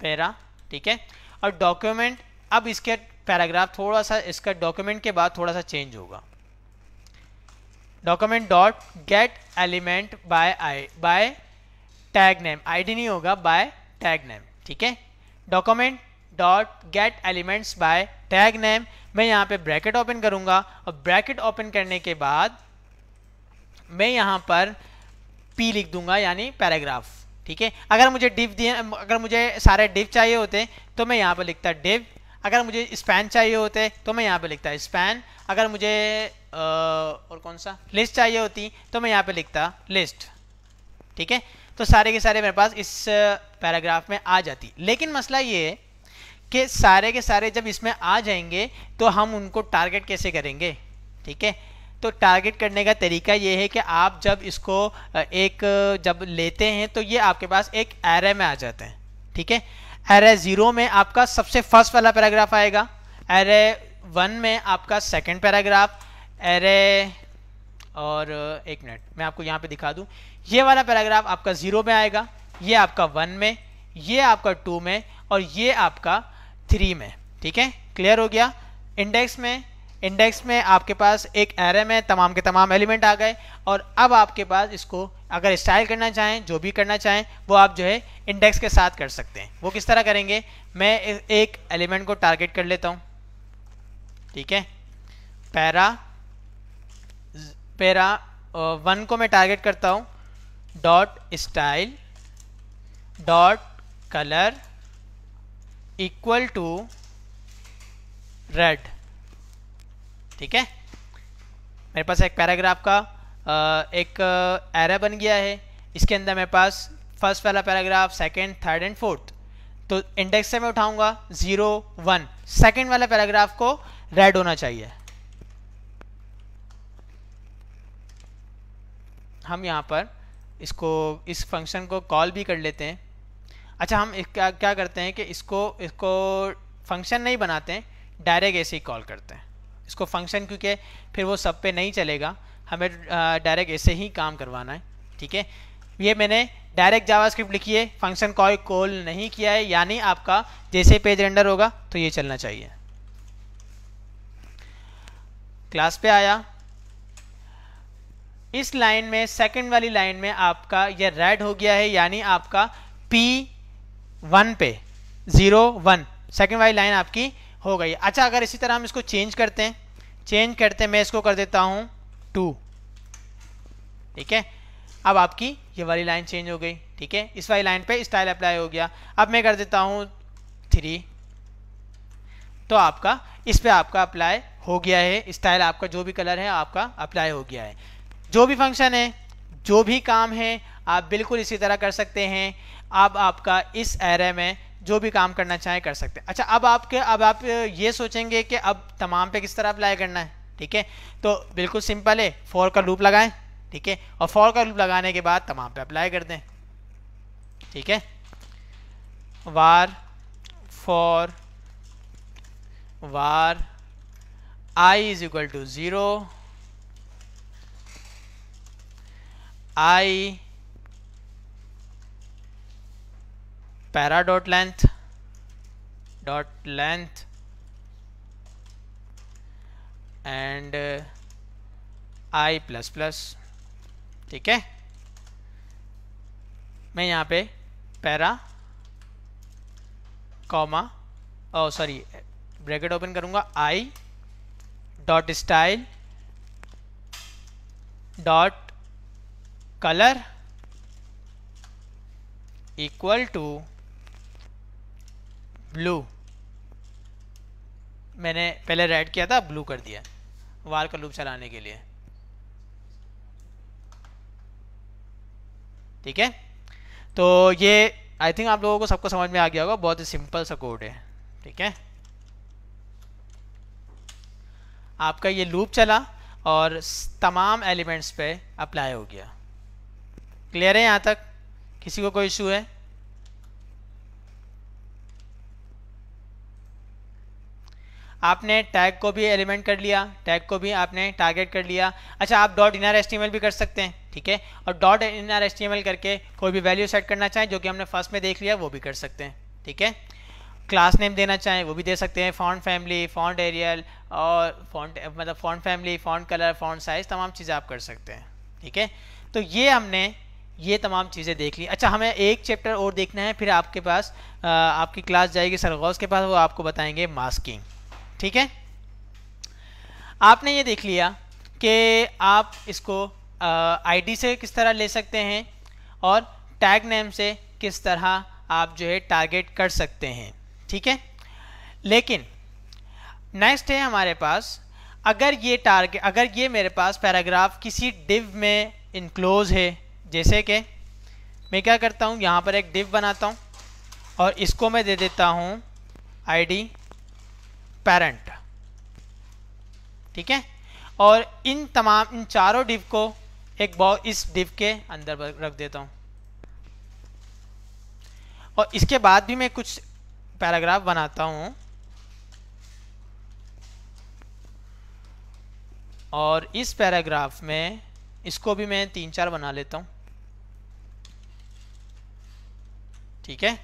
पैरा। ठीक है, और डॉक्यूमेंट, अब इसके पैराग्राफ थोड़ा सा इसका डॉक्यूमेंट के बाद थोड़ा सा चेंज होगा। Document dot get element bye tag name, ID नहीं होगा, बाय टैग नेम। ठीक है, document dot gate elements bye tag name, मैं यहाँ पे ब्रैकेट ओपन करूंगा, और ब्रैकेट ओपन करने के बाद मैं यहाँ पर P लिख दूंगा, यानी पैराग्राफ। ठीक है, अगर मुझे डिव दिए, अगर मुझे सारे डिव चाहिए होते तो मैं यहाँ पर लिखता डिव, अगर मुझे स्पैन चाहिए होते तो मैं यहाँ पे लिखता स्पैन, अगर मुझे और कौन सा लिस्ट चाहिए होती तो मैं यहाँ पे लिखता लिस्ट। ठीक है, तो सारे के सारे मेरे पास इस पैराग्राफ में आ जाती। लेकिन मसला ये है कि सारे के सारे जब इसमें आ जाएंगे तो हम उनको टारगेट कैसे करेंगे? ठीक है, तो टारगेट करने का तरीका ये है कि आप जब इसको जब लेते हैं तो ये आपके पास एक एरे में आ जाते हैं। ठीक है, एरे 0 में आपका सबसे फर्स्ट वाला पैराग्राफ आएगा, एरे 1 में आपका सेकंड पैराग्राफ, एरे और एक मिनट मैं आपको यहाँ पे दिखा दूँ, ये वाला पैराग्राफ आपका 0 में आएगा, ये आपका 1 में, ये आपका 2 में, और ये आपका 3 में। ठीक है, क्लियर हो गया? इंडेक्स में आपके पास एक एरे में तमाम के तमाम एलिमेंट आ गए, और अब आपके पास इसको अगर स्टाइल करना चाहें, जो भी करना चाहें, वो आप जो है इंडेक्स के साथ कर सकते हैं। वो किस तरह करेंगे? मैं एक एलिमेंट को टारगेट कर लेता हूं। ठीक है, पैरा 1 को मैं टारगेट करता हूं, dot style dot color equal to red. ठीक है, मेरे पास एक पैराग्राफ का एक एरे बन गया है। इसके अंदर मेरे पास फर्स्ट वाला paragraph, second, third and fourth, तो इंडेक्स से मैं उठाऊंगा 0 1, सेकंड वाला पैराग्राफ को रेड होना चाहिए। हम यहाँ पर इसको इस फंक्शन को कॉल भी कर लेते हैं। अच्छा, हम क्या क्या करते हैं कि इसको फंक्शन नहीं बनाते हैं, डायरेक्ट ऐसे ही कॉल करते हैं इसको फंक्शन, क्योंकि फिर वो सब पे नहीं चलेगा, हमें डायरेक्ट ऐसे ही काम करवाना है। ठीक है, ये मैंने डायरेक्ट जावास्क्रिप्ट लिखी है, फंक्शन कॉल नहीं किया है, यानी आपका जैसे पेज रेंडर होगा तो ये चलना चाहिए। क्लास पे आया, इस लाइन में सेकंड वाली लाइन में आपका ये रेड हो गया है, यानी आपका P1 पे 0 1 सेकंड वाली लाइन आपकी हो गई। अच्छा, अगर इसी तरह हम इसको चेंज करते हैं, मैं इसको कर देता हूं 2। ठीक है, अब आपकी ये वाली लाइन चेंज हो गई। ठीक है, इस वाली लाइन पे स्टाइल अप्लाई हो गया। अब मैं कर देता हूं 3, तो आपका इस पे आपका अप्लाई हो गया है, स्टाइल आपका जो भी कलर है आपका अप्लाई हो गया है। जो भी फंक्शन है, जो भी काम है, आप बिल्कुल इसी तरह कर सकते हैं। अब आपका इस एरे में जो भी काम करना चाहे कर सकते हैं। अच्छा, अब आप ये सोचेंगे कि अब तमाम पे किस तरह अप्लाई करना है। ठीक है, तो बिल्कुल सिंपल है, फॉर का लूप लगाएं। ठीक है, और फॉर का लूप लगाने के बाद तमाम पे अप्लाई कर दें। ठीक है, var for var I is equal to 0, I para dot length and I plus plus. ठीक है, मैं यहाँ पे para comma sorry bracket open करूँगा, I dot style dot color equal to blue. मैंने पहले रेड किया था, ब्लू कर दिया वार का लूप चलाने के लिए। ठीक है, तो ये आई थिंक आप लोगों को सबको समझ में आ गया होगा, बहुत ही सिंपल सा कोड है। ठीक है, आपका ये लूप चला और तमाम एलिमेंट्स पे अप्लाई हो गया। क्लियर है यहाँ तक? किसी को कोई इशू है? आपने टैग को भी एलिमेंट कर लिया, टैग को भी आपने टारगेट कर लिया। अच्छा, आप डॉट इनर एचटीएमएल भी कर सकते हैं। ठीक है, और डॉट इनर एचटीएमएल करके कोई भी वैल्यू सेट करना चाहें, जो कि हमने फर्स्ट में देख लिया, वो भी कर सकते हैं। ठीक है, क्लास नेम देना चाहें वो भी दे सकते हैं, फॉन्ट फैमिली, फॉन्ट एरियल और फॉन्ट मतलब font family, font colour, font size, तमाम चीज़ें आप कर सकते हैं। ठीक है, तो ये हमने ये तमाम चीज़ें देख ली। अच्छा, हमें एक चैप्टर और देखना है, फिर आपके पास आपकी क्लास जाएगी सरगौस के पास, वो आपको बताएंगे मास्किंग। ठीक है, आपने ये देख लिया कि आप इसको आईडी से किस तरह ले सकते हैं और टैग नेम से किस तरह आप जो है टारगेट कर सकते हैं। ठीक है, लेकिन नेक्स्ट है हमारे पास, अगर ये मेरे पास पैराग्राफ किसी डिव में इनक्लोज है, जैसे कि मैं क्या करता हूँ, यहाँ पर एक डिव बनाता हूँ और इसको मैं दे देता हूँ आईडी पेरेंट। ठीक है, और इन चारों डिव को एक इस डिव के अंदर रख देता हूँ, और इसके बाद भी मैं कुछ पैराग्राफ बनाता हूँ, और इस पैराग्राफ में इसको भी मैं 3-4 बना लेता हूँ। ठीक है,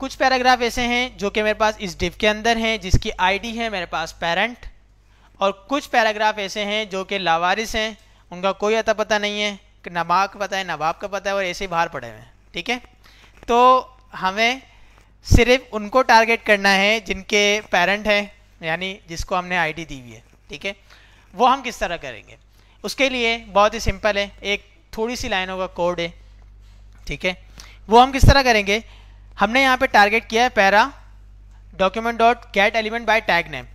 कुछ पैराग्राफ ऐसे हैं जो कि मेरे पास इस डिव के अंदर हैं, जिसकी आईडी है मेरे पास पेरेंट, और कुछ पैराग्राफ ऐसे हैं जो कि लावारिस हैं, उनका कोई अता पता नहीं है, नबाब का पता है, नवाब का पता है, और ऐसे ही बाहर पड़े हुए हैं। ठीक है, तो हमें सिर्फ उनको टारगेट करना है जिनके पेरेंट है, यानी जिसको हमने आईडी दी हुई है। ठीक है, वो हम किस तरह करेंगे? उसके लिए बहुत ही सिंपल है, एक थोड़ी सी लाइनों का कोड है। ठीक है, वो हम किस तरह करेंगे? हमने यहाँ पे टारगेट किया है para document dot get element bye tag name.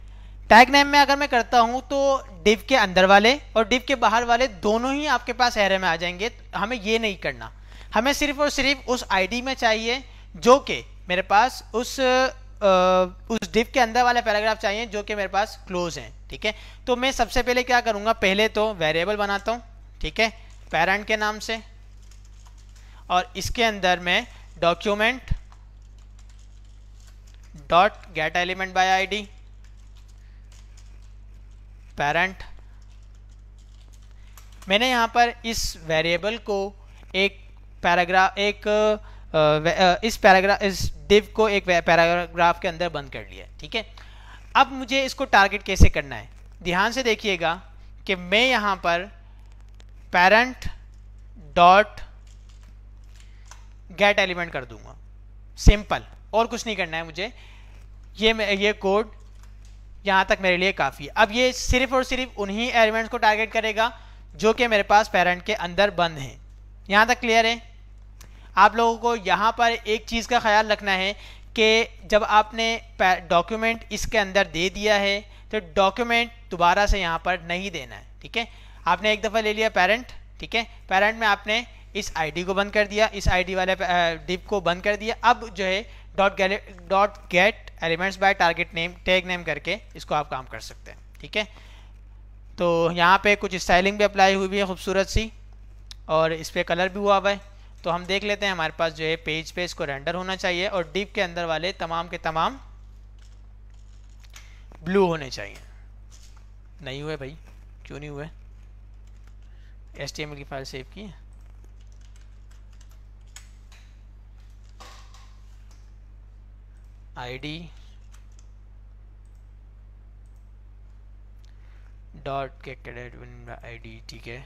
Tag name में अगर मैं करता हूँ तो डिव के अंदर वाले और डिव के बाहर वाले दोनों ही आपके पास एरे में आ जाएंगे। हमें ये नहीं करना, हमें सिर्फ और सिर्फ उस आईडी में चाहिए जो कि मेरे पास उस डिव के अंदर वाले पैराग्राफ चाहिए जो कि मेरे पास क्लोज हैं। ठीक है, तो मैं सबसे पहले क्या करूँगा, पहले तो वेरिएबल बनाता हूँ। ठीक है, पेरेंट के नाम से, और इसके अंदर में document dot get element by ID parent. मैंने यहाँ पर इस वेरिएबल को एक पैराग्राफ इस डिव को एक पैराग्राफ के अंदर बंद कर लिया, ठीक है। अब मुझे इसको टारगेट कैसे करना है, ध्यान से देखिएगा कि मैं यहाँ पर पेरेंट डॉट गेट एलिमेंट कर दूंगा, सिंपल, और कुछ नहीं करना है मुझे। ये कोड यहाँ तक मेरे लिए काफ़ी है। अब ये सिर्फ और सिर्फ उन्हीं एलिमेंट्स को टारगेट करेगा जो कि मेरे पास पेरेंट के अंदर बंद हैं। यहाँ तक क्लियर है? आप लोगों को यहाँ पर एक चीज़ का ख्याल रखना है कि जब आपने डॉक्यूमेंट इसके अंदर दे दिया है तो डॉक्यूमेंट दोबारा से यहाँ पर नहीं देना है, ठीक है। आपने एक दफ़ा ले लिया पेरेंट, ठीक है, पेरेंट में आपने इस आईडी को बंद कर दिया, इस आईडी वाले डिव को बंद कर दिया। अब जो है dot gate elements bye target name tag name करके इसको आप काम कर सकते हैं, ठीक है। तो यहाँ पे कुछ स्टाइलिंग भी अप्लाई हुई भी है खूबसूरत सी, और इस पर कलर भी हुआ हुआ है। तो हम देख लेते हैं, हमारे पास जो है पेज पे इसको रेंडर होना चाहिए और डिव के अंदर वाले तमाम के तमाम ब्लू होने चाहिए। नहीं हुए भाई, क्यों नहीं हुए? HTML की फाइल सेव की है? ID डॉट गेट ID, ठीक है।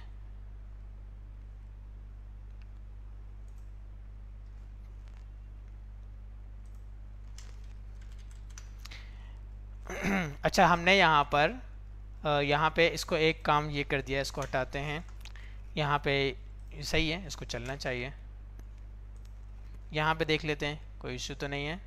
अच्छा, हमने यहाँ पे इसको एक काम ये कर दिया, इसको हटाते हैं। यहाँ पे सही है, इसको चलना चाहिए। यहाँ पे देख लेते हैं, कोई इशू तो नहीं है।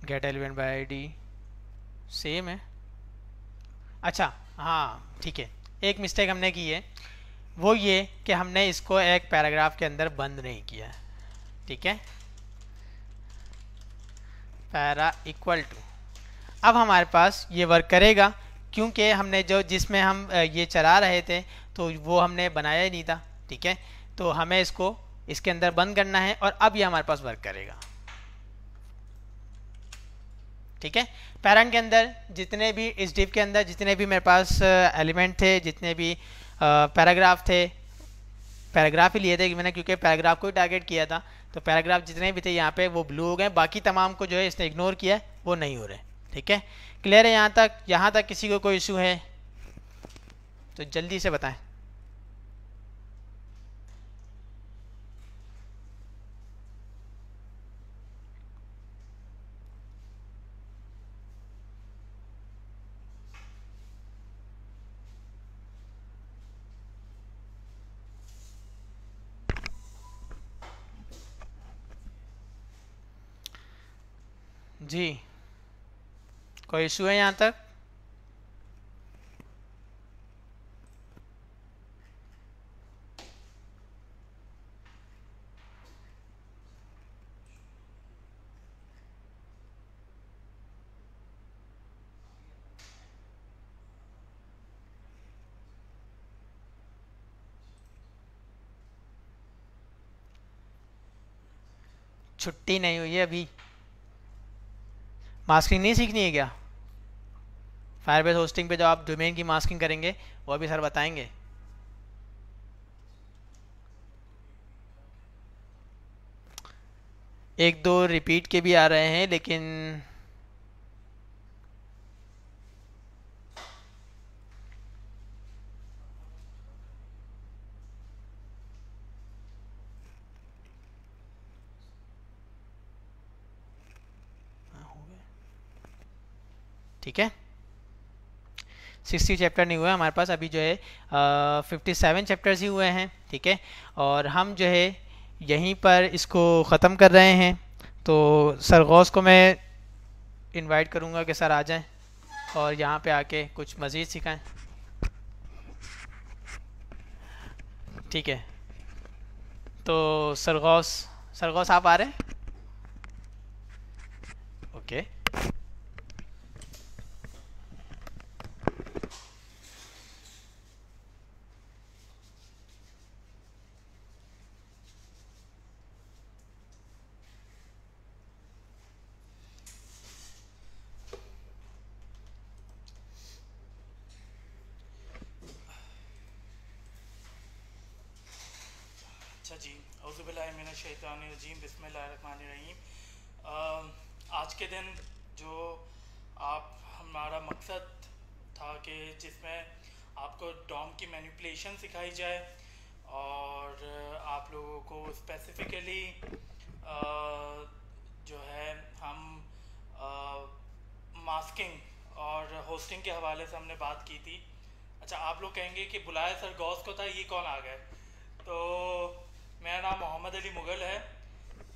Gate element by ID same है। अच्छा हाँ, ठीक है, एक मिस्टेक हमने की है, वो ये कि हमने इसको एक पैराग्राफ के अंदर बंद नहीं किया, ठीक है। पैरा इक्वल टू, अब हमारे पास ये वर्क करेगा क्योंकि हमने जिसमें हम ये चला रहे थे तो वो हमने बनाया ही नहीं था, ठीक है। तो हमें इसको इसके अंदर बंद करना है और अब ये हमारे पास वर्क करेगा, ठीक है। पेरेंट के अंदर जितने भी, इस डिव के अंदर जितने भी मेरे पास एलिमेंट थे, जितने भी पैराग्राफ थे, पैराग्राफ ही लिए थे मैंने क्योंकि पैराग्राफ को ही टारगेट किया था, तो पैराग्राफ जितने भी थे यहाँ पे वो ब्लू हो गए, बाकी तमाम को जो है इसने इग्नोर किया है, वो नहीं हो रहे, ठीक है। क्लियर है यहाँ तक? यहाँ तक किसी को कोई इशू है तो जल्दी से बताएं। जी, कोई इशू है यहाँ तक? छुट्टी नहीं हुई है अभी, मास्किंग नहीं सीखनी है क्या? फायरबेस होस्टिंग पे जो आप डोमेन की मास्किंग करेंगे वो भी सर बताएंगे। एक दो रिपीट के भी आ रहे हैं लेकिन ठीक है। 60 चैप्टर नहीं हुआ हमारे पास, अभी जो है 57 चैप्टर्स ही हुए हैं, ठीक है। और हम जो है यहीं पर इसको ख़त्म कर रहे हैं। तो सर गौस को मैं इनवाइट करूँगा कि सर आ जाएं और यहाँ पे आके कुछ मज़ीद सिखाएं, ठीक है। तो सर गौस आप आ रहे हैं? ओके अच्छा जी, औज़ुबिल्लाहिमिनश्शैतानिर्रजीम, बिस्मिल्लाहिर्रहमानिर्रहीम। आज के दिन जो हमारा मकसद था कि जिसमें आपको डॉम की मैनिपुलेशन सिखाई जाए और आप लोगों को स्पेसिफ़िकली जो है हम मास्किंग और होस्टिंग के हवाले से हमने बात की थी। अच्छा, आप लोग कहेंगे कि बुलाया सर गौस को था, ये कौन आ गए? तो मेरा नाम मोहम्मद अली मुग़ल है,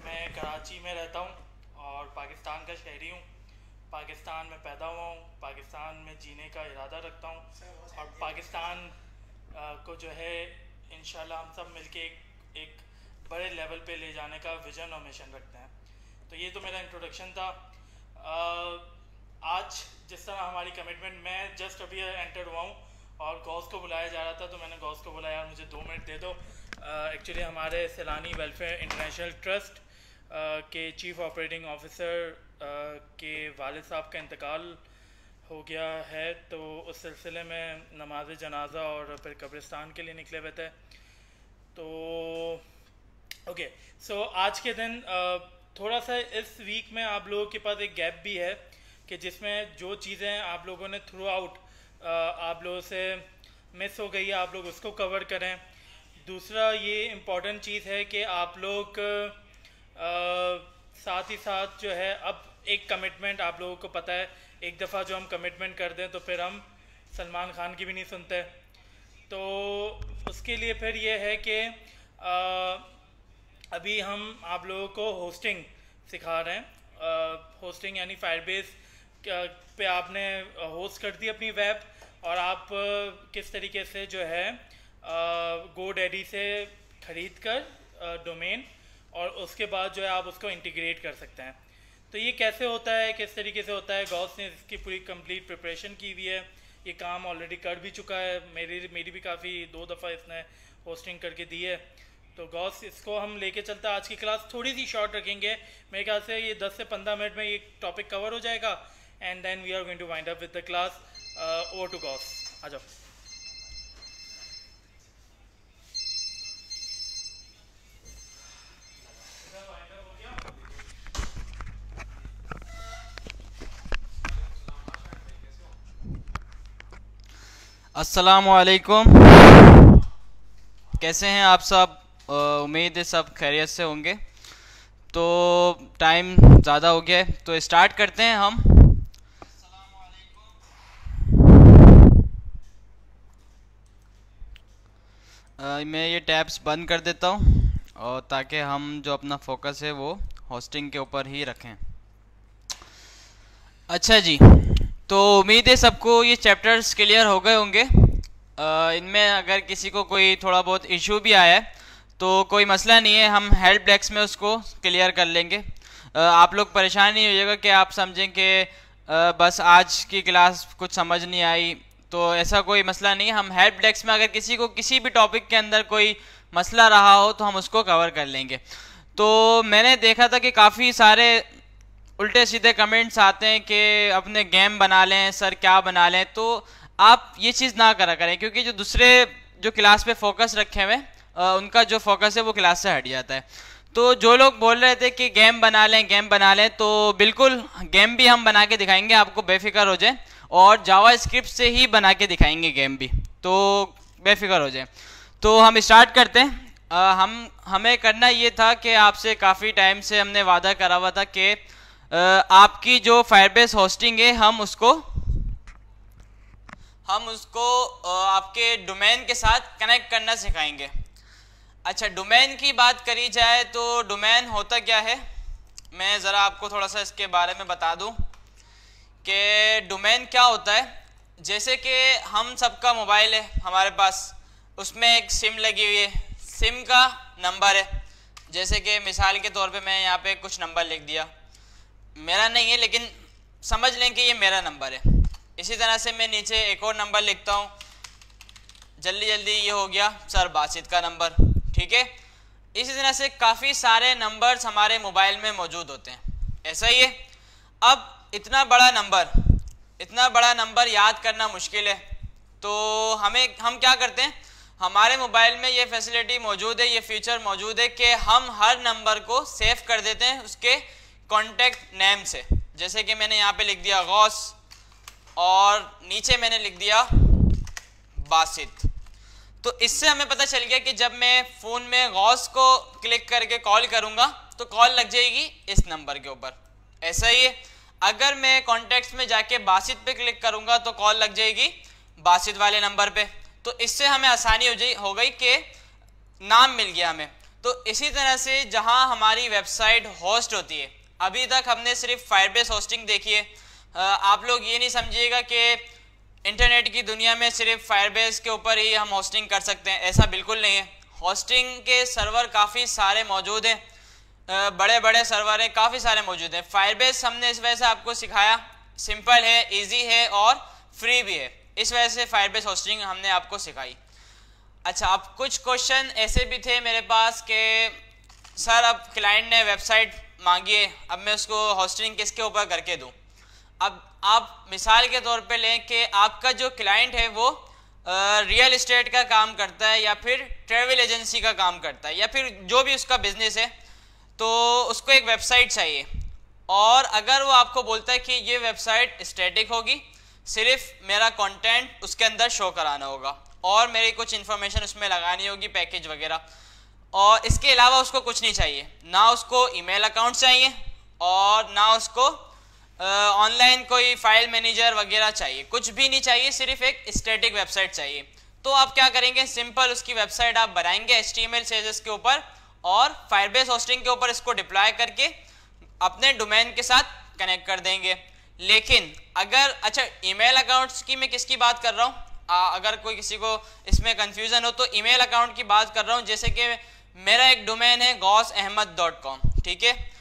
मैं कराची में रहता हूँ और पाकिस्तान का शहरी हूँ। पाकिस्तान में पैदा हुआ हूँ, पाकिस्तान में जीने का इरादा रखता हूँ और पाकिस्तान को जो है इंशाल्लाह हम सब मिलके एक बड़े लेवल पे ले जाने का विज़न और मिशन रखते हैं। तो ये तो मेरा इंट्रोडक्शन था। आज जिस तरह हमारी कमिटमेंट, मैं जस्ट अभी एंटर हुआ हूँ और गौस को बुलाया जा रहा था, तो मैंने गौस को बुलाया, मुझे 2 मिनट दे दो। एक्चुअली हमारे सैलानी वेलफेयर इंटरनेशनल ट्रस्ट के चीफ़ ऑपरेटिंग ऑफिसर के वालिद साहब का इंतकाल हो गया है, तो उस सिलसिले में नमाज जनाजा और फिर कब्रिस्तान के लिए निकले हुए थे। तो ओके, सो आज के दिन थोड़ा सा इस वीक में आप लोगों के पास एक गैप भी है कि जिसमें जो चीज़ें आप लोगों ने थ्रू आउट आप लोगों से मिस हो गई है, आप लोग उसको कवर करें। दूसरा ये इम्पॉर्टेंट चीज़ है कि आप लोग साथ ही साथ जो है, अब एक कमिटमेंट आप लोगों को पता है, एक दफ़ा जो हम कमिटमेंट कर दें तो फिर हम सलमान खान की भी नहीं सुनते। तो उसके लिए फिर ये है कि अभी हम आप लोगों को होस्टिंग सिखा रहे हैं। होस्टिंग यानी फायरबेस पे आपने होस्ट कर दी अपनी वेब और आप किस तरीके से जो है GoDaddy से ख़रीद कर डोमेन और उसके बाद जो है आप उसको इंटीग्रेट कर सकते हैं। तो ये कैसे होता है, किस तरीके से होता है, गौस ने इसकी पूरी कंप्लीट प्रिपरेशन की हुई है, ये काम ऑलरेडी कर भी चुका है, मेरी भी काफ़ी 2 दफ़ा इसने होस्टिंग करके दी है। तो गौस इसको हम लेके चलते हैं। आज की क्लास थोड़ी सी शॉर्ट रखेंगे, मेरे ख्याल से ये 10 से 15 मिनट में ये टॉपिक कवर हो जाएगा and then we are going to wind up with the class. Over to Ghaus, आ जाओ। अस्सलामुअलैकुम, कैसे हैं आप सब? उम्मीद है सब खैरियत से होंगे। तो टाइम ज़्यादा हो गया है तो स्टार्ट करते हैं हम। मैं ये टैब्स बंद कर देता हूँ और ताकि हम जो अपना फोकस है वो होस्टिंग के ऊपर ही रखें। अच्छा जी, तो उम्मीद है सबको ये चैप्टर्स क्लियर हो गए होंगे। इनमें अगर किसी को कोई थोड़ा बहुत इशू भी आया है तो कोई मसला नहीं है, हम हेल्प डेस्क में उसको क्लियर कर लेंगे। आप लोग परेशान नहीं होइएगा कि आप समझें कि बस आज की क्लास कुछ समझ नहीं आई, तो ऐसा कोई मसला नहीं है। हम हेल्प डेस्क में अगर किसी को किसी भी टॉपिक के अंदर कोई मसला रहा हो तो हम उसको कवर कर लेंगे। तो मैंने देखा था कि काफ़ी सारे उल्टे सीधे कमेंट्स आते हैं कि अपने गेम बना लें सर, क्या बना लें। तो आप ये चीज़ ना करा करें, क्योंकि जो दूसरे जो क्लास पे फोकस रखे हुए उनका जो फोकस है वो क्लास से हट जाता है। तो जो लोग बोल रहे थे कि गेम बना लें, तो बिल्कुल गेम भी हम बना के दिखाएंगे, आपको बेफिक्र हो जाए, और जावा स्क्रिप्ट से ही बना के दिखाएंगे गेम भी, तो बेफिक्र हो जाए। तो हम स्टार्ट करते हैं। हमें करना ये था कि आपसे काफ़ी टाइम से हमने वादा करा हुआ था कि आपकी जो फायरबेस होस्टिंग है हम उसको आपके डोमेन के साथ कनेक्ट करना सिखाएंगे। अच्छा, डोमेन की बात करी जाए तो डोमेन होता क्या है, मैं ज़रा आपको थोड़ा सा इसके बारे में बता दूं कि डोमेन क्या होता है। जैसे कि हम सबका मोबाइल है हमारे पास, उसमें एक सिम लगी हुई है, सिम का नंबर है। जैसे कि मिसाल के तौर पे मैं यहाँ पे कुछ नंबर लिख दिया, मेरा नहीं है, लेकिन समझ लें कि ये मेरा नंबर है। इसी तरह से मैं नीचे एक और नंबर लिखता हूँ, जल्दी जल्दी, ये हो गया सर बासित का नंबर, ठीक है। इसी तरह से काफ़ी सारे नंबर्स हमारे मोबाइल में मौजूद होते हैं, ऐसा ही है। अब इतना बड़ा नंबर याद करना मुश्किल है, तो हम क्या करते हैं, हमारे मोबाइल में ये फैसिलिटी मौजूद है, ये फीचर मौजूद है कि हम हर नंबर को सेव कर देते हैं उसके कॉन्टैक्ट नेम से। जैसे कि मैंने यहाँ पे लिख दिया गौस और नीचे मैंने लिख दिया बासित। तो इससे हमें पता चल गया कि जब मैं फ़ोन में गौस को क्लिक करके कॉल करूँगा तो कॉल लग जाएगी इस नंबर के ऊपर। ऐसा ही है, अगर मैं कॉन्टैक्ट्स में जाके बासित पे क्लिक करूँगा तो कॉल लग जाएगी बासित वाले नंबर पे। तो इससे हमें आसानी हो गई कि नाम मिल गया हमें। तो इसी तरह से जहाँ हमारी वेबसाइट होस्ट होती है, अभी तक हमने सिर्फ फायरबेस होस्टिंग देखी है। आप लोग ये नहीं समझिएगा कि इंटरनेट की दुनिया में सिर्फ फायरबेस के ऊपर ही हम होस्टिंग कर सकते हैं, ऐसा बिल्कुल नहीं है। होस्टिंग के सर्वर काफ़ी सारे मौजूद हैं, बड़े बड़े सर्वर हैं, काफ़ी सारे मौजूद हैं। फायरबेस हमने इस वजह से आपको सिखाया, सिंपल है, इजी है और फ्री भी है, इस वजह से फायरबेस होस्टिंग हमने आपको सिखाई। अच्छा, अब कुछ क्वेश्चन ऐसे भी थे मेरे पास कि सर अब क्लाइंट ने वेबसाइट मांगी है, अब मैं उसको होस्टिंग किसके ऊपर करके दूँ। अब आप मिसाल के तौर पे लें कि आपका जो क्लाइंट है वो रियल एस्टेट का काम करता है या फिर ट्रैवल एजेंसी का काम करता है या फिर जो भी उसका बिजनेस है, तो उसको एक वेबसाइट चाहिए। और अगर वो आपको बोलता है कि ये वेबसाइट स्टैटिक होगी, सिर्फ मेरा कंटेंट उसके अंदर शो कराना होगा और मेरी कुछ इन्फॉर्मेशन उसमें लगानी होगी, पैकेज वगैरह, और इसके अलावा उसको कुछ नहीं चाहिए, ना उसको ईमेल अकाउंट चाहिए और ना उसको ऑनलाइन कोई फाइल मैनेजर वगैरह चाहिए, कुछ भी नहीं चाहिए, सिर्फ एक स्टैटिक वेबसाइट चाहिए। तो आप क्या करेंगे, सिंपल उसकी वेबसाइट आप बनाएंगे HTML CSS के ऊपर और फायरबेस होस्टिंग के ऊपर इसको डिप्लॉय करके अपने डोमेन के साथ कनेक्ट कर देंगे। लेकिन अगर अच्छा ईमेल अकाउंट्स की मैं किसकी बात कर रहा हूँ, अगर कोई किसी को इसमें कन्फ्यूज़न हो तो ईमेल अकाउंट की बात कर रहा हूँ। जैसे कि मेरा एक डोमेन है gausahmed.com, ठीक है।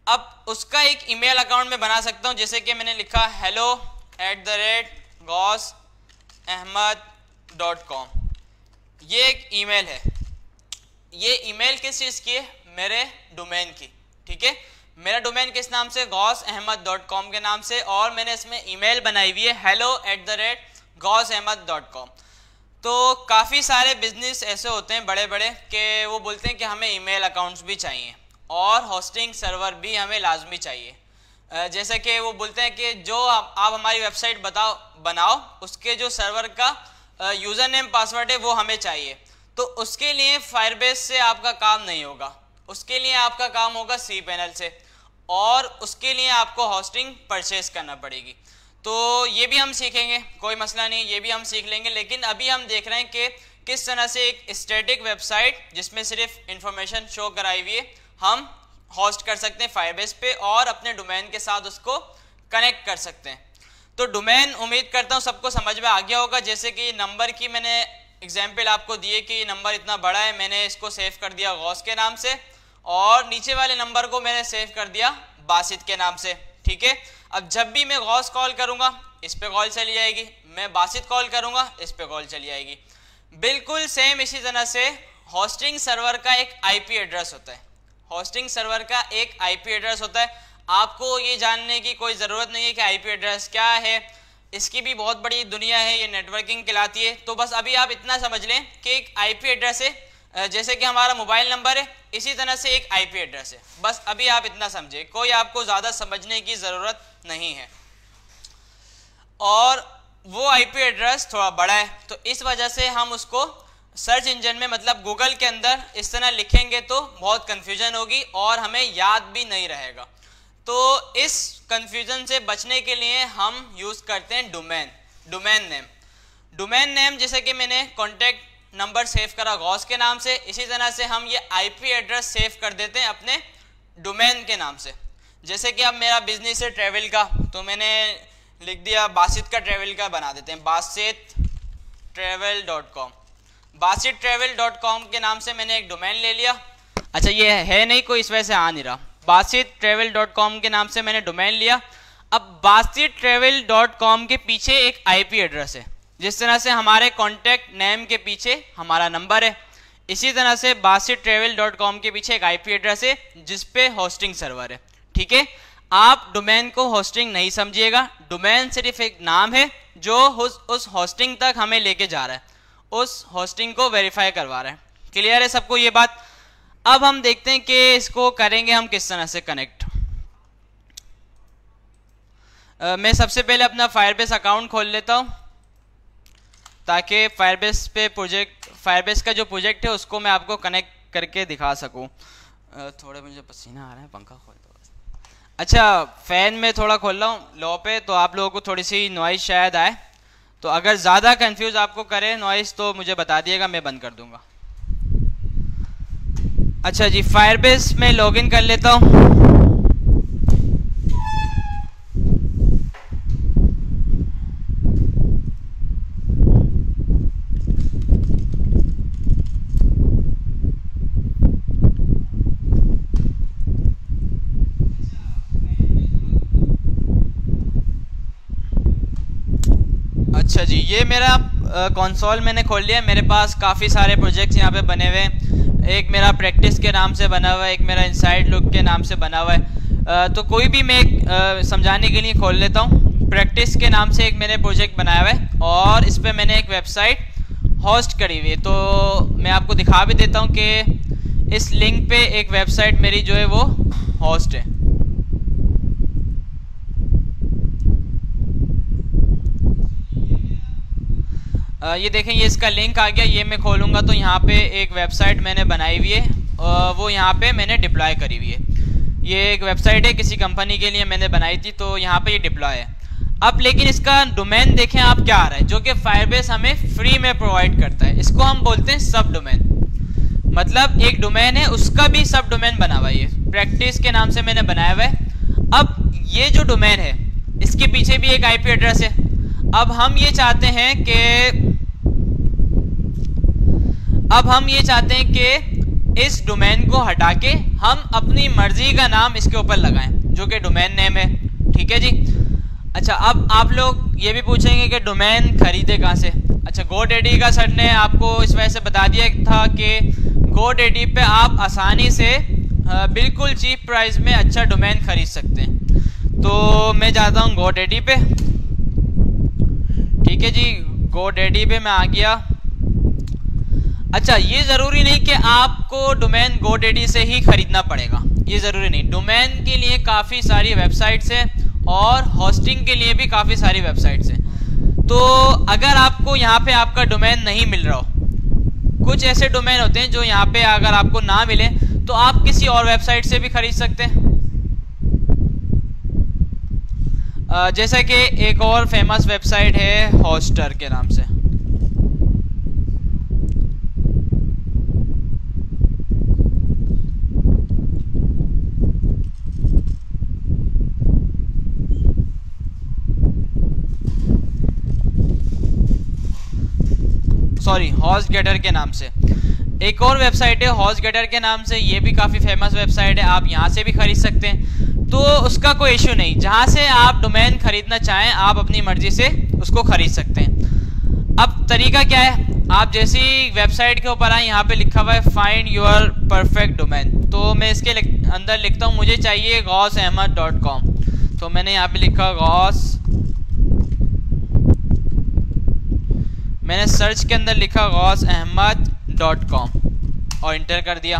अब उसका एक ईमेल अकाउंट में बना सकता हूँ, जैसे कि मैंने लिखा hello@gausahmed.com, ये एक ईमेल है। ये ईमेल किस चीज़ की है, मेरे डोमेन की, ठीक है। मेरा डोमेन किस नाम से, gausahmed.com के नाम से, और मैंने इसमें ईमेल बनाई हुई है hello@gausahmed.com। तो काफ़ी सारे बिजनेस ऐसे होते हैं बड़े बड़े कि वो बोलते हैं कि हमें ईमेल अकाउंट्स भी चाहिए और होस्टिंग सर्वर भी हमें लाजमी चाहिए। जैसे कि वो बोलते हैं कि जो आप हमारी वेबसाइट बनाओ उसके जो सर्वर का यूज़र नेम पासवर्ड है वो हमें चाहिए। तो उसके लिए फायरबेस से आपका काम नहीं होगा, उसके लिए आपका काम होगा cPanel से, और उसके लिए आपको होस्टिंग परचेज करना पड़ेगी। तो ये भी हम सीखेंगे, कोई मसला नहीं, ये भी हम सीख लेंगे। लेकिन अभी हम देख रहे हैं कि किस तरह से एक स्टैटिक वेबसाइट जिसमें सिर्फ इंफॉर्मेशन शो कराई हुई है हम होस्ट कर सकते हैं फायरबेस पे और अपने डोमेन के साथ उसको कनेक्ट कर सकते हैं। तो डोमेन उम्मीद करता हूँ सबको समझ में आ गया होगा। जैसे कि नंबर की मैंने एग्जाम्पल आपको दिए कि ये नंबर इतना बड़ा है, मैंने इसको सेव कर दिया गौस के नाम से, और नीचे वाले नंबर को मैंने सेव कर दिया बासित के नाम से, ठीक है। अब जब भी मैं गौस कॉल करूँगा इस पे कॉल चली जाएगी, मैं बासित कॉल करूँगा इस पे कॉल चली जाएगी। बिल्कुल सेम इसी तरह से होस्टिंग सर्वर का एक IP एड्रेस होता है, होस्टिंग सर्वर का एक IP एड्रेस होता है। आपको ये जानने की कोई ज़रूरत नहीं है कि IP एड्रेस क्या है, इसकी भी बहुत बड़ी दुनिया है, ये नेटवर्किंग कहलाती है। तो बस अभी आप इतना समझ लें कि एक IP एड्रेस है, जैसे कि हमारा मोबाइल नंबर है, इसी तरह से एक IP एड्रेस है। बस अभी आप इतना समझे, कोई आपको ज़्यादा समझने की ज़रूरत नहीं है। और वो IP एड्रेस थोड़ा बड़ा है, तो इस वजह से हम उसको सर्च इंजन में मतलब गूगल के अंदर इस तरह लिखेंगे तो बहुत कन्फ्यूजन होगी और हमें याद भी नहीं रहेगा। तो इस कन्फ्यूजन से बचने के लिए हम यूज़ करते हैं डोमेन नेम। जैसे कि मैंने कॉन्टैक्ट नंबर सेव करा गौस के नाम से, इसी तरह से हम ये IP एड्रेस सेव कर देते हैं अपने डोमेन के नाम से। जैसे कि अब मेरा बिजनेस है ट्रैवल का, तो मैंने लिख दिया बासित का ट्रैवल का बना देते हैं, basittravel.com। basittravel.com के नाम से मैंने एक डोमेन ले लिया। अच्छा ये है नहीं कोई, इस वजह से आ नहीं रहा, basit-travel.com के नाम से मैंने डोमेन लिया। अब basit-travel.com के पीछे एक IP एड्रेस है, जिस तरह से हमारे कॉन्टैक्ट नेम के पीछे हमारा नंबर है, इसी तरह से basit-travel.com के पीछे एक IP एड्रेस है जिस पे होस्टिंग सर्वर है। ठीक है, आप डोमेन को होस्टिंग नहीं समझिएगा, डोमेन सिर्फ एक नाम है जो उस होस्टिंग तक हमें लेके जा रहा है, उस होस्टिंग को वेरीफाई करवा रहा है। क्लियर है सबको ये बात? अब हम देखते हैं कि इसको करेंगे हम किस तरह से कनेक्ट। मैं सबसे पहले अपना फायरबेस अकाउंट खोल लेता हूँ ताकि फायरबेस का जो प्रोजेक्ट है उसको मैं आपको कनेक्ट करके दिखा सकूँ। थोड़े मुझे पसीना आ रहा है, पंखा खोल दो। अच्छा, फ़ैन में थोड़ा खोल रहा हूँ लो पे, तो आप लोगों को थोड़ी सी नॉइज़ शायद आए, तो अगर ज़्यादा कंफ्यूज आपको करे नॉइज़ तो मुझे बता दिएगा, मैं बंद कर दूँगा। अच्छा जी, फायरबेस में लॉगिन कर लेता हूँ। अच्छा जी, ये मेरा कंसोल मैंने खोल लिया। मेरे पास काफ़ी सारे प्रोजेक्ट्स यहाँ पे बने हुए हैं। एक मेरा प्रैक्टिस के नाम से बना हुआ है, एक मेरा इनसाइड लुक के नाम से बना हुआ है। तो कोई भी मैं समझाने के लिए खोल लेता हूँ। प्रैक्टिस के नाम से एक मैंने प्रोजेक्ट बनाया हुआ है और इस पर मैंने एक वेबसाइट होस्ट करी हुई है। तो मैं आपको दिखा भी देता हूँ कि इस लिंक पे एक वेबसाइट मेरी जो है वो होस्ट है। ये देखें, ये इसका लिंक आ गया। ये मैं खोलूँगा तो यहाँ पे एक वेबसाइट मैंने बनाई हुई है, वो यहाँ पे मैंने डिप्लॉय करी हुई है। ये एक वेबसाइट है, किसी कंपनी के लिए मैंने बनाई थी, तो यहाँ पे ये डिप्लॉय है। अब लेकिन इसका डोमेन देखें आप क्या आ रहा है, जो कि फायरबेस हमें फ्री में प्रोवाइड करता है। इसको हम बोलते हैं सब डोमेन, मतलब एक डोमेन है उसका भी सब डोमेन बना हुआ है। ये प्रैक्टिस के नाम से मैंने बनाया हुआ है। अब ये जो डोमेन है इसके पीछे भी एक IP एड्रेस है। अब हम ये चाहते हैं कि इस डोमेन को हटा के हम अपनी मर्जी का नाम इसके ऊपर लगाएं, जो कि डोमेन नेम है। ठीक है जी। अच्छा, अब आप लोग ये भी पूछेंगे कि डोमेन खरीदे कहाँ से। अच्छा, GoDaddy का सर ने आपको इस वजह से बता दिया था कि GoDaddy पे आप आसानी से बिल्कुल चीप प्राइस में अच्छा डोमेन खरीद सकते हैं। तो मैं जाता हूँ GoDaddy पे। ठीक है जी, GoDaddy पे मैं आ गया। अच्छा, ये ज़रूरी नहीं कि आपको डोमेन GoDaddy से ही खरीदना पड़ेगा, ये ज़रूरी नहीं। डोमेन के लिए काफ़ी सारी वेबसाइट्स हैं और होस्टिंग के लिए भी काफ़ी सारी वेबसाइट्स हैं। तो अगर आपको यहाँ पे आपका डोमेन नहीं मिल रहा हो, कुछ ऐसे डोमेन होते हैं जो यहाँ पे अगर आपको ना मिले तो आप किसी और वेबसाइट से भी खरीद सकते हैं। जैसा कि एक और फेमस वेबसाइट है होस्टर के नाम से। सॉरी, HostGator के नाम से एक और वेबसाइट है HostGator के नाम से। ये भी काफ़ी फेमस वेबसाइट है, आप यहाँ से भी खरीद सकते हैं। तो उसका कोई इशू नहीं, जहाँ से आप डोमेन खरीदना चाहें आप अपनी मर्जी से उसको खरीद सकते हैं। अब तरीका क्या है, आप जैसी वेबसाइट के ऊपर आए, यहाँ पे लिखा हुआ है फाइंड योर परफेक्ट डोमेन। तो मैं इसके अंदर लिखता हूँ मुझे चाहिए ghausahmed.com। तो मैंने यहाँ पे लिखा मैंने सर्च के अंदर लिखा ghausahmed.com और इंटर कर दिया।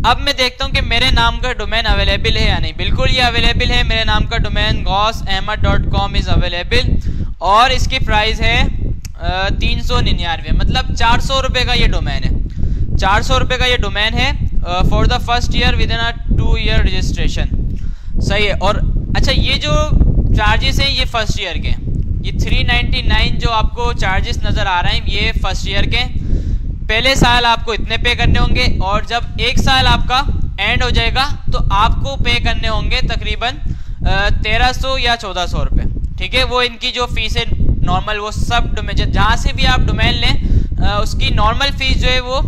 अब मैं देखता हूँ कि मेरे नाम का डोमेन अवेलेबल है या नहीं। बिल्कुल ये अवेलेबल है, मेरे नाम का डोमेन ghausahmed.com इज़ अवेलेबल और इसकी प्राइस है 399, मतलब 400 रुपये का ये डोमेन है। 400 रुपये का ये डोमेन है for the first year with in a 2 year registration. सही है। और अच्छा, ये जो चार्जेस हैं ये फर्स्ट ईयर के, ये 399 जो आपको चार्जेस नज़र आ रहे हैं ये फर्स्ट ईयर के। पहले साल आपको इतने पे करने होंगे और जब 1 साल आपका एंड हो जाएगा तो आपको पे करने होंगे तकरीबन 1300 या 1400 रुपये। ठीक है, वो इनकी जो फीस है नॉर्मल, वो सब डोमेन जहाँ से भी आप डोमेन लें उसकी नॉर्मल फ़ीस जो है वो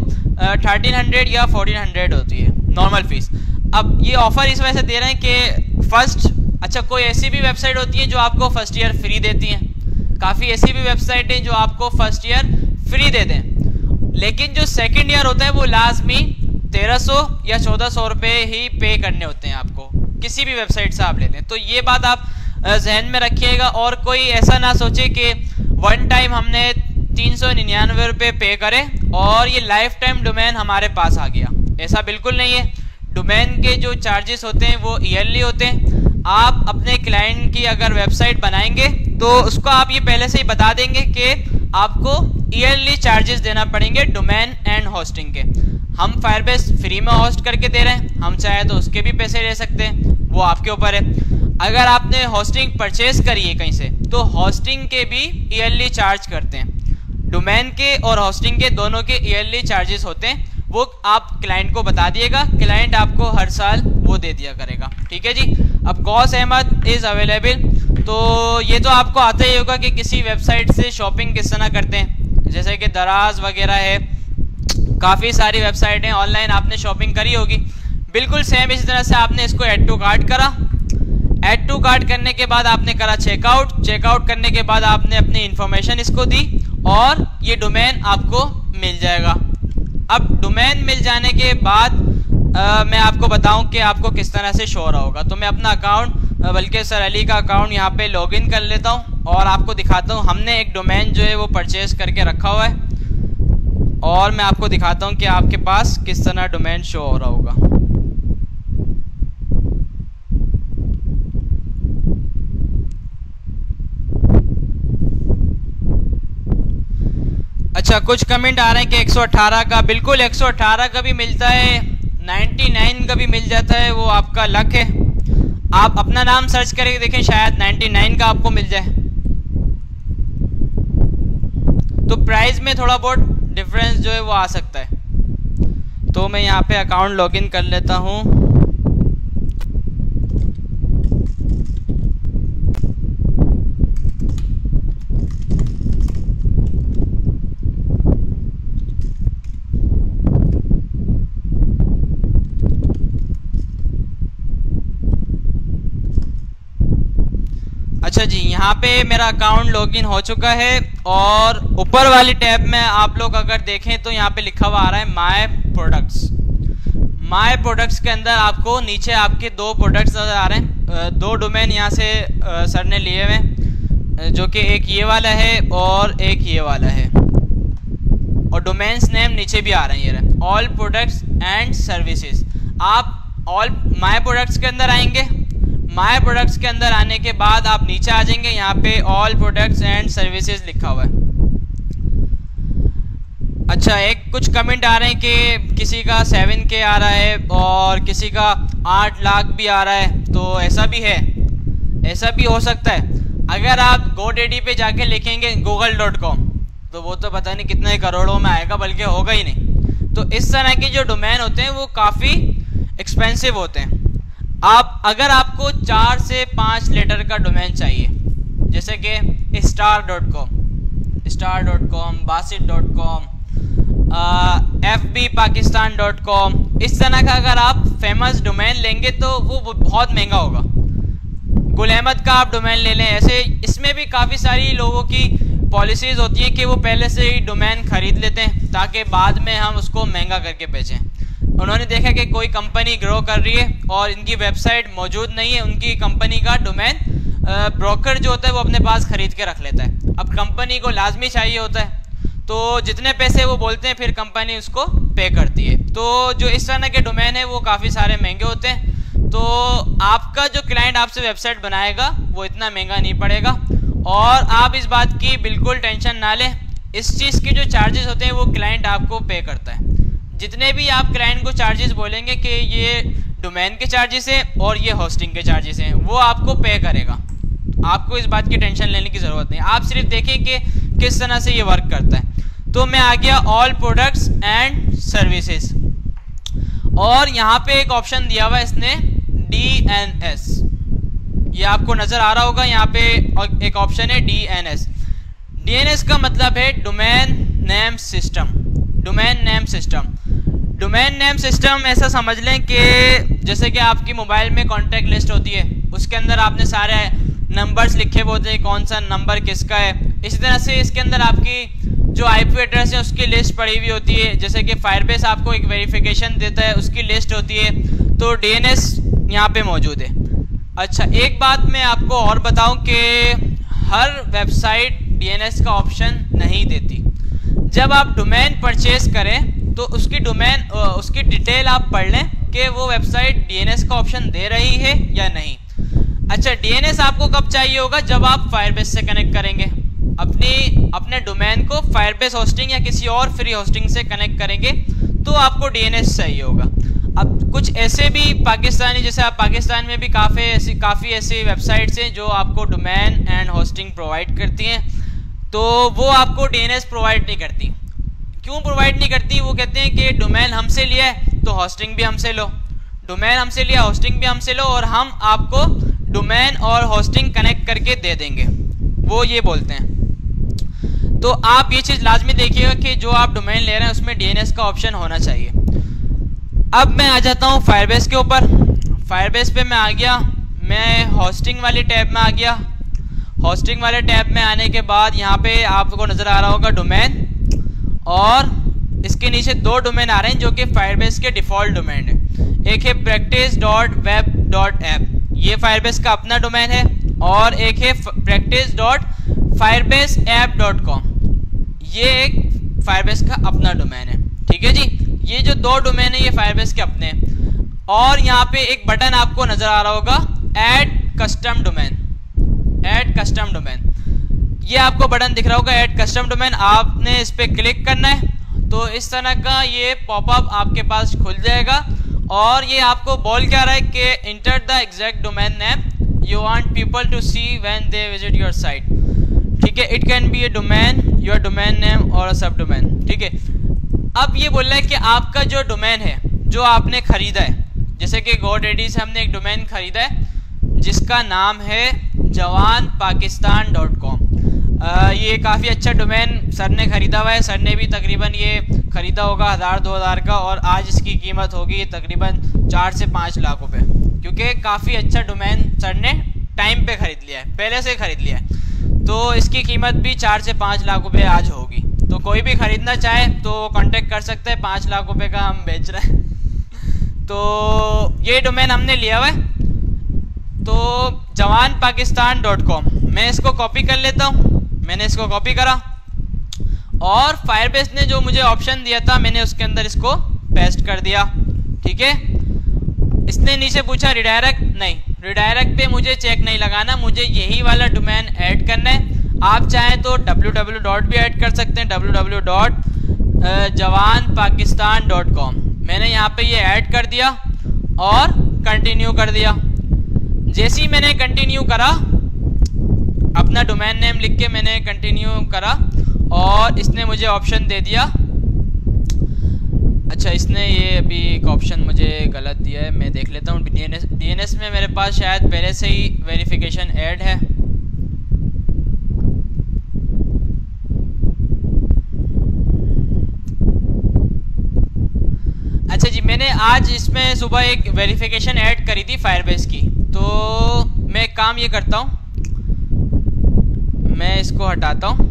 1300 या 1400 होती है नॉर्मल फ़ीस। अब ये ऑफर इस वजह से दे रहे हैं कि फर्स्ट, अच्छा कोई ऐसी भी वेबसाइट होती है जो आपको फर्स्ट ईयर फ्री देती हैं, काफ़ी ऐसी भी वेबसाइट है जो आपको फर्स्ट ईयर फ्री दे दें, लेकिन जो सेकंड ईयर होता है वो लाजमी 1300 या 1400 रुपये ही पे करने होते हैं आपको, किसी भी वेबसाइट से आप ले लें। तो ये बात आप जहन में रखिएगा, और कोई ऐसा ना सोचे कि वन टाइम हमने 399 रुपये पे करें और ये लाइफ टाइम डोमेन हमारे पास आ गया, ऐसा बिल्कुल नहीं है। डोमेन के जो चार्जेस होते हैं वो ईयरली होते हैं। आप अपने क्लाइंट की अगर वेबसाइट बनाएंगे तो उसको आप ये पहले से ही बता देंगे कि आपको ईयरली चार्जेस देना पड़ेंगे डोमेन एंड होस्टिंग के। हम फायरबेस फ्री में होस्ट करके दे रहे हैं, हम चाहे तो उसके भी पैसे ले सकते हैं, वो आपके ऊपर है। अगर आपने होस्टिंग परचेज करी है कहीं से तो होस्टिंग के भी ईयरली चार्ज करते हैं, डोमेन के और होस्टिंग के दोनों के ईयरली चार्जेस होते हैं, वो आप क्लाइंट को बता दिएगा, क्लाइंट आपको हर साल वो दे दिया करेगा। ठीक है जी। अब कॉस अहमद इज़ अवेलेबल, तो ये तो आपको आता ही होगा कि किसी वेबसाइट से शॉपिंग किस तरह करते हैं, जैसे कि दराज वगैरह है, काफ़ी सारी वेबसाइट हैं ऑनलाइन, आपने शॉपिंग करी होगी। बिल्कुल सेम इसी तरह से आपने इसको ऐड टू कार्ट करा, ऐड टू कार्ट करने के बाद आपने करा चेकआउट, चेकआउट करने के बाद आपने अपनी इंफॉर्मेशन इसको दी और ये डोमेन आपको मिल जाएगा। अब डोमेन मिल जाने के बाद मैं आपको बताऊं कि आपको किस तरह से शो रहा होगा। तो मैं अपना अकाउंट, बल्कि सर अली का अकाउंट यहाँ पे लॉगिन कर लेता हूँ और आपको दिखाता हूँ। हमने एक डोमेन जो है वो परचेज करके रखा हुआ है और मैं आपको दिखाता हूँ कि आपके पास किस तरह डोमेन शो हो रहा होगा। अच्छा, कुछ कमेंट आ रहे हैं कि 118 का, बिल्कुल 118 का भी मिलता है, 99 का भी मिल जाता है, वो आपका लक है। आप अपना नाम सर्च करके देखें, शायद 99 का आपको मिल जाए। तो प्राइस में थोड़ा बहुत डिफरेंस जो है वो आ सकता है। तो मैं यहाँ पे अकाउंट लॉगिन कर लेता हूँ। अच्छा जी, यहाँ पे मेरा अकाउंट लॉगिन हो चुका है और ऊपर वाली टैब में आप लोग अगर देखें तो यहाँ पे लिखा हुआ आ रहा है माय प्रोडक्ट्स। माय प्रोडक्ट्स के अंदर आपको नीचे आपके दो प्रोडक्ट्स नजर आ रहे हैं, दो डोमेन यहाँ से सर ने लिए हुए, जो कि एक ये वाला है और एक ये वाला है, और डोमेन्स नेम नीचे भी आ रहे हैं, ये ऑल प्रोडक्ट्स एंड सर्विसेज। आप ऑल माय प्रोडक्ट्स के अंदर आएंगे, माय प्रोडक्ट्स के अंदर आने के बाद आप नीचे आ जाएंगे, यहाँ पे ऑल प्रोडक्ट्स एंड सर्विसेज लिखा हुआ है। अच्छा, एक कुछ कमेंट आ रहे हैं कि किसी का 7K आ रहा है और किसी का 8 लाख भी आ रहा है, तो ऐसा भी है, ऐसा भी हो सकता है। अगर आप GoDaddy पे जाके लिखेंगे google.com तो वो तो पता नहीं कितने करोड़ों में आएगा, बल्कि होगा ही नहीं। तो इस तरह के जो डोमेन होते हैं वो काफ़ी एक्सपेंसिव होते हैं। आप अगर आपको 4 से 5 लेटर का डोमेन चाहिए, जैसे कि star.com, basit.com, fbpakistan.com, इस तरह का अगर आप फेमस डोमेन लेंगे तो वो बहुत महंगा होगा। गुल अहमद का आप डोमेन ले लें, ऐसे इसमें भी काफ़ी सारी लोगों की पॉलिसीज़ होती हैं कि वो पहले से ही डोमेन खरीद लेते हैं ताकि बाद में हम उसको महंगा करके बेचें। उन्होंने देखा कि कोई कंपनी ग्रो कर रही है और इनकी वेबसाइट मौजूद नहीं है, उनकी कंपनी का डोमेन ब्रोकर जो होता है वो अपने पास खरीद के रख लेता है। अब कंपनी को लाजमी चाहिए होता है, तो जितने पैसे वो बोलते हैं फिर कंपनी उसको पे करती है। तो जो इस तरह के डोमेन है वो काफ़ी सारे महंगे होते हैं। तो आपका जो क्लाइंट आपसे वेबसाइट बनाएगा वो इतना महंगा नहीं पड़ेगा, और आप इस बात की बिल्कुल टेंशन ना लें, इस चीज़ के जो चार्जेस होते हैं वो क्लाइंट आपको पे करता है। जितने भी आप क्लाइंट को चार्जेस बोलेंगे कि ये डोमेन के चार्जेस हैं और ये होस्टिंग के चार्जेस हैं, वो आपको पे करेगा। आपको इस बात की टेंशन लेने की ज़रूरत नहीं, आप सिर्फ देखें कि किस तरह से ये वर्क करता है। तो मैं आ गया ऑल प्रोडक्ट्स एंड सर्विसेज, और यहाँ पे एक ऑप्शन दिया हुआ है इसने DNS, ये आपको नज़र आ रहा होगा, यहाँ पे एक ऑप्शन है DNS। DNS का मतलब है domain name system. Domain name system, domain name system ऐसा समझ लें कि जैसे कि आपकी मोबाइल में कॉन्टैक्ट लिस्ट होती है, उसके अंदर आपने सारे नंबर्स लिखे हुए होते हैं, कौन सा नंबर किसका है। इसी तरह से इसके अंदर आपकी जो आईपी एड्रेस है उसकी लिस्ट पड़ी हुई होती है। जैसे कि फायरबेस आपको एक वेरिफिकेशन देता है, उसकी लिस्ट होती है। तो डीएनएस यहाँ पे मौजूद है। अच्छा, एक बात मैं आपको और बताऊं कि हर वेबसाइट डीएनएस का ऑप्शन नहीं देती। जब आप डोमेन परचेज करें तो उसकी डिटेल आप पढ़ लें कि वो वेबसाइट डीएनएस का ऑप्शन दे रही है या नहीं। अच्छा, डीएनएस आपको कब चाहिए होगा? जब आप फायरबेस से कनेक्ट करेंगे, अपने डोमेन को फायरबेस होस्टिंग या किसी और फ्री होस्टिंग से कनेक्ट करेंगे तो आपको डीएनएस चाहिए होगा। अब कुछ ऐसे भी पाकिस्तानी, जैसे आप पाकिस्तान में भी काफ़ी ऐसी वेबसाइट्स हैं जो आपको डोमेन एंड होस्टिंग प्रोवाइड करती हैं, तो वो आपको डीएनएस प्रोवाइड नहीं करती। क्यों प्रोवाइड नहीं करती? वो कहते हैं कि डोमेन हमसे लिया है तो होस्टिंग भी हमसे लो, डोमेन हमसे लिया होस्टिंग भी हमसे लो, और हम आपको डोमेन और होस्टिंग कनेक्ट करके दे देंगे, वो ये बोलते हैं। तो आप ये चीज़ लाजमी देखिएगा कि जो आप डोमेन ले रहे हैं उसमें डीएनएस का ऑप्शन होना चाहिए। अब मैं आ जाता हूँ फायरबेस के ऊपर। फायरबेस पे मैं आ गया, मैं होस्टिंग वाली टैब में आ गया। होस्टिंग वाले टैब में आने के बाद यहाँ पे आपको नज़र आ रहा होगा डोमेन, और इसके नीचे दो डोमेन आ रहे हैं जो कि फायरबेस के डिफ़ॉल्ट डोमेन है। एक है practice.web.app, ये फायरबेस का अपना डोमेन है, और एक है practice.firebaseapp.com, ये एक फायरबेस का अपना डोमेन है। ठीक है जी, ये जो दो डोमेन है ये फायरबेस के अपने हैं। और यहाँ पे एक बटन आपको नज़र आ रहा होगा, ऐड कस्टम डोमेन, ये आपको बटन दिख रहा होगा ऐड कस्टम डोमेन। आपने इस पर क्लिक करना है तो इस तरह का ये पॉपअप आपके पास खुल जाएगा, और ये आपको बोल क्या रहा है कि enter the exact domain name you want people to see when they visit your site. ठीक है, it can be a domain, your domain name और सब डोमेन। ठीक है, अब ये बोल रहा है कि आपका जो डोमेन है जो आपने खरीदा है, जैसे कि GoDaddy से हमने एक डोमेन खरीदा है जिसका नाम है jawanpakistan.com। ये काफ़ी अच्छा डोमेन सर ने ख़रीदा हुआ है। सर ने भी तकरीबन ये ख़रीदा होगा 1000-2000 का, और आज इसकी कीमत होगी तकरीबन 4 से 5 लाख रुपए, क्योंकि काफ़ी अच्छा डोमेन सर ने टाइम पे ख़रीद लिया है, पहले से ख़रीद लिया है। तो इसकी कीमत भी 4 से 5 लाख रुपए आज होगी। तो कोई भी ख़रीदना चाहे तो कांटेक्ट कर सकते हैं, 5 लाख रुपए का हम बेच रहे हैं। तो ये डोमेन हमने लिया हुआ है, तो jawanpakistan.com, मैं इसको कॉपी कर लेता हूँ। मैंने इसको कॉपी करा, और फायरबेस ने जो मुझे ऑप्शन दिया था मैंने उसके अंदर इसको पेस्ट कर दिया। ठीक है, इसने नीचे पूछा रिडायरेक्ट, नहीं, रिडायरेक्ट पे मुझे चेक नहीं लगाना, मुझे यही वाला डोमेन ऐड करना है। आप चाहें तो www भी ऐड कर सकते हैं, www.jawanpakistan.com। मैंने यहाँ पे ये ऐड कर दिया और कंटिन्यू कर दिया। जैसे ही मैंने कंटिन्यू करा, अपना डोमेन नेम लिख के मैंने कंटिन्यू करा, और इसने मुझे ऑप्शन दे दिया। अच्छा, इसने ये अभी एक ऑप्शन मुझे गलत दिया है, मैं देख लेता हूँ। डीएनएस में मेरे पास शायद पहले से ही वेरिफिकेशन ऐड है। अच्छा जी, मैंने आज इसमें सुबह एक वेरिफिकेशन ऐड करी थी फायरबेस की। तो मैं एक काम ये करता हूँ, मैं इसको हटाता हूँ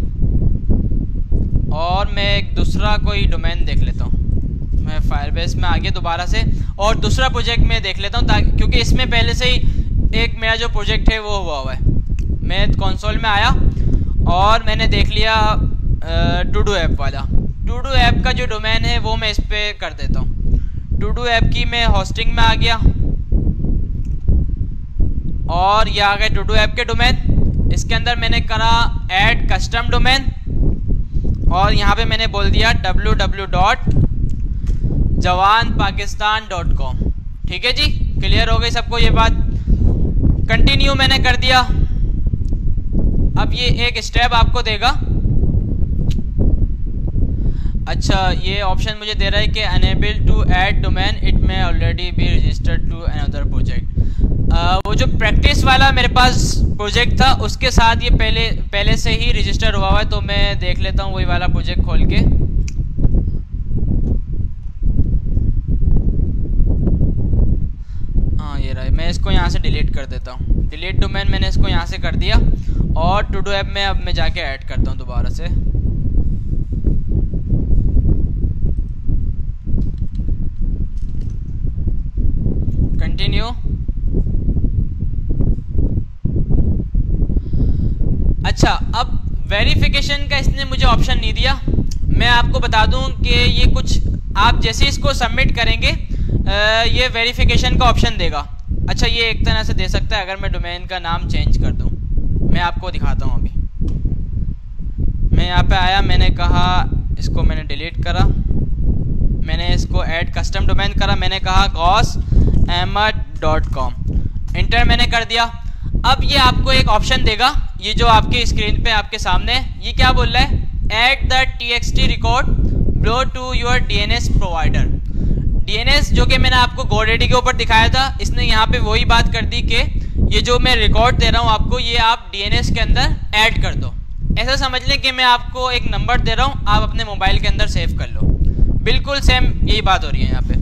और मैं एक दूसरा कोई डोमेन देख लेता हूँ। मैं फायरबेस में आ गया दोबारा से, और दूसरा प्रोजेक्ट मैं देख लेता हूँ, ताकि क्योंकि इसमें पहले से ही एक मेरा जो प्रोजेक्ट है वो हुआ है। मैं कंसोल में आया और मैंने देख लिया टूडू ऐप वाला। टूडू ऐप का जो डोमेन है वो मैं इस पर कर देता हूँ। टूडू ऐप की मैं होस्टिंग में आ गया, और ये आ गए टूडू ऐप के डोमेन। इसके अंदर मैंने करा ऐड कस्टम डोमेन, और यहाँ पे मैंने बोल दिया www.jawanpakistan.com। ठीक है जी, क्लियर हो गई सबको ये बात। कंटिन्यू मैंने कर दिया। अब ये एक स्टेप आपको देगा। अच्छा, ये ऑप्शन मुझे दे रहा है कि unable to add domain, it may already be registered to another project. वो जो प्रैक्टिस वाला मेरे पास प्रोजेक्ट था उसके साथ ये पहले से ही रजिस्टर हुआ हुआ है। तो मैं देख लेता हूँ वही वाला प्रोजेक्ट खोल के। मैं इसको यहाँ से डिलीट कर देता हूँ। डिलीट डोमेन मैंने इसको यहाँ से कर दिया और टू डू ऐप में अब मैं जाके ऐड करता हूँ दोबारा से। कंटिन्यू। अच्छा, अब वेरिफिकेशन का इसने मुझे ऑप्शन नहीं दिया। मैं आपको बता दूं कि ये कुछ आप जैसे इसको सबमिट करेंगे ये वेरिफिकेशन का ऑप्शन देगा। अच्छा, ये एक तरह से दे सकता है अगर मैं डोमेन का नाम चेंज कर दूं। मैं आपको दिखाता हूं। अभी मैं यहाँ पे आया, मैंने कहा इसको मैंने डिलीट करा, मैंने इसको ऐड कस्टम डोमेन करा, मैंने कहा gaussahmed.com, इंटर मैंने कर दिया। अब ये आपको एक ऑप्शन देगा, ये जो आपकी स्क्रीन पे आपके सामने है, ये क्या बोल रहा है, add the txt record below to your DNS provider. DNS जो कि मैंने आपको GoDaddy के ऊपर दिखाया था, इसने यहाँ पे वही बात कर दी कि ये जो मैं रिकॉर्ड दे रहा हूँ आपको, ये आप DNS के अंदर ऐड कर दो। ऐसा समझ लें कि मैं आपको एक नंबर दे रहा हूँ, आप अपने मोबाइल के अंदर सेव कर लो। बिल्कुल सेम यही बात हो रही है यहाँ पे।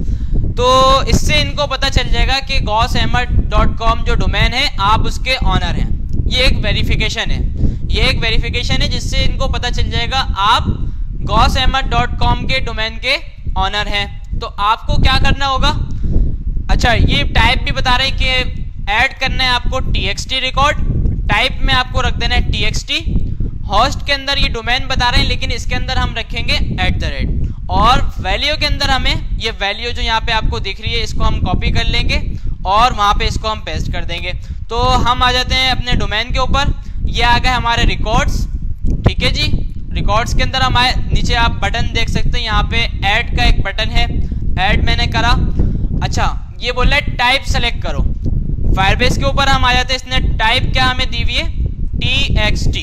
तो इससे इनको पता चल जाएगा कि gaussahmed.com जो डोमेन है आप उसके ऑनर हैं। ये एक वेरिफिकेशन है, ये एक वेरिफिकेशन है जिससे इनको पता चल जाएगा आप gaussahmed.com के डोमेन के ऑनर हैं। तो आपको क्या करना होगा, अच्छा ये टाइप भी बता रहे हैं कि ऐड करना है आपको txt रिकॉर्ड, टाइप में आपको रख देना है txt, होस्ट के अंदर ये डोमेन बता रहे हैं लेकिन इसके अंदर हम रखेंगे @ और वैल्यू के अंदर हमें ये वैल्यू जो यहाँ पे आपको दिख रही है इसको हम कॉपी कर लेंगे और वहाँ पे इसको हम पेस्ट कर देंगे। तो हम आ जाते हैं अपने डोमेन के ऊपर। ये आ गए हमारे रिकॉर्ड्स, ठीक है जी। रिकॉर्ड्स के अंदर हम आए, नीचे आप बटन देख सकते हैं, यहाँ पे ऐड का एक बटन है, ऐड मैंने करा। अच्छा, ये बोल रहा है टाइप सेलेक्ट करो। फायरबेस के ऊपर हम आ जाते हैं, इसने टाइप क्या हमें दी हुई है, txt,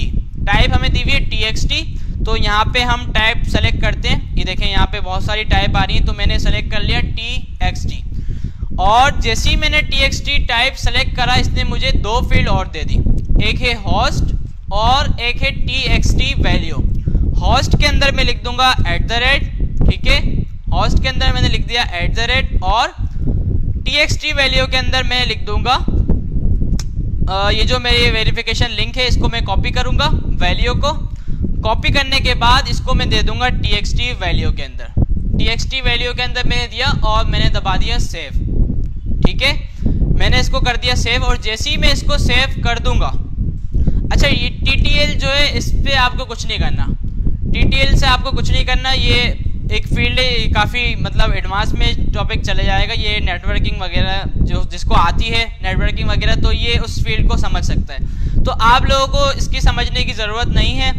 टाइप हमें दी हुई है txt। तो यहाँ पे हम टाइप सेलेक्ट करते हैं, ये देखें यहाँ पे बहुत सारी टाइप आ रही है, तो मैंने सेलेक्ट कर लिया txt। और जैसे ही मैंने txt टाइप सेलेक्ट करा, इसने मुझे दो फील्ड और दे दी, एक है होस्ट और एक है txt वैल्यू। होस्ट के अंदर मैं लिख दूंगा @, ठीक है, होस्ट के अंदर मैंने लिख दिया @, और txt वैल्यू के अंदर मैं लिख दूंगा ये जो मेरी वेरिफिकेशन लिंक है इसको मैं कॉपी करूंगा, वैल्यू को कॉपी करने के बाद इसको मैं दे दूंगा txt वैल्यू के अंदर। txt वैल्यू के अंदर मैंने दिया और मैंने दबा दिया सेव, ठीक है, मैंने इसको कर दिया सेव। और जैसे ही मैं इसको सेव कर दूंगा, अच्छा ये TTL जो है इस पे आपको कुछ नहीं करना, TTL से आपको कुछ नहीं करना, ये एक फील्ड है, काफ़ी मतलब एडवांस में टॉपिक चले जाएगा, ये नेटवर्किंग वगैरह जो जिसको आती है नेटवर्किंग वगैरह, तो ये उस फील्ड को समझ सकता है। तो आप लोगों को इसकी समझने की ज़रूरत नहीं है,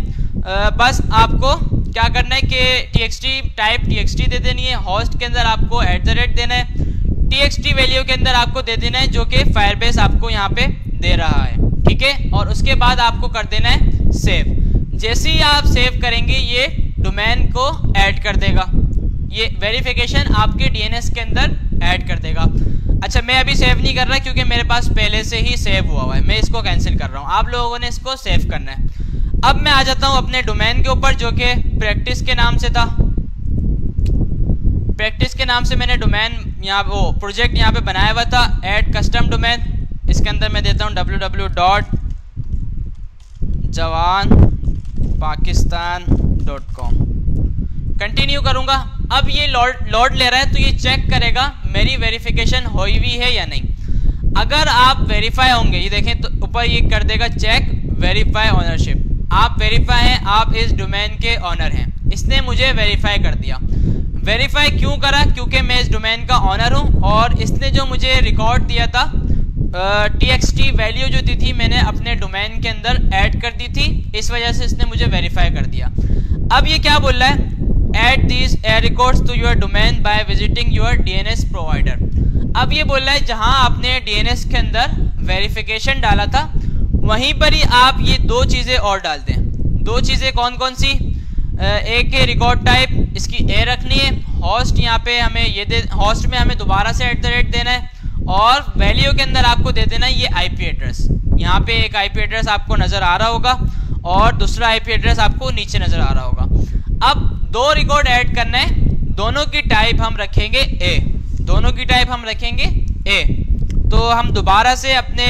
बस आपको क्या करना है कि txt टाइप txt दे देनी है, होस्ट के अंदर आपको @ देना है, txt वैल्यू के अंदर आपको दे देना है जो कि फायरबेस आपको यहाँ पे दे रहा है, ठीक है, और उसके बाद आपको कर देना है सेव। जैसे ही आप सेव करेंगे ये डोमेन को ऐड कर देगा, ये वेरिफिकेशन आपके DNS के अंदर ऐड कर देगा। अच्छा, मैं अभी सेव नहीं कर रहा क्योंकि मेरे पास पहले से ही सेव हुआ है, मैं इसको कैंसिल कर रहा हूँ, आप लोगों ने इसको सेव करना है। अब मैं आ जाता हूँ अपने डोमेन के ऊपर जो कि प्रैक्टिस के नाम से था। प्रैक्टिस के नाम से मैंने डोमेन यहाँ वो प्रोजेक्ट यहाँ पे बनाया हुआ था, ऐड कस्टम डोमेन, इसके अंदर मैं देता हूँ www.jawanpakistan.com, कंटिन्यू करूँगा। अब ये लोड ले रहा है तो ये चेक करेगा मेरी वेरिफिकेशन हुई हुई है या नहीं। अगर आप वेरीफाई होंगे, ये देखें तो ऊपर ये कर देगा चेक वेरीफाई ऑनरशिप, आप वेरीफाई हैं, आप इस डोमेन के ऑनर हैं। इसने मुझे वेरीफाई कर दिया। वेरीफाई क्यों करा, क्योंकि मैं इस डोमेन का ऑनर हूं और इसने जो मुझे रिकॉर्ड दिया था txt वैल्यू जो दी थी मैंने अपने डोमेन के अंदर ऐड कर दी थी, इस वजह से इसने मुझे वेरीफाई कर दिया। अब ये क्या बोल रहा है, add these records to your domain by visiting your DNS provider. अब ये बोल रहा है जहां आपने DNS के अंदर वेरिफिकेशन डाला था वहीं पर ही आप ये दो चीज़ें और डाल दें। दो चीज़ें कौन कौन सी, एक है रिकॉर्ड टाइप, इसकी A रखनी है, होस्ट यहाँ पे हमें ये दे, होस्ट में हमें दोबारा से @ देना है, और वैल्यू के अंदर आपको दे देना है ये IP एड्रेस। यहाँ पे एक IP एड्रेस आपको नज़र आ रहा होगा और दूसरा IP एड्रेस आपको नीचे नज़र आ रहा होगा। अब दो रिकॉर्ड ऐड करना है, दोनों की टाइप हम रखेंगे A, दोनों की टाइप हम रखेंगे A, तो हम दोबारा से अपने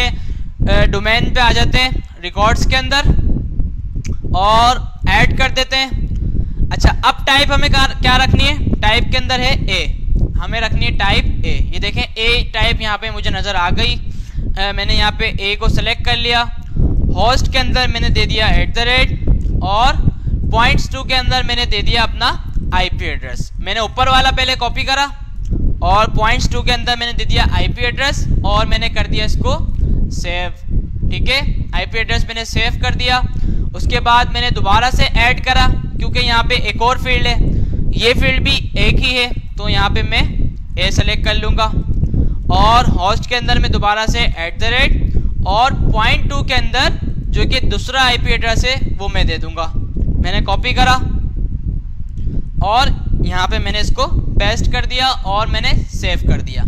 डोमेन पे आ जाते हैं, रिकॉर्ड्स के अंदर, और ऐड कर देते हैं। अच्छा, अब टाइप हमें क्या रखनी है? टाइप के अंदर है ए, हमें रखनी है टाइप ए। ये देखें ए टाइप यहाँ पे मुझे नज़र आ गई। मैंने यहाँ पे ए को सेलेक्ट कर लिया। होस्ट के अंदर मैंने दे दिया @ और .2 के अंदर मैंने दे दिया अपना IP एड्रेस। मैंने ऊपर वाला पहले कॉपी करा और .2 के अंदर मैंने दे दिया IP एड्रेस और मैंने कर दिया इसको सेव। ठीक है, IP एड्रेस मैंने सेव कर दिया। उसके बाद मैंने दोबारा से ऐड करा, क्योंकि यहाँ पे एक और फील्ड है, ये फील्ड भी एक ही है, तो यहाँ पे मैं ए सेलेक्ट कर लूँगा और होस्ट के अंदर मैं दोबारा से @ और .2 के अंदर जो कि दूसरा IP एड्रेस है वो मैं दे दूंगा। मैंने कॉपी करा और यहाँ पे मैंने इसको पेस्ट कर दिया और मैंने सेव कर दिया।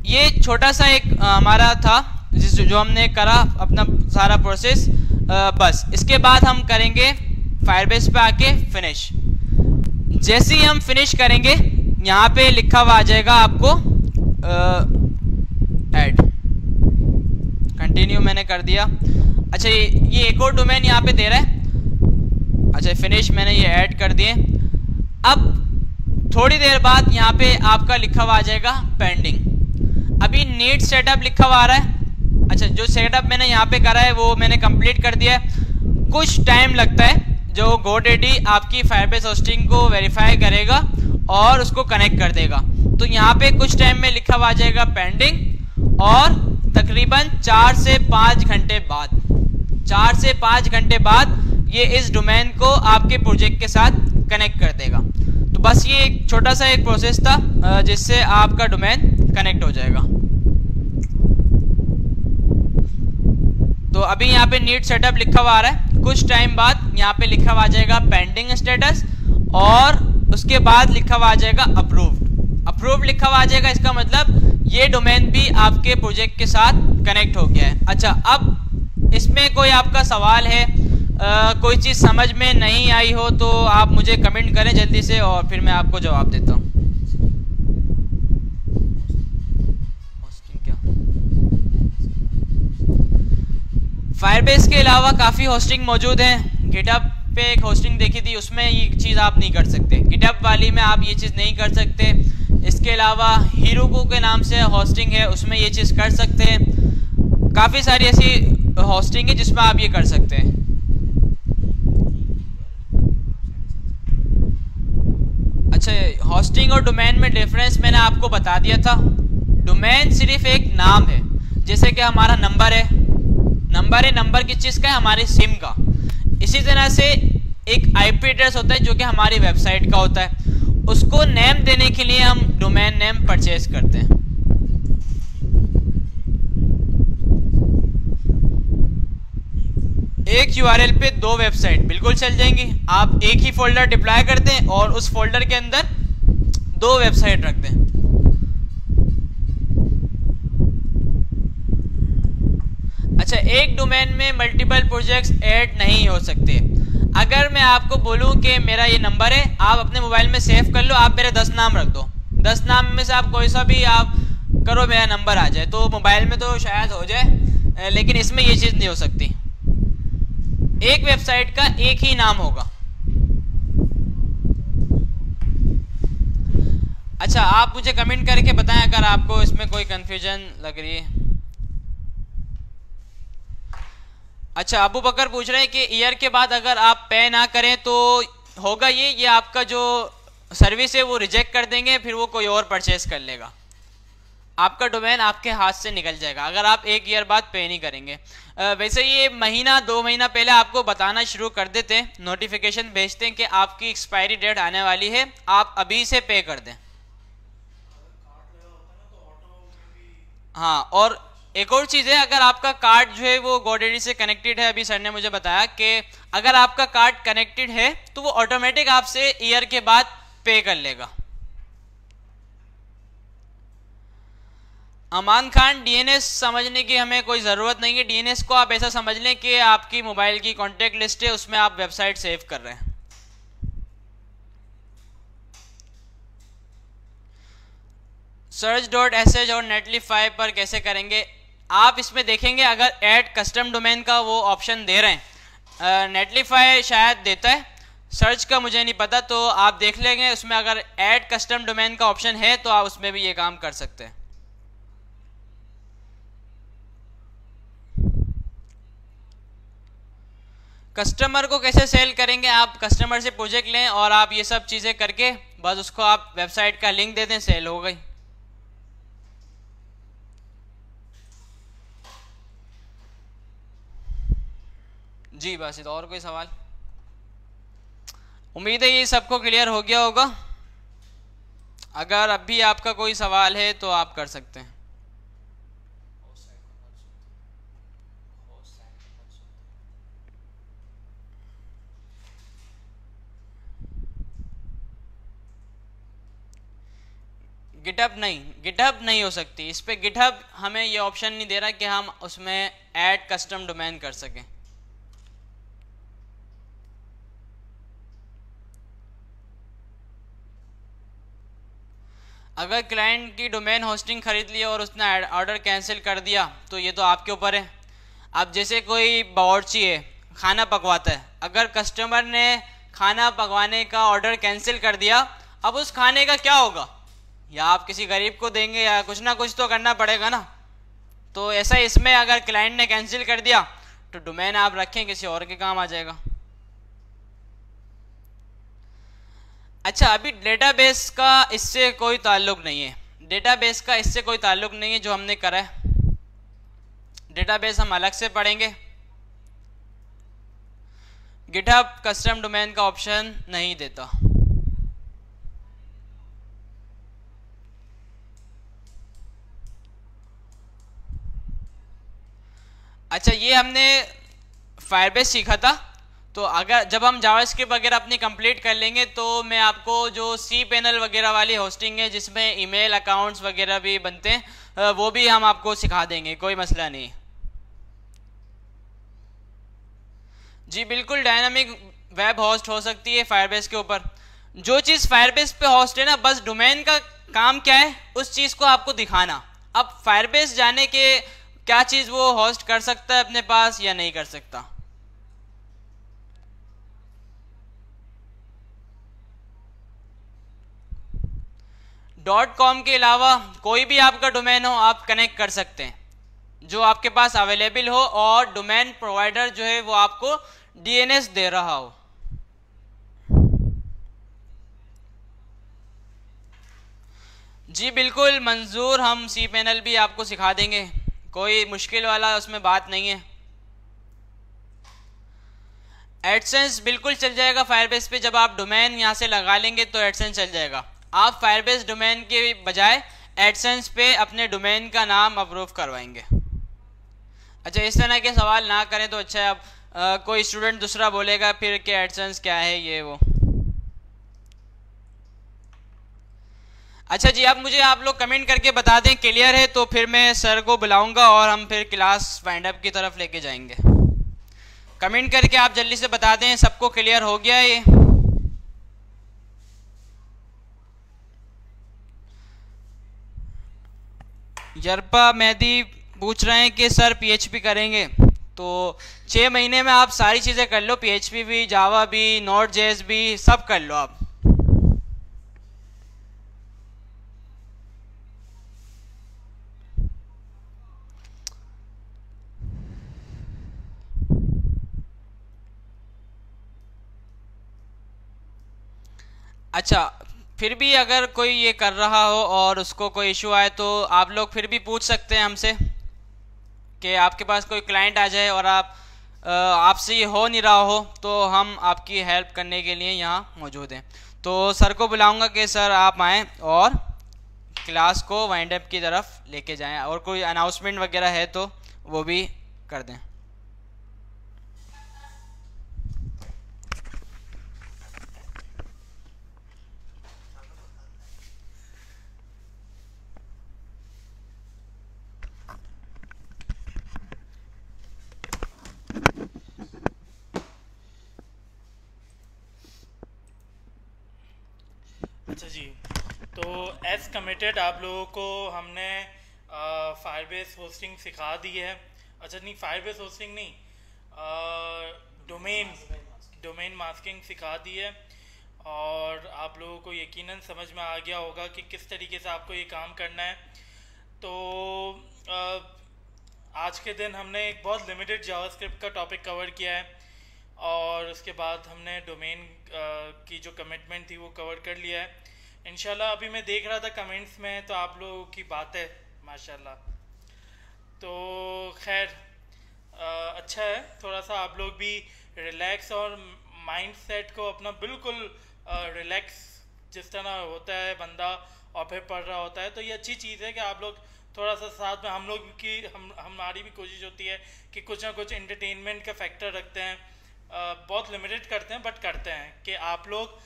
ये छोटा सा एक हमारा था जो हमने करा अपना सारा प्रोसेस। बस इसके बाद हम करेंगे फायरबेस पे आके फिनिश। जैसे ही हम फिनिश करेंगे यहाँ पे लिखा हुआ आ जाएगा आपको ऐड, कंटिन्यू मैंने कर दिया। अच्छा, ये एक और डोमेन यहाँ पे दे रहा है। अच्छा, फिनिश मैंने ये ऐड कर दिए। अब थोड़ी देर बाद यहाँ पे आपका लिखा हुआ आ जाएगा पेंडिंग। अभी नीड सेटअप लिखा हुआ आ रहा है। अच्छा, जो सेटअप मैंने यहाँ पे करा है वो मैंने कंप्लीट कर दिया है। कुछ टाइम लगता है, जो GoDaddy आपकी फायरबेस होस्टिंग को वेरीफाई करेगा और उसको कनेक्ट कर देगा। तो यहाँ पे कुछ टाइम में लिखा हुआ आ जाएगा पेंडिंग और तकरीबन 4 से 5 घंटे बाद 4 से 5 घंटे बाद ये इस डोमेन को आपके प्रोजेक्ट के साथ कनेक्ट कर देगा। तो बस ये एक छोटा सा एक प्रोसेस था जिससे आपका डोमेन कनेक्ट हो जाएगा। तो अभी यहाँ पे नीड सेटअप लिखा हुआ आ रहा है। कुछ टाइम बाद यहाँ पे लिखा हुआ आ जाएगा पेंडिंग स्टेटस और उसके बाद लिखा हुआ आ जाएगा अप्रूव्ड लिखा हुआ आ जाएगा। इसका मतलब ये डोमेन भी आपके प्रोजेक्ट के साथ कनेक्ट हो गया है। अच्छा, अब इसमें कोई आपका सवाल है, कोई चीज़ समझ में नहीं आई हो तो आप मुझे कमेंट करें जल्दी से और फिर मैं आपको जवाब देता हूँ। फायरबेस के अलावा काफ़ी होस्टिंग मौजूद हैं। गिटहब पे एक होस्टिंग देखी थी, उसमें ये चीज़ आप नहीं कर सकते। गिटहब वाली में आप ये चीज़ नहीं कर सकते। इसके अलावा हीरोको के नाम से होस्टिंग है, उसमें ये चीज़ कर सकते हैं। काफ़ी सारी ऐसी होस्टिंग है जिसमें आप ये कर सकते हैं। अच्छा, होस्टिंग और डोमेन में डिफरेंस मैंने आपको बता दिया था। डोमेन सिर्फ एक नाम है, जैसे कि हमारा नंबर है, नंबर किस चीज़ का है? हमारे सिम का। इसी तरह से एक IP एड्रेस होता है जो कि हमारी वेबसाइट का होता है। उसको नेम देने के लिए हम डोमेन नेम परचेज करते हैं। एक URL पे 2 वेबसाइट बिल्कुल चल जाएंगी। आप एक ही फोल्डर डिप्लॉय कर दें और उस फोल्डर के अंदर 2 वेबसाइट रख दें। अच्छा, एक डोमेन में मल्टीपल प्रोजेक्ट्स ऐड नहीं हो सकते। अगर मैं आपको बोलूं कि मेरा ये नंबर है, आप अपने मोबाइल में सेव कर लो, आप मेरे 10 नाम रख दो, 10 नाम में से आप कोई सा भी आप करो, मेरा नंबर आ जाए, तो मोबाइल में तो शायद हो जाए, लेकिन इसमें ये चीज़ नहीं हो सकती। एक वेबसाइट का एक ही नाम होगा। अच्छा, आप मुझे कमेंट करके बताएं अगर आपको इसमें कोई कंफ्यूजन लग रही है। अच्छा, अबू बकर पूछ रहे हैं कि ईयर के बाद अगर आप पे ना करें तो होगा ये आपका जो सर्विस है वो रिजेक्ट कर देंगे, फिर वो कोई और परचेस कर लेगा। आपका डोमेन आपके हाथ से निकल जाएगा अगर आप 1 ईयर बाद पे नहीं करेंगे। वैसे ये महीना 2 महीना पहले आपको बताना शुरू कर देते हैं, नोटिफिकेशन भेजते हैं कि आपकी एक्सपायरी डेट आने वाली है, आप अभी से पे कर दें। हाँ, और एक और चीज़ है, अगर आपका कार्ड जो है वो GoDaddy से कनेक्टेड है, अभी सर ने मुझे बताया कि अगर आपका कार्ड कनेक्टेड है तो वो ऑटोमेटिक आपसे ईयर के बाद पे कर लेगा। अमान खान, DNS समझने की हमें कोई ज़रूरत नहीं है। DNS को आप ऐसा समझ लें कि आपकी मोबाइल की कॉन्टैक्ट लिस्ट है, उसमें आप वेबसाइट सेव कर रहे हैं। search.sh और netlify पर कैसे करेंगे आप इसमें देखेंगे। अगर ऐड कस्टम डोमेन का वो ऑप्शन दे रहे हैं, नेटलीफाई शायद देता है, सर्च का मुझे नहीं पता, तो आप देख लेंगे उसमें अगर ऐड कस्टम डोमेन का ऑप्शन है तो आप उसमें भी ये काम कर सकते हैं। कस्टमर को कैसे सेल करेंगे, आप कस्टमर से प्रोजेक्ट लें और आप ये सब चीज़ें करके बस उसको आप वेबसाइट का लिंक दे दें, सेल हो गई। जी बस, तो और कोई सवाल? उम्मीद है ये सबको क्लियर हो गया होगा। अगर अभी आपका कोई सवाल है तो आप कर सकते हैं। गिटहब नहीं हो सकती इस पे। गिटहब हमें ये ऑप्शन नहीं दे रहा कि हम उसमें ऐड कस्टम डोमेन कर सकें। अगर क्लाइंट की डोमेन होस्टिंग खरीद लिया और उसने ऑर्डर कैंसिल कर दिया तो ये तो आपके ऊपर है। अब जैसे कोई बावर्ची है, खाना पकवाता है, अगर कस्टमर ने खाना पकवाने का ऑर्डर कैंसिल कर दिया, अब उस खाने का क्या होगा? या आप किसी गरीब को देंगे या कुछ ना कुछ तो करना पड़ेगा ना। तो ऐसा इसमें अगर क्लाइंट ने कैंसिल कर दिया तो डोमेन आप रखें, किसी और के काम आ जाएगा। अच्छा, अभी डेटाबेस का इससे कोई ताल्लुक नहीं है। डेटाबेस का इससे कोई ताल्लुक नहीं है जो हमने करा है। डेटाबेस हम अलग से पढ़ेंगे। गिटहब कस्टम डोमेन का ऑप्शन नहीं देता। अच्छा, ये हमने फायरबेस सीखा था। तो अगर जब हम जावास्क्रिप्ट वगैरह अपनी कंप्लीट कर लेंगे तो मैं आपको जो सी पैनल वगैरह वाली होस्टिंग है जिसमें ईमेल अकाउंट्स वगैरह भी बनते हैं वो भी हम आपको सिखा देंगे, कोई मसला नहीं। जी बिल्कुल, डायनामिक वेब होस्ट हो सकती है फायरबेस के ऊपर। जो चीज़ फायरबेस पे होस्ट है ना, बस डोमेन का काम क्या है उस चीज़ को आपको दिखाना। अब फायरबेस जाने के क्या चीज़ वो होस्ट कर सकता है अपने पास या नहीं कर सकता। .com के अलावा कोई भी आपका डोमेन हो आप कनेक्ट कर सकते हैं जो आपके पास अवेलेबल हो और डोमेन प्रोवाइडर जो है वो आपको DNS दे रहा हो। जी बिल्कुल मंजूर, हम सी पैनल भी आपको सिखा देंगे, कोई मुश्किल वाला उसमें बात नहीं है। एडसेंस बिल्कुल चल जाएगा फायरबेस पे। जब आप डोमेन यहाँ से लगा लेंगे तो एडसेंस चल जाएगा। आप फायरबेस डोमेन के बजाय एडसेंस पे अपने डोमेन का नाम अप्रूव करवाएंगे। अच्छा, इस तरह के सवाल ना करें तो अच्छा है। अब कोई स्टूडेंट दूसरा बोलेगा फिर कि एडसेंस क्या है ये वो। अच्छा जी, अब मुझे आप लोग कमेंट करके बता दें क्लियर है, तो फिर मैं सर को बुलाऊंगा और हम फिर क्लास वाइंड अप की तरफ लेके जाएंगे। कमेंट करके आप जल्दी से बता दें सबको क्लियर हो गया ये। यरपा मेहदी पूछ रहे हैं कि सर PHP करेंगे, तो 6 महीने में आप सारी चीज़ें कर लो, PHP भी, जावा भी, Node.js भी, सब कर लो आप। अच्छा, फिर भी अगर कोई ये कर रहा हो और उसको कोई इशू आए तो आप लोग फिर भी पूछ सकते हैं हमसे कि आपके पास कोई क्लाइंट आ जाए और आपसे ये हो नहीं रहा हो, तो हम आपकी हेल्प करने के लिए यहाँ मौजूद हैं। तो सर को बुलाऊंगा कि सर आप आएँ और क्लास को वाइंड अप की तरफ लेके जाएं, और कोई अनाउंसमेंट वगैरह है तो वो भी कर दें। अच्छा जी, तो एज कमिटेड आप लोगों को हमने फायरबेस होस्टिंग सिखा दी है। अच्छा नहीं, फायरबेस होस्टिंग नहीं, डोमेन मास्किंग सिखा दी है, और आप लोगों को यकीनन समझ में आ गया होगा कि किस तरीके से आपको ये काम करना है। तो आज के दिन हमने एक बहुत लिमिटेड जावास्क्रिप्ट का टॉपिक कवर किया है, और उसके बाद हमने डोमेन की जो कमिटमेंट थी वो कवर कर लिया है इंशाल्लाह। अभी मैं देख रहा था कमेंट्स में, तो आप लोगों की बात है माशाल्लाह। तो खैर अच्छा है, थोड़ा सा आप लोग भी रिलैक्स और माइंड सेट को अपना बिल्कुल रिलैक्स, जिस तरह होता है बंदा और फिर पढ़ रहा होता है, तो ये अच्छी चीज़ है कि आप लोग थोड़ा सा साथ में, हम लोग की हमारी भी कोशिश होती है कि कुछ ना कुछ एंटरटेनमेंट का फैक्टर रखते हैं, बहुत लिमिटेड करते हैं बट करते हैं कि आप लोग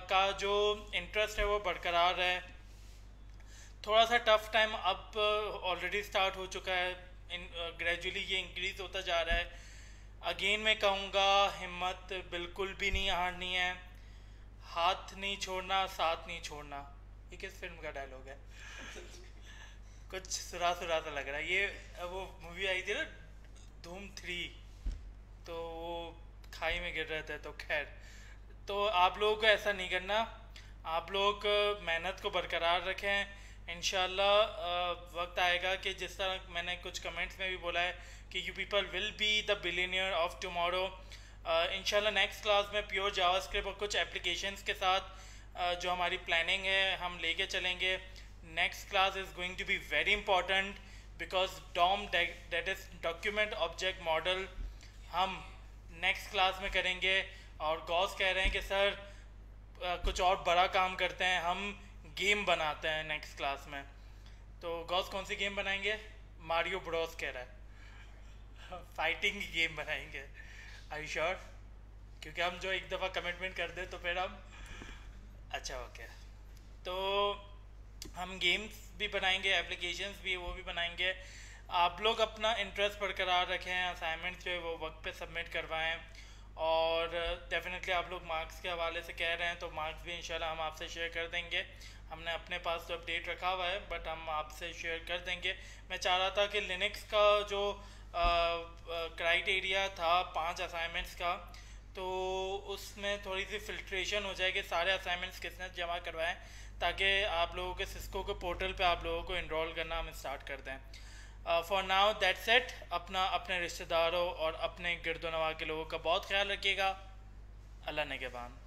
का जो इंटरेस्ट है वो बरकरार है। थोड़ा सा टफ टाइम अब ऑलरेडी स्टार्ट हो चुका है, ग्रेजुअली ये इंक्रीज होता जा रहा है। अगेन मैं कहूँगा, हिम्मत बिल्कुल भी नहीं हारनी है, हाथ नहीं छोड़ना, साथ नहीं छोड़ना। ये किस फिल्म का डायलॉग है? कुछ सुरा सुरा सा लग रहा है। ये वो मूवी आई थी ना धूम 3, तो वो खाई में गिर रहे थे। तो खैर, तो आप लोगों को ऐसा नहीं करना, आप लोग मेहनत को बरकरार रखें। इंशाल्लाह वक्त आएगा कि जिस तरह मैंने कुछ कमेंट्स में भी बोला है कि you people will be the billionaire of tomorrow. इंशाल्लाह नेक्स्ट क्लास में प्योर जावास्क्रिप्ट और कुछ एप्लीकेशंस के साथ जो हमारी प्लानिंग है हम लेके चलेंगे। Next class is going to be very important because DOM, that is document object model, हम नेक्स्ट क्लास में करेंगे। और गॉस कह रहे हैं कि सर कुछ और बड़ा काम करते हैं, हम गेम बनाते हैं नेक्स्ट क्लास में। तो गॉस कौन सी गेम बनाएंगे? मारियो ब्रोस कह रहा है फाइटिंग गेम बनाएंगे। आई यू श्योर? क्योंकि हम जो एक दफ़ा कमिटमेंट कर दे तो फिर हम, अच्छा ओके, तो हम गेम्स भी बनाएंगे, एप्लीकेशंस भी वो भी बनाएंगे। आप लोग अपना इंटरेस्ट बरकरार रखें, असाइनमेंट्स जो है वो वक्त पे सबमिट करवाएं, और डेफिनेटली आप लोग मार्क्स के हवाले से कह रहे हैं तो मार्क्स भी इंशाल्लाह हम आपसे शेयर कर देंगे। हमने अपने पास तो अपडेट रखा हुआ है बट हम आपसे शेयर कर देंगे। मैं चाह रहा था कि लिनक्स का जो क्राइटेरिया था 5 असाइनमेंट्स का, तो उसमें थोड़ी सी फिल्ट्रेशन हो जाए कि सारे असाइनमेंट्स किसने जमा करवाएं, ताकि आप लोगों के सिस्को के पोर्टल पे आप लोगों को इनरोल करना हम स्टार्ट कर दें। For now that's it. अपना, अपने रिश्तेदारों और अपने गिरदोनवा के लोगों का बहुत ख्याल रखिएगा। अल्लाह ने के बान।